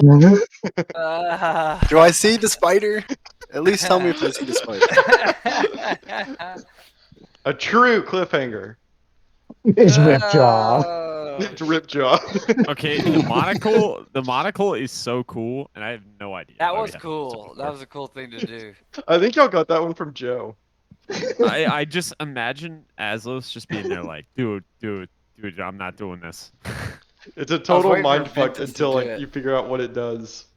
Ah. Do I see the spider? At least tell me if I see the spider. A true cliffhanger. It's Ripjaw. Oh. It's Ripjaw. Okay, the monocle is so cool, and I have no idea. That why we was have it cool. so That was a cool thing to do. I think y'all got that one from Joe. I just imagine Aslos just being there like, dude, I'm not doing this. It's a total waiting for mindfuck Ventus to until do like it. you figure out what it does.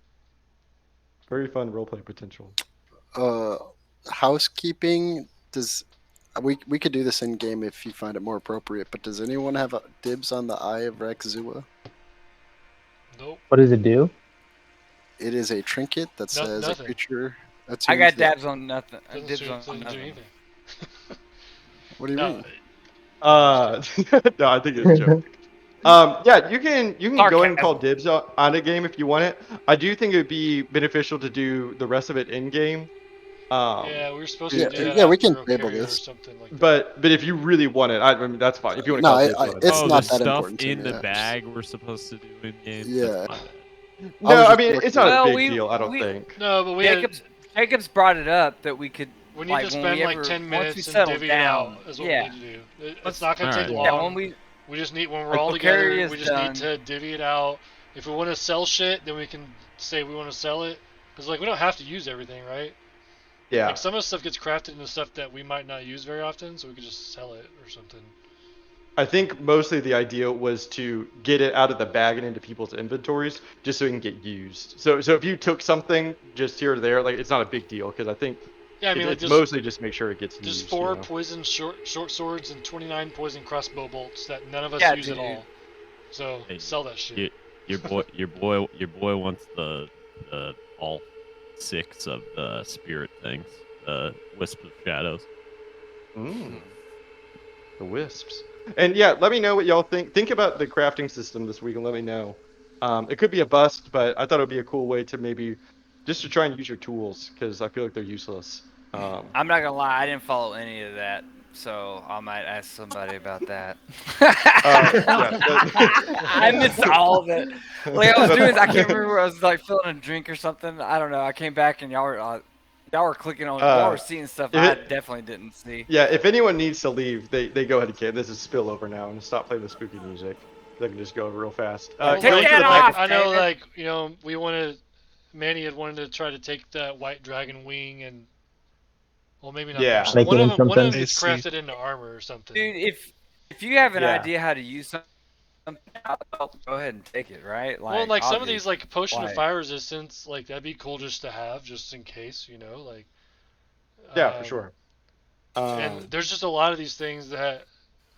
Very fun roleplay potential. Housekeeping. Does we could do this in game if you find it more appropriate, but does anyone have a dibs on the Eye of Rexzua? Nope. What does it do? It is a trinket that says a nothing. creature. That's I got dabs on nothing. Doesn't Dibs do, on doesn't do nothing. anything. What do you No, mean? No, I think it's Joe. Yeah, you can go ahead and call dibs on a game if you want it. I do think it would be beneficial to do the rest of it in game. yeah, we were supposed Yeah, to do that yeah, we after can table Okaria or this. something like that. But if you really want it, I mean that's fine. If you want to No, call dibs on it, it's oh, not the that stuff important to in me, the I just- bag we're supposed to do in game. Yeah. No, was I just mean looking- it's not Well, a big deal. I don't we- think. No, but Jacob's brought it up that we could. we need like, to when spend we like ever- 10 once we minutes and settle divvy down, it out is what yeah. we need to do. It's Let's- not going to take Alright. Yeah, long. when We just need, when we're Like, all Okaria together, is we just done. need to divvy it out. If we want to sell shit, then we can say we want to sell it. Because, like, we don't have to use everything, right? Yeah. Like, some of the stuff gets crafted into stuff that we might not use very often, so we could just sell it or something. I think mostly the idea was to get it out of the bag and into people's inventories, just so it can get used. So if you took something just here or there, like it's not a big deal because I think Yeah, I mean, like It's there's mostly just make sure it gets there's used. 4 You know? poison short swords and 29 poison crossbow bolts that none of us Yeah, use at dude. all. So Hey, sell that shit. your boy wants the all 6 of the spirit things, the wisp of shadows. Mm, the wisps. And yeah, let me know what y'all think. Think about the crafting system this week and let me know. It could be a bust, but I thought it would be a cool way to maybe just to try and use your tools because I feel like they're useless. I'm not gonna lie, I didn't follow any of that, so I might ask somebody about that. Yeah, I missed all of it. Like I was doing, I can't that's- remember. I was like filling a drink or something. I don't know. I came back and y'all were clicking on, y'all were uh, seeing stuff if I it, definitely didn't see. yeah, if anyone needs to leave, they go ahead and can. This is spillover now and stop playing the spooky music. They can just go real fast. Yeah, Well, take Go like into that the back. off, I know, Tanner. like we wanted Manny had wanted to try to take that white dragon wing and well, maybe not Yeah. that. Make One it of in them, one of them something. gets AC. crafted into armor or something. Dude, if you have an Yeah. idea how to use something, go ahead and take it, right? Well, and Like like some of obvious. these, like potion of Like, fire resistance, like that'd be cool just to have, just in case, like. Yeah, for Um, sure. and there's just a lot of these things that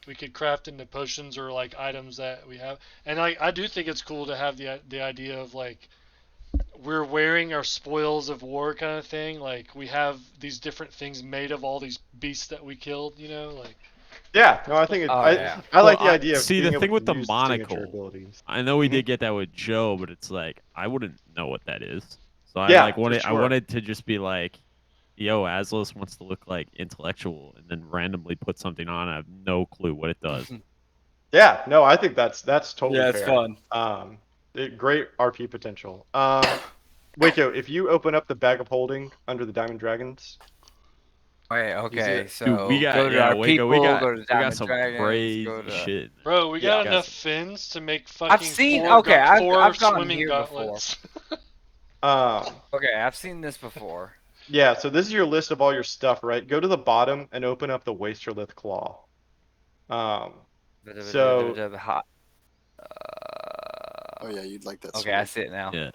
we could craft into potions or like items that we have. And I do think it's cool to have the idea of like we're wearing our spoils of war kind of thing. Like we have these different things made of all these beasts that we killed. Like Yeah, no, I think oh yeah. I Well, like the idea of see being the able thing to with the use the signature monocle. abilities. I know we Mhm. did get that with Joe, but it's like I wouldn't know what that is. So I Yeah, like for wanted I sure. wanted to just be like, yo, Aslos wants to look like intellectual, and then randomly put something on. I have no clue what it does. Yeah, no, I think that's totally Yeah, it's fair. fun. Great RP potential. Waco, if you open up the bag of holding under the Diamond Dragons, Wait, is okay, it? Dude, we so got go to our Waco. people, go to We got Diamond some Dragons, go crazy to. shit. In there. bro, we Yeah. got We got enough some, fins to make I've fucking seen. four Okay, four I've gone swimming here before. gauntlets. Um, Okay, I've seen this before. yeah, so this is your list of all your stuff, right? Go to the bottom and open up the Wasterlith Claw. Um, so Hot. Oh yeah, you'd like that Okay, I sword. see it now. yeah,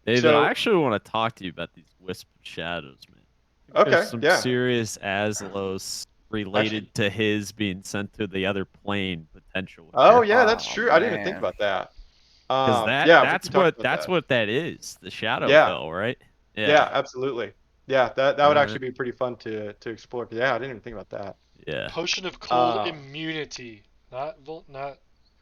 David. I so actually want to talk to you about these Wisp of Shadows, man. I think there's okay, some yeah. serious Aslos Actually, related to his being sent to the other plane potential oh here. yeah, that's Oh true. I didn't even think man. about that. Because Yeah, we can that's talk what about that. that is. The Yeah, Shadowfell, right? yeah, Yeah. absolutely. Yeah, that would Uh, actually be pretty fun to explore. Yeah, I didn't even think about that. yeah. Potion of cold Um, immunity, not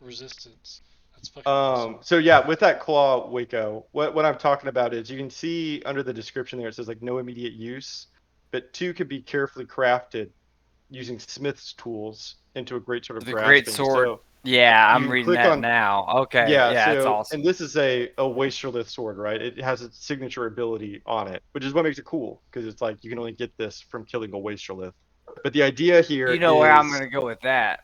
resistance. That's fucking awesome. so yeah, with that claw, Waco, what I'm talking about is you can see under the description there it says like no immediate use, but 2 could be carefully crafted using Smith's tools into a great sort of The great grasping. sword. So Yeah, I'm you reading click that on now. Okay, yeah, yeah, it's so and awesome. this is a Wasterlith sword, right? It has its signature ability on it, which is what makes it cool because it's like you can only get this from killing a Wasterlith. But the idea here You know where I'm is gonna go with that.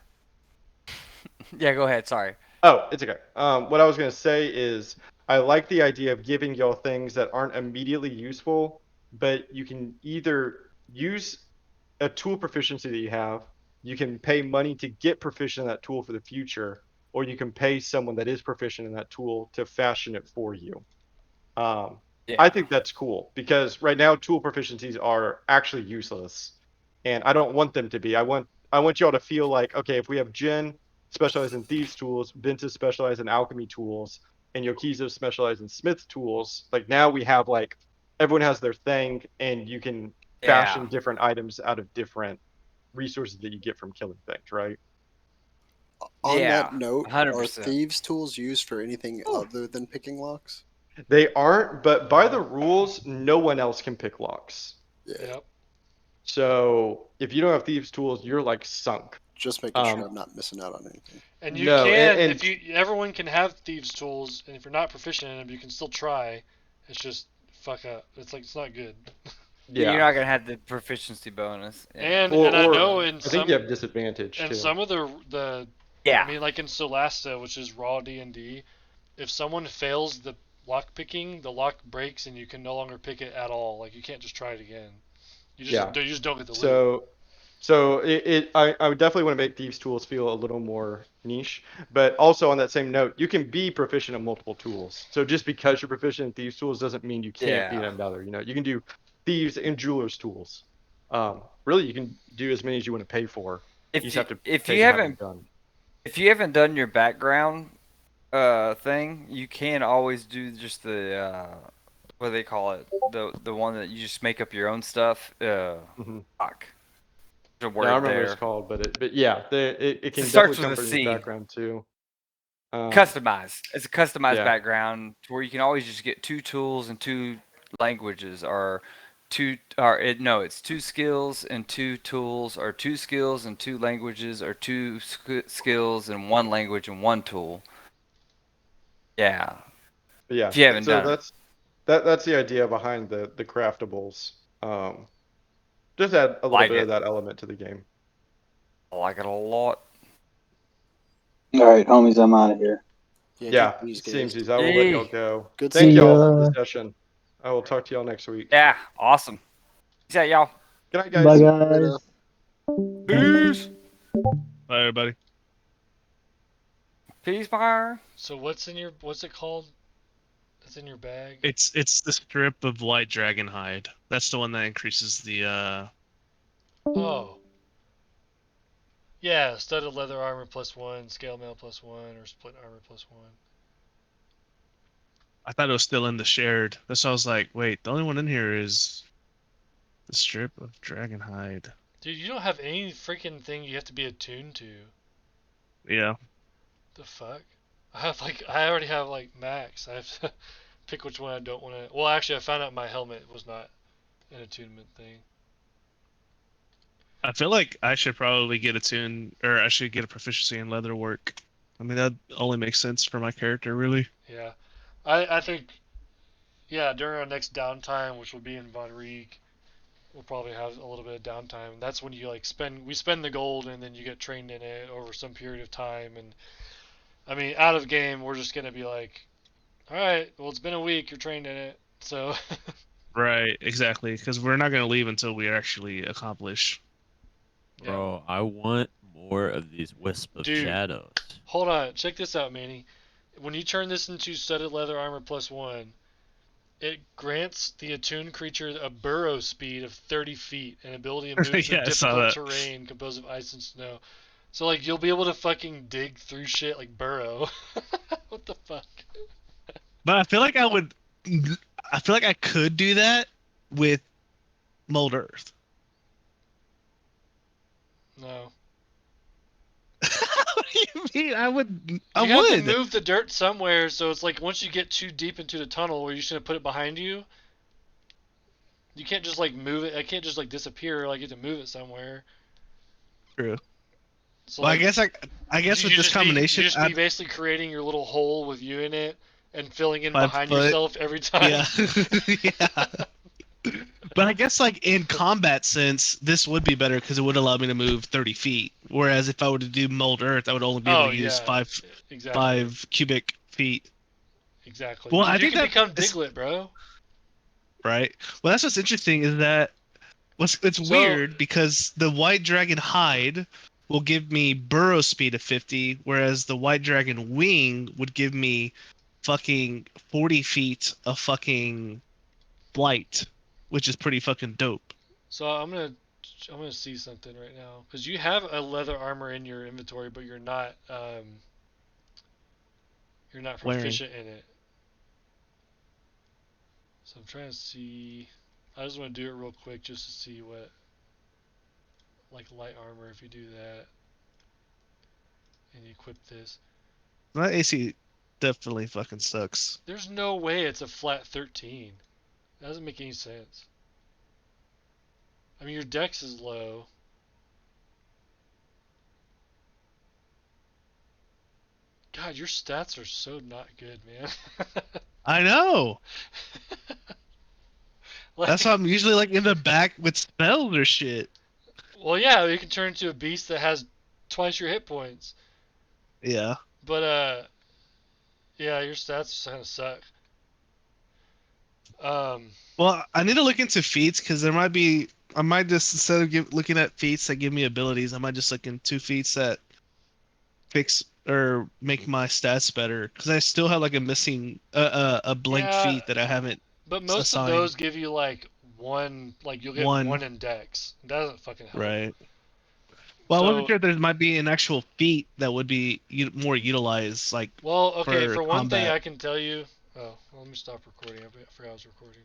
Yeah, go ahead. Sorry. oh, it's okay. What I was gonna say is I like the idea of giving y'all things that aren't immediately useful, but you can either use a tool proficiency that you have, you can pay money to get proficient in that tool for the future, or you can pay someone that is proficient in that tool to fashion it for you. Um, I Yeah. think that's cool because right now tool proficiencies are actually useless, and I don't want them to be. I want y'all to feel like okay, if we have Jen specialized in thieves tools, Vince is specialized in alchemy tools, and Yokizo specialized in smith tools. Like now we have like everyone has their thing, and you can Yeah. fashion different items out of different resources that you get from killing things, right? On that Yeah. note, are 100%. thieves' tools used for anything other than picking locks? They aren't, but by the rules, no one else can pick locks. Yeah, Yep. So if you don't have thieves' tools, you're like sunk. just making sure Um, I'm not missing out on anything. And you no, can, and if you, everyone can have thieves' tools, and if you're not proficient in them, you can still try. It's just fuck up. It's like it's not good. Yeah, you're yeah, not gonna have the proficiency bonus. Yeah. And I know or in I think you some have disadvantage and too. some of the I Yeah. mean like in Solasta, which is raw D&D, if someone fails the lock picking, the lock breaks and you can no longer pick it at all. Like you can't just try it again. Yeah. You just don't get the loot. So I would definitely want to make thieves' tools feel a little more niche, but also on that same note, you can be proficient in multiple tools. So just because you're proficient in thieves' tools doesn't mean you can't be in Yeah. another. You can do thieves and jewelers' tools. Really, you can do as many as you want to pay for. You just have to if pay you to have them haven't done. done your background thing, you can always do just the what do they call it? The one that you just make up your own stuff. Hmm. Fuck. There's a Yeah, I don't word remember what it's there. called, but yeah, it It can starts definitely with come a from your C. background too. Customized. It's a customized Yeah, background to where you can always just get 2 tools and 2 languages, or two or it no, it's 2 skills and 2 tools, or 2 skills and 2 languages, or skills and 1 language and 1 tool. Yeah, but yeah. if you haven't So done it, that's the idea behind the craftables. Just add a little like bit of it. that element to the game. I like it a lot. All right, homies, I'm out of here. Yeah, Yeah, GG's, guys. seamsies. I will let y'all Yay. go. Good Thank See stuff. y'all for the ya. session. I will talk to y'all next week. Yeah, awesome. Peace out, y'all. Good night, Bye, guys. Later. guys. Peace. Bye, everybody. Peace, fire. So what's it called? That's in your bag. It's the strip of white dragon hide. That's the one that increases the. Oh. Yeah, studded leather armor +1, scale mail +1, or split armor +1. I thought it was still in the shared. That's why I was like, wait, the only one in here is the strip of dragon hide. Dude, you don't have any freaking thing you have to be attuned to. Yeah. The fuck? I already have like max. I have to pick which one I don't want to. Well, actually, I found out my helmet was not an attunement thing. I feel like I should probably get a tune, or I should get a proficiency in leather work. I mean, that only makes sense for my character, really. Yeah, I think yeah during our next downtime, which will be in Von Riek, we'll probably have a little bit of downtime. That's when you like spend the gold and then you get trained in it over some period of time. And I mean, out of game, we're just gonna be like, all right, well it's been a week, you're trained in it, so. Right, exactly. Because we're not going to leave until we actually accomplish. Yeah. Bro, I want more of these wisp of Dude. shadows. Hold on, check this out, Manny. When you turn this into studded leather armor +1, it grants the attuned creature a burrow speed of 30 feet and ability to move through Yeah, I saw difficult that. terrain composed of ice and snow. So like you'll be able to fucking dig through shit like burrow. What the fuck? But I feel like I would. I feel like I could do that with Mold Earth. No. What do you mean? I would. I You have to would. move the dirt somewhere, so it's like once you get too deep into the tunnel where you're just gonna put it behind you, you can't just like move it. I can't just like disappear. Like you have to move it somewhere. True. So Well, like I guess with you this you combination, just be I'd basically creating your little hole with you in it and filling in 5 behind foot. yourself every time. Yeah. Yeah. But I guess like in combat sense, this would be better because it would allow me to move 30 feet. Whereas if I were to do Mold Earth, I would only be able Oh to use yeah, five exactly, 5 cubic feet. exactly. Well, Dude, I you think can that become is Diglett, bro. right. Well, that's what's interesting is that it's So weird because the white dragon hide will give me burrow speed of 50, whereas the white dragon wing would give me fucking 40 feet of fucking flight, which is pretty fucking dope. so I'm gonna see something right now because you have a leather armor in your inventory, but you're not Wearing. proficient in it. So I'm trying to see. I just want to do it real quick just to see what like light armor if you do that and you equip this. That AC definitely fucking sucks. There's no way it's a flat 13. That doesn't make any sense. I mean, your dex is low. God, your stats are so not good, man. I know. That's why Like, I'm usually like in the back with spells or shit. well, yeah, you can turn into a beast that has twice your hit points. Yeah. But yeah, your stats kind of suck. Um, Well, I need to look into feats because there might be. I might just instead of looking at feats that give me abilities, I might just look into feats that fix or make my stats better because I still have like a missing a blank yeah, feat that I haven't but most of assigned. those give you like one, like you'll get One. one index. It doesn't fucking help. Right. Well, I wasn't So, sure if there might be an actual feat that would be more utilized, like well, okay, for for one thing combat. I can tell you. Oh, well, let me stop recording. I forgot I was recording.